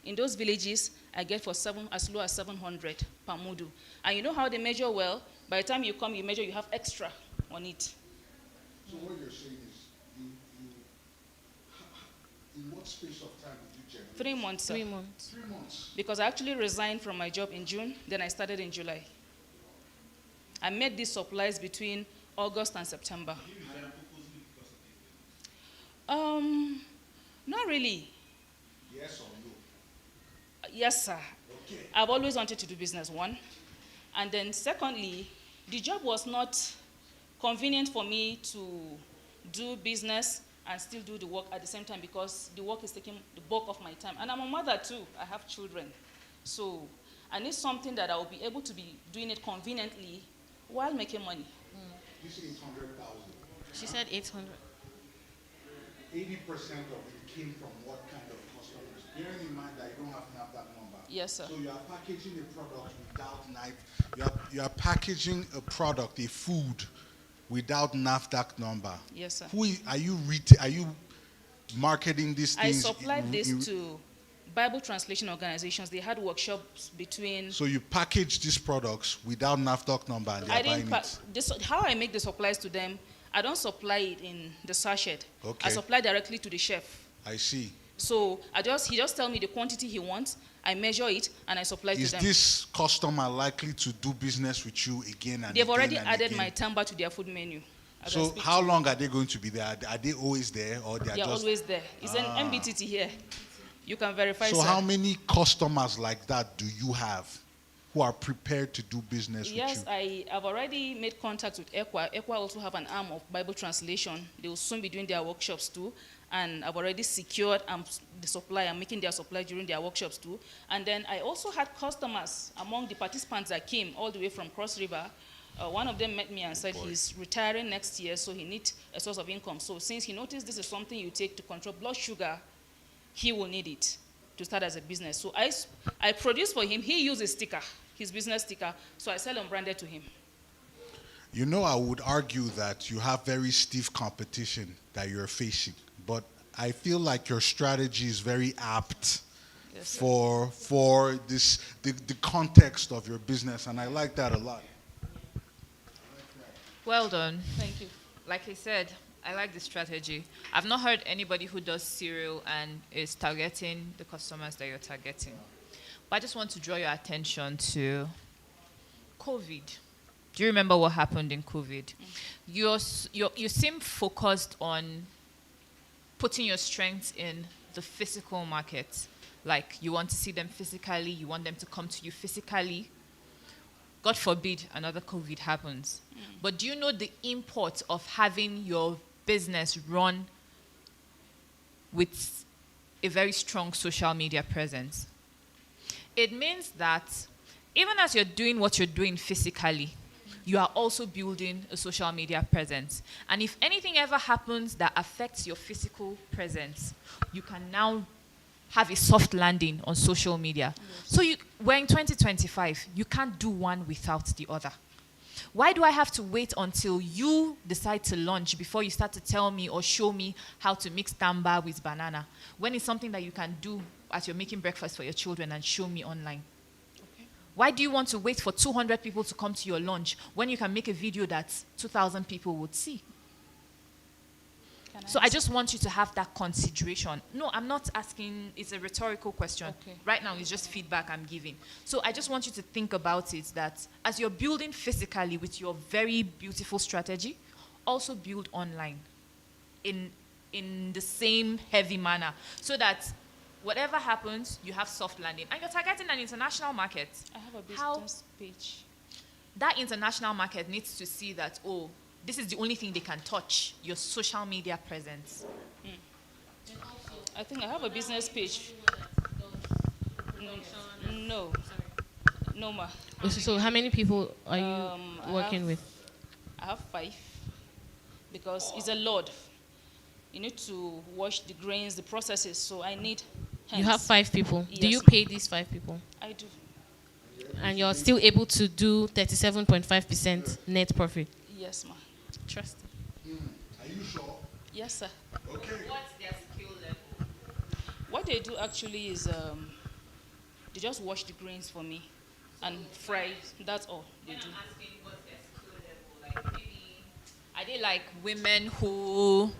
In those villages, I get for as low as 700 per mudu. And you know how they measure well? By the time you come, you measure, you have extra on it. So what you're saying is, in what space of time did you generate? 3 months, sir. 3 months. 3 months. Because I actually resigned from my job in June, then I started in July. I made these supplies between August and September. Not really. Yes or no? Yes, sir. Okay. I've always wanted to do business, one. And then secondly, the job was not convenient for me to do business and still do the work at the same time because the work is taking the bulk of my time. And I'm a mother too. I have children. So I need something that I will be able to be doing it conveniently while making money. You say 800,000. She said 800. 80% of it came from what kind of customers? Bearing in mind that you don't have to have that number. Yes, sir. So you are packaging a product without you are packaging a product, a food, without NAFDAC number. Yes, sir. Are you marketing these I things? supplied this to Bible translation organizations. They had workshops between. So you package these products without NAFDAC number and they're buying it? How I make the supplies to them, I don't supply it in the sachet. Okay. I supply directly to the chef. I see. So he just tell me the quantity he wants, I measure it, and I supply to them. Is this customer likely to do business with you again and They've again already and added again? my tamba to their food menu. So how long are they going to be there? Are they always there or they are They're just... always there. It's an MBTT here. You can verify. So sir. how many customers like that do you have who are prepared to do business with you? Yes, I have already made contact with EQUA. EQUA also have an arm of Bible translation. They will soon be doing their workshops too. And I've already secured the supply. I'm making their supply during their workshops too. And then I also had customers among the participants that came all the way from Cross River. One of them met me and said he's retiring next year, so he needs a source of income. So since he noticed this is something you take to control blood sugar, he will need it to start as a business. So I produce for him. He uses sticker, his business sticker, so I sell unbranded to him. You know, I would argue that you have very stiff competition that you're facing, but I feel like your strategy is very apt for the context of your business, and I like that a lot. Well done. Thank you. Like I said, I like the strategy. I've not heard anybody who does cereal and is targeting the customers that you're targeting. But I just want to draw your attention to COVID. Do you remember what happened in COVID? You seem focused on putting your strength in the physical market. Like you want to see them physically, you want them to come to you physically. God forbid another COVID happens. But do you know the import of having your business run with a very strong social media presence? It means that even as you're doing what you're doing physically, you are also building a social media presence. And if anything ever happens that affects your physical presence, you can now have a soft landing on social media. So we're in 2025. You can't do one without the other. Why do I have to wait until you decide to launch before you start to tell me or show me how to mix tamba with banana, when it's something that you can do as you're making breakfast for your children and show me online? Okay. Why do you want to wait for 200 people to come to your launch when you can make a video that 2,000 people would see? So I just want you to have that consideration. No, I'm not asking, it's a rhetorical question. Okay. Right now, it's just feedback I'm giving. So I just want you to think about it, that as you're building physically with your very beautiful strategy, also build online in the same heavy manner, so that whatever happens, you have soft landing. And you're targeting an international market. I have a business page. That international market needs to see that, oh, this is the only thing they can touch, your social media presence. I think I have a business page. No, ma. So how many people are you working with? I have 5, because it's a lot. You need to wash the grains, the processes, so I need hands. You have 5 people. Yes. Do you pay these 5 people? I do. And you're still able to do 37.5% net profit? Yes, ma. Trust. Are you sure? Yes, sir. Okay. What's their skill level? What they do actually is they just wash the grains for me and fry. That's all they do. I'm asking what's their skill level. Like maybe, are they like women who?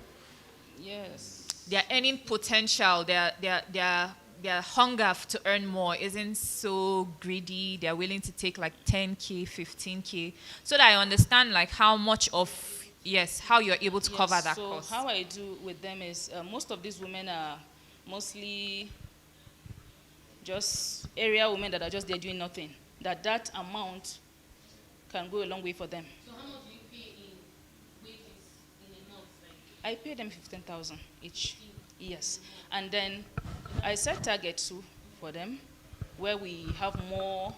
Yes. Their earning potential, their hunger to earn more isn't so greedy. They're willing to take like 10K, 15K, so that I understand like how much of, how you're able to cover that cost. So how I do with them is most of these women are mostly just area women that are just there doing nothing. That amount can go a long way for them. So how much do you pay in wages in a month? I pay them 15,000 each. Yes. And then I set targets too for them where we have more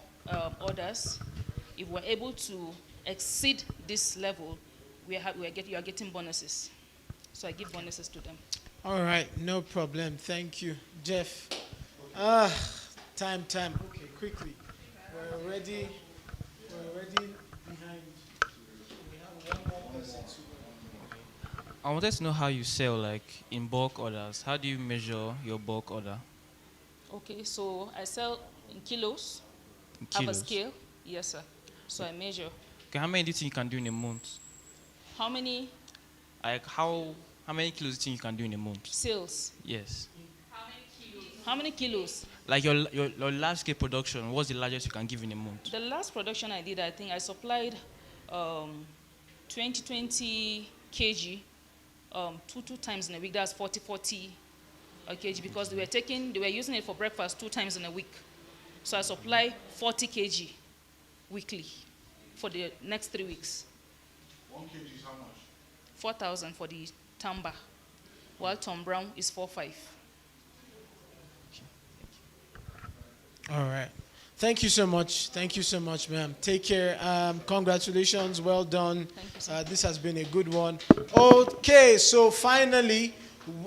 orders. If we're able to exceed this level, you are getting bonuses. So I give bonuses to them. All right, no problem. Thank you. Jeff. Time. Okay, quickly. We're already behind. We have one more person to I wanted to know how you sell, like in bulk orders. How do you measure your bulk order? Okay, so I sell in kilos. In Have a kilos? scale. Yes, sir. So I measure. Okay, how many do you think you can do in a month? How many Like how many kilos do you think you can do in a month? sales? Yes. How many kilos? Like your large scale production, what's the largest you can give in a month? The last production I did, I think I supplied 20 kg two times in a week. That's 40 kg because they were using it for breakfast 2 times in a week. So I supply 40 kg weekly for the next 3 weeks. 1 kg is how much? 4,000 for the Tamba, while Tom Brown is 4,500. All right. Thank you so much. Thank you so much, ma'am. Take care. Congratulations. Well done. This has been a good one. Okay, so finally,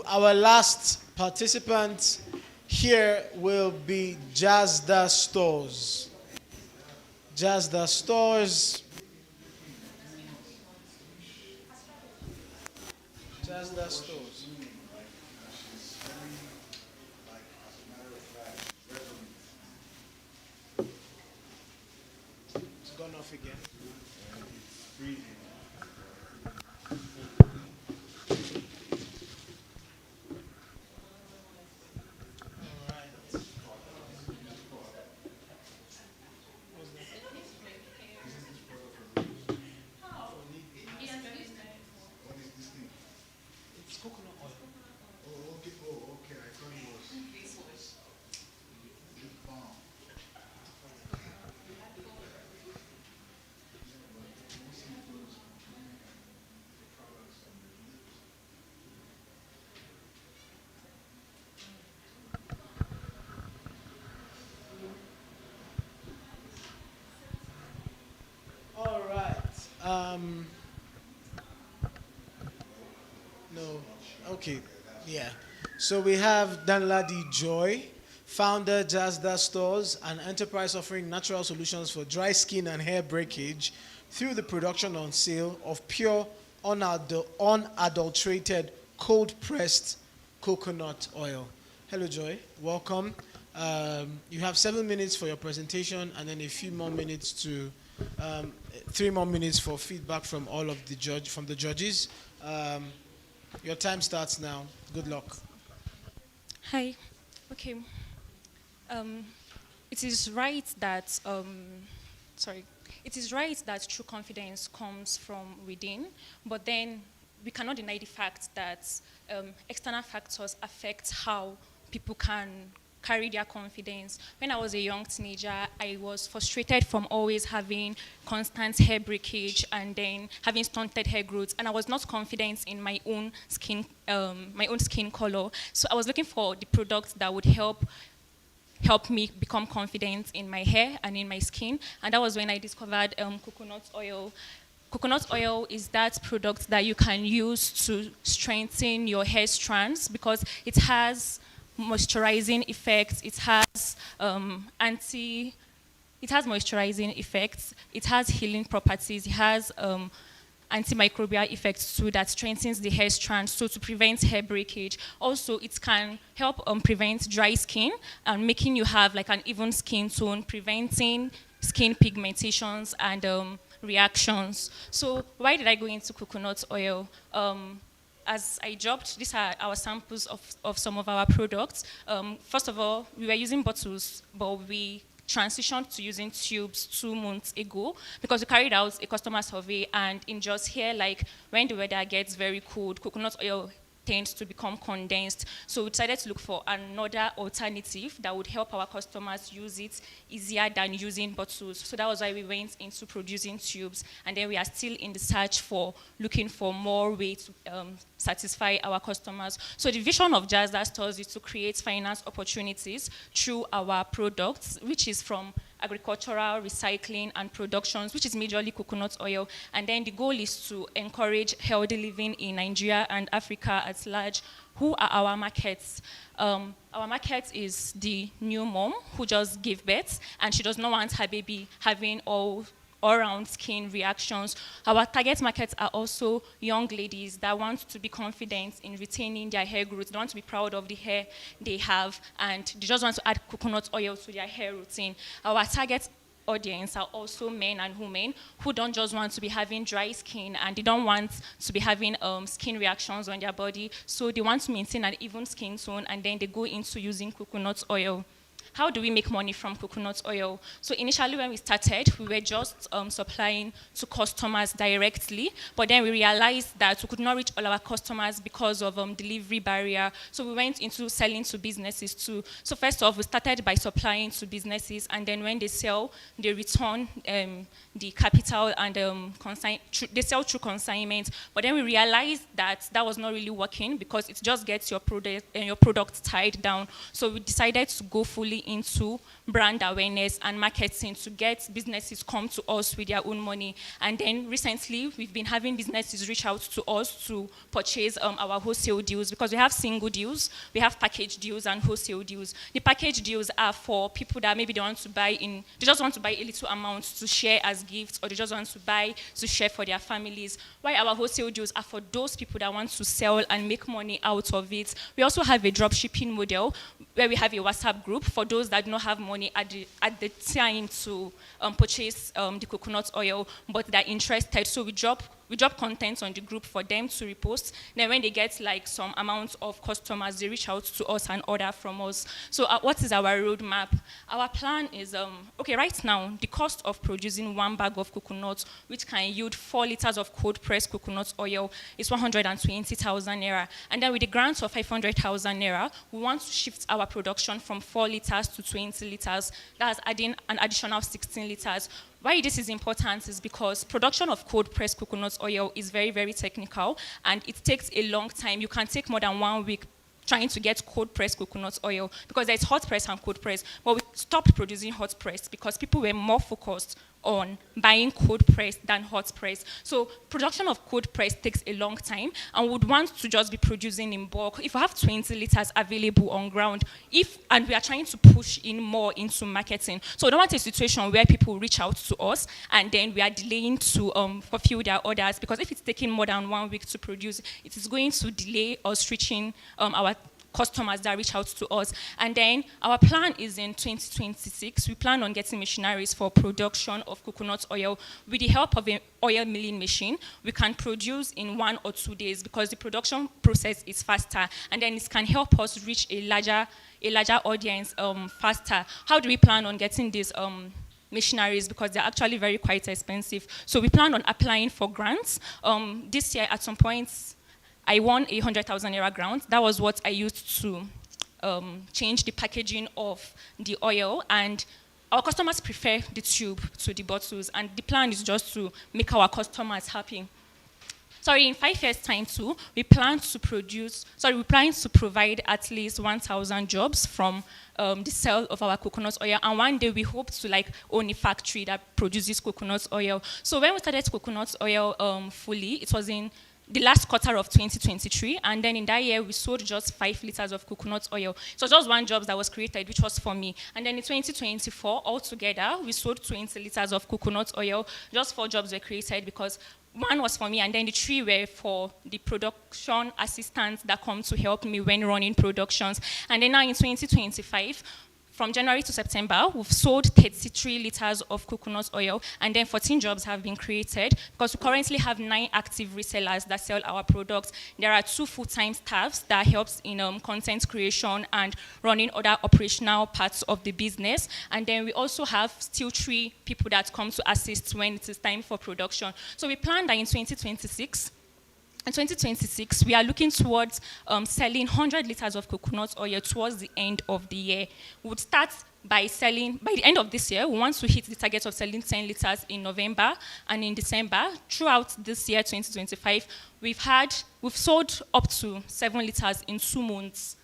our last participant here will be Jazda Stores. Jazda Stores. Jazda Stores. It's gone off again. It's coconut oil. Oh, okay. I thought it was lip balm. All right. No. Okay. Yeah. So we have Danladi Joy, founder Jazda Stores, an enterprise offering natural solutions for dry skin and hair breakage through the production on sale of pure, unadulterated, cold-pressed coconut oil. Hello, Joy. Welcome. You have 7 minutes for your presentation, and then a few more minutes to 3 more minutes for feedback from all of the judges. Your time starts now. Good luck. Hi. Okay. It is right that it is right that true confidence comes from within, but then we cannot deny the fact that external factors affect how people can carry their confidence. When I was a young teenager, I was frustrated from always having constant hair breakage and then having stunted hair growth, and I was not confident in my own skin color. So I was looking for the products that would help me become confident in my hair and in my skin, and that was when I discovered coconut oil. Coconut oil is that product that you can use to strengthen your hair strands because it has moisturizing effects. It has moisturizing effects. It has healing properties. It has antimicrobial effects too that strengthens the hair strands, so to prevent hair breakage. Also, it can help prevent dry skin and making you have like an even skin tone, preventing skin pigmentations and reactions. So why did I go into coconut oil? As I dropped, these are our samples of some of our products. First of all, we were using bottles, but we transitioned to using tubes 2 months ago because we carried out a customer survey, and in just here, like when the weather gets very cold, coconut oil tends to become condensed. So we decided to look for another alternative that would help our customers use it easier than using bottles. So that was why we went into producing tubes. And then we are still in the search for looking for more ways to satisfy our customers. So the vision of Jazda Stores is to create finance opportunities through our products, which is from agricultural, recycling, and productions, which is majorly coconut oil. And then the goal is to encourage healthy living in Nigeria and Africa at large. Who are our markets? Our market is the new mom who just gave birth, and she does not want her baby having all-round skin reactions. Our target markets are also young ladies that want to be confident in retaining their hair growth. They want to be proud of the hair they have, and they just want to add coconut oil to their hair routine. Our target audience are also men and women who don't just want to be having dry skin, and they don't want to be having skin reactions on their body. So they want to maintain an even skin tone, and then they go into using coconut oil. How do we make money from coconut oil? So initially when we started, we were just supplying to customers directly, but then we realized that we could not reach all our customers because of delivery barrier. So we went into selling to businesses too. So first off, we started by supplying to businesses, and then when they sell, they return the capital and they sell through consignment. But then we realized that that was not really working because it just gets your product tied down. So we decided to go fully into brand awareness and marketing to get businesses come to us with their own money. And then recently, we've been having businesses reach out to us to purchase our wholesale deals, because we have single deals, we have package deals and wholesale deals. The package deals are for people that maybe they just want to buy a little amount to share as gifts, or they just want to buy to share for their families. While our wholesale deals are for those people that want to sell and make money out of it. We also have a drop shipping model where we have a WhatsApp group for those that do not have money at the time to purchase the coconut oil, but they're interested. So we drop content on the group for them to repost. Then when they get like some amount of customers, they reach out to us and order from us. So what is our roadmap? Our plan is, right now, the cost of producing 1 bag of coconut, which can yield 4 liters of cold pressed coconut oil, is 120,000 naira. And then with the grant of 500,000 naira, we want to shift our production from 4 liters to 20 liters. That's adding an additional 16 liters. Why this is important is because production of cold pressed coconut oil is very, very technical, and it takes a long time. You can take more than 1 week trying to get cold pressed coconut oil, because there's hot press and cold press. But we stopped producing hot press because people were more focused on buying cold press than hot press. So production of cold press takes a long time, and would want to just be producing in bulk. If we have 20 liters available on ground, and we are trying to push in more into marketing. So we don't want a situation where people reach out to us and then we are delaying to fulfill their orders, because if it's taking more than 1 week to produce, it is going to delay us reaching our customers that reach out to us. And then our plan is in 2026, we plan on getting machineries for production of coconut oil. With the help of an oil milling machine, we can produce in 1 or 2 days, because the production process is faster, and then it can help us reach a larger audience faster. How do we plan on getting these machineries? Because they're actually very quite expensive. So we plan on applying for grants. This year at some point, I won a 100,000 naira grant. That was what I used to change the packaging of the oil, and our customers prefer the tube to the bottles, and the plan is just to make our customers happy. In 5 years' time too, we plan to provide at least 1,000 jobs from the sale of our coconut oil, and one day we hope to own a factory that produces coconut oil. So when we started coconut oil fully, it was in the last quarter of 2023, and then in that year we sold just 5 liters of coconut oil. So just 1 job that was created, which was for me. And then in 2024, altogether, we sold 20 liters of coconut oil. Just 4 jobs were created, because 1 was for me, and then the 3 were for the production assistants that come to help me when running productions. And then now in 2025, from January to September, we've sold 33 liters of coconut oil, and then 14 jobs have been created, because we currently have 9 active resellers that sell our products. There are 2 full-time staffs that helps in content creation and running other operational parts of the business. And then we also have still 3 people that come to assist when it is time for production. So we plan that in 2026, And 2026, we are looking towards selling 100 liters of coconut oil towards the end of the year. We would start by selling, by the end of this year, we want to hit the target of selling 10 liters in November and in December. Throughout this year, 2025, we've sold up to 7 liters in 2 months.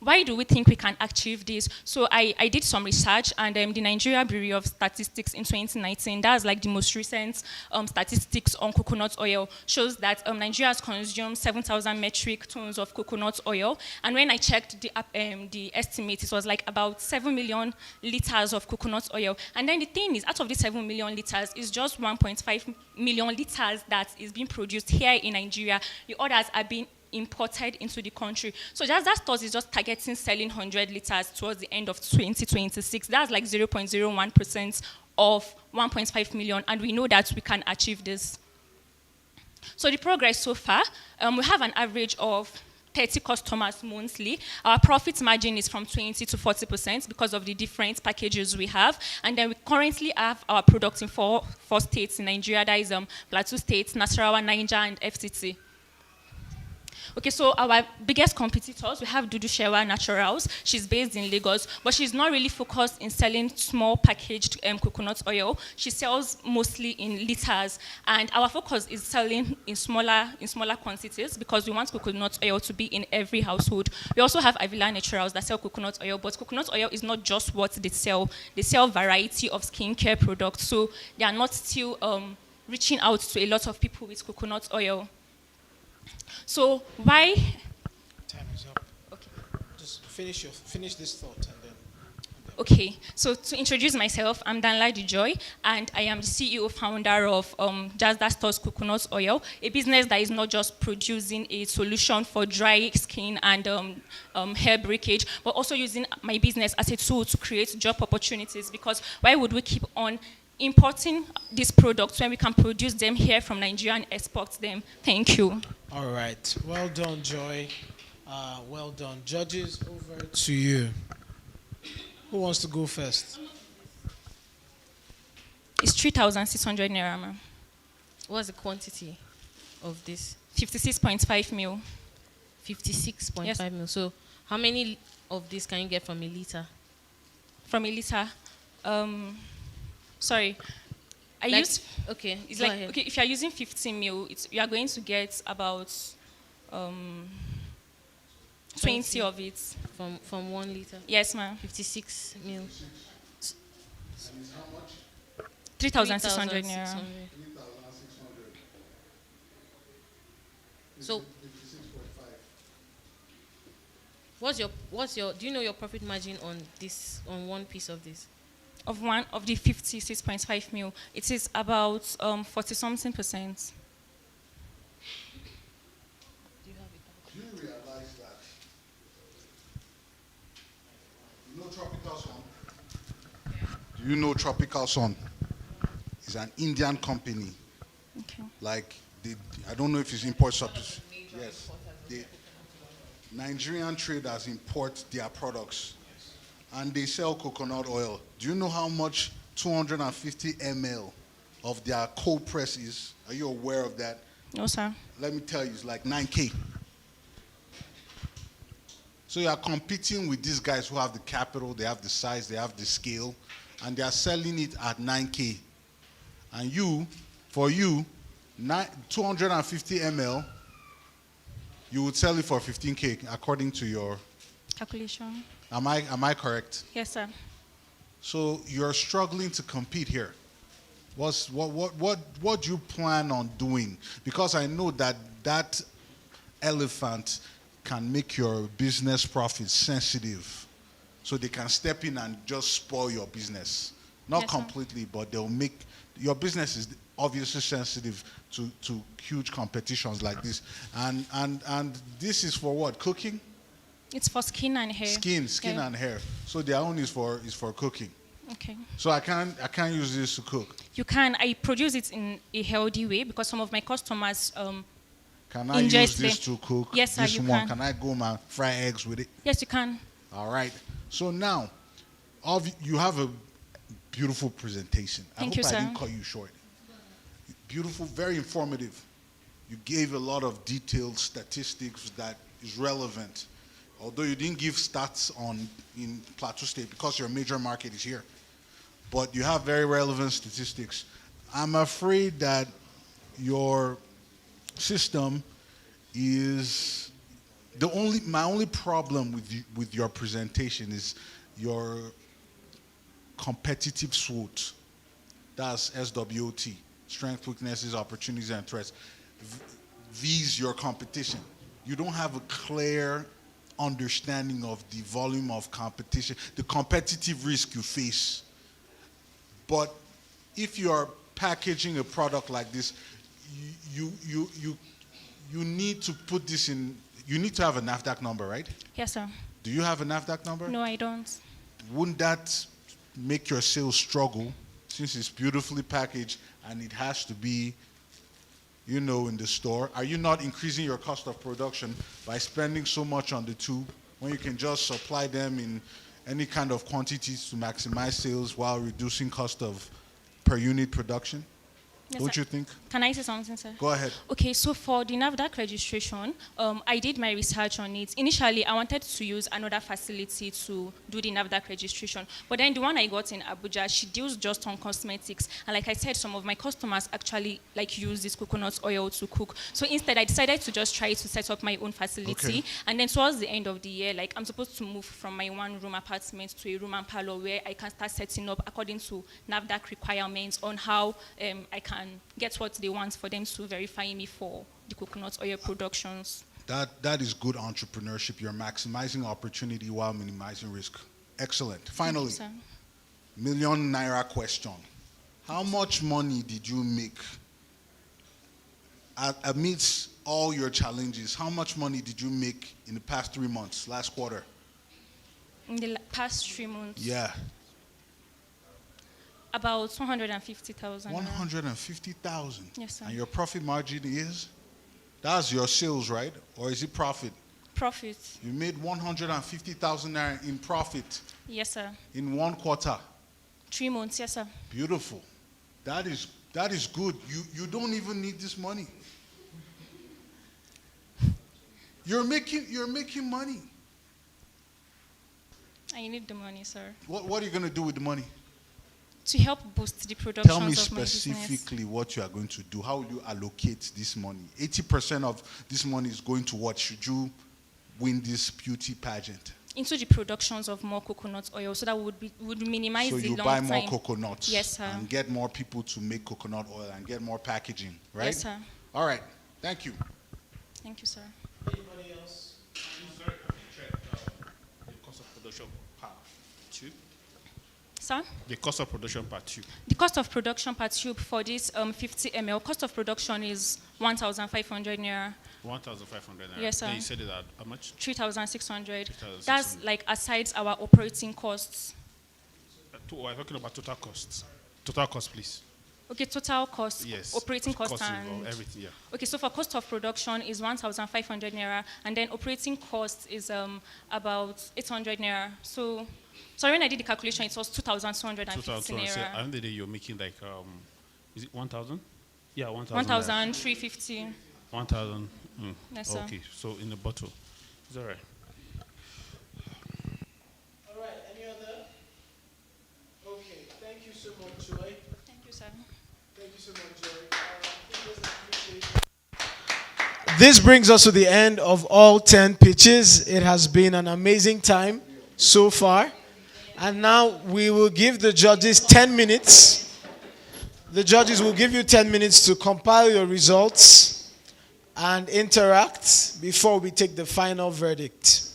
Why do we think we can achieve this? So I did some research, and the Nigeria Bureau of Statistics in 2019, that's like the most recent statistics on coconut oil, shows that Nigeria has consumed 7,000 metric tons of coconut oil. And when I checked the estimate, it was like about 7 million liters of coconut oil. And then the thing is, out of the 7 million liters, it's just 1.5 million liters that is being produced here in Nigeria. The others are being imported into the country. So just that stores is just targeting selling 100 liters towards the end of 2026. That's like 0.01% of 1.5 million, and we know that we can achieve this. So the progress so far, we have an average of 30 customers monthly. Our profit margin is from 20 to 40% because of the different packages we have. And then we currently have our products in four states in Nigeria. That is Plateau State, Nasarawa, Niger, and FCT. Okay, so our biggest competitors, we have Dudu Shewa Naturals. She's based in Lagos, but she's not really focused in selling small packaged coconut oil. She sells mostly in liters, and our focus is selling in smaller quantities because we want coconut oil to be in every household. We also have Avila Naturals that sell coconut oil, but coconut oil is not just what they sell. They sell variety of skincare products, so they are not still reaching out to a lot of people with coconut oil. So why? Time is up. Okay. Just finish this thought and then. Okay. So to introduce myself, I'm Danladi Joy, and I am the CEO founder of Just That Stores Coconut Oil, a business that is not just producing a solution for dry skin and hair breakage, but also using my business as a tool to create job opportunities. Because why would we keep on importing these products when we can produce them here from Nigeria and export them? Thank you. All right. Well done, Joy. Well done. Judges, over to you. Who wants to go first? It's 3,600 naira, ma'am. What's the quantity of this? 56.5 mil. 56.5 mil. So how many of this can you get from a liter? From a liter? Sorry. Okay. It's like ahead. Okay. If you are using 15 mil, you are going to get about 20 of it. From 1 liter. Yes, ma'am. 56 mil. And it's how much? 3,600 naira. 3,600. So. 56.5. Do you know your profit margin on this, on one piece of this? Of the 56.5 mil, it is about 40-something percent. Do you realize that? You know Tropical Sun? Do you know Tropical Sun? It's an Indian company. Okay. Like I don't know if it's import substitute. Yes. Nigerian traders import their products. And they sell coconut oil. Do you know how much 250 ml of their cold press is? Are you aware of that? No, sir. Let me tell you, it's like 9K. So you are competing with these guys who have the capital, they have the size, they have the scale, and they are selling it at 9K. And for you, 250 ml, you would sell it for 15K according to your calculation. Am I correct? Yes, sir. So you're struggling to compete here. What do you plan on doing? Because I know that elephant can make your business profits sensitive, so they can step in and just spoil your business. Not completely, but they'll make your business is obviously sensitive to huge competitions like this. And this is for what? Cooking? It's for skin and hair. Skin and hair. So their own is for cooking. Okay. So I can't use this to cook. You can. I produce it in a healthy way because some of my customers Can I use this to cook? Yes, sir, this you one? can. Can I go and fry eggs with it? Yes, you can. All right. So now, you have a beautiful presentation. Thank I you, hope sir. I didn't cut you short. Beautiful, very informative. You gave a lot of detailed statistics that is relevant. Although you didn't give stats in Plateau State because your major market is here. But you have very relevant statistics. I'm afraid that your system is my only problem with your presentation is your competitive SWOT. That's SWOT, strengths, weaknesses, opportunities, and threats. These your competition. You don't have a clear understanding of the volume of competition, the competitive risk you face. But if you are packaging a product like this, you need to put this in. You need to have a NAFDAC number, right? Yes, sir. Do you have a NAFDAC number? No, I don't. Wouldn't that make your sales struggle, since it's beautifully packaged and it has to be, in the store? Are you not increasing your cost of production by spending so much on the tube when you can just supply them in any kind of quantities to maximize sales while reducing cost of per unit production? Yes, Don't sir. you think? Can I say something, sir? Go ahead. Okay, so for the NAFDAC registration, I did my research on it. Initially, I wanted to use another facility to do the NAFDAC registration. But then the one I got in Abuja, she deals just on cosmetics. And like I said, some of my customers actually use this coconut oil to cook. So instead, I decided to just try to set up my own facility. Okay. And then towards the end of the year, I'm supposed to move from my one-room apartment to a room and parlor where I can start setting up according to NAFDAC requirements on how I can get what they want for them to verify me for the coconut oil productions. That is good entrepreneurship. You're maximizing opportunity while minimizing risk. Excellent. Finally, million naira question. How much money did you make amidst all your challenges? How much money did you make in the past 3 months, last quarter? In the past 3 months? Yeah. About 150,000. 150,000? Yes, sir. And your profit margin is? That's your sales, right? Or is it profit? Profit. You made 150,000 naira in profit? Yes, sir. In 1 quarter? 3 months, yes, sir. Beautiful. That is good. You don't even need this money. You're making money. I need the money, sir. What are you going to do with the money? To help boost the productions Tell me of my business. specifically what you are going to do. How will you allocate this money? 80% of this money is going to what? Should you win this beauty pageant? Into the productions of more coconut oil, so that would minimize the long time. So you buy more coconuts. Yes, sir. And get more people to make coconut oil and get more packaging, right? Yes, sir. All right. Thank you. Thank you, sir. Anybody else? Sorry, check the cost of production per tube. Sir? The cost of production per tube. The cost of production per tube for this 50 ml, cost of production is 1,500 naira. 1,500 naira. Yes, sir. Then you said it at how much? 3,600. 3,600. That's aside our operating costs. We're talking about total costs. Total cost, please. Okay, total cost. Yes. Operating cost and everything, yeah. Okay, so for cost of production is 1,500 naira, and then operating cost is about 800 naira. So, sorry, when I did the calculation, it was 2,250 naira. I think you're making is it 1,000? Yeah, 1,000. 1,350. 1,000. Yes, sir. Okay, so in a bottle. It's all right. All right, any other? Okay, thank you so much, Joy. Thank you, sir. Thank you so much, Joy. This brings us to the end of all 10 pitches. It has been an amazing time so far. And now we will give the judges 10 minutes. The judges will give you 10 minutes to compile your results and interact before we take the final verdict.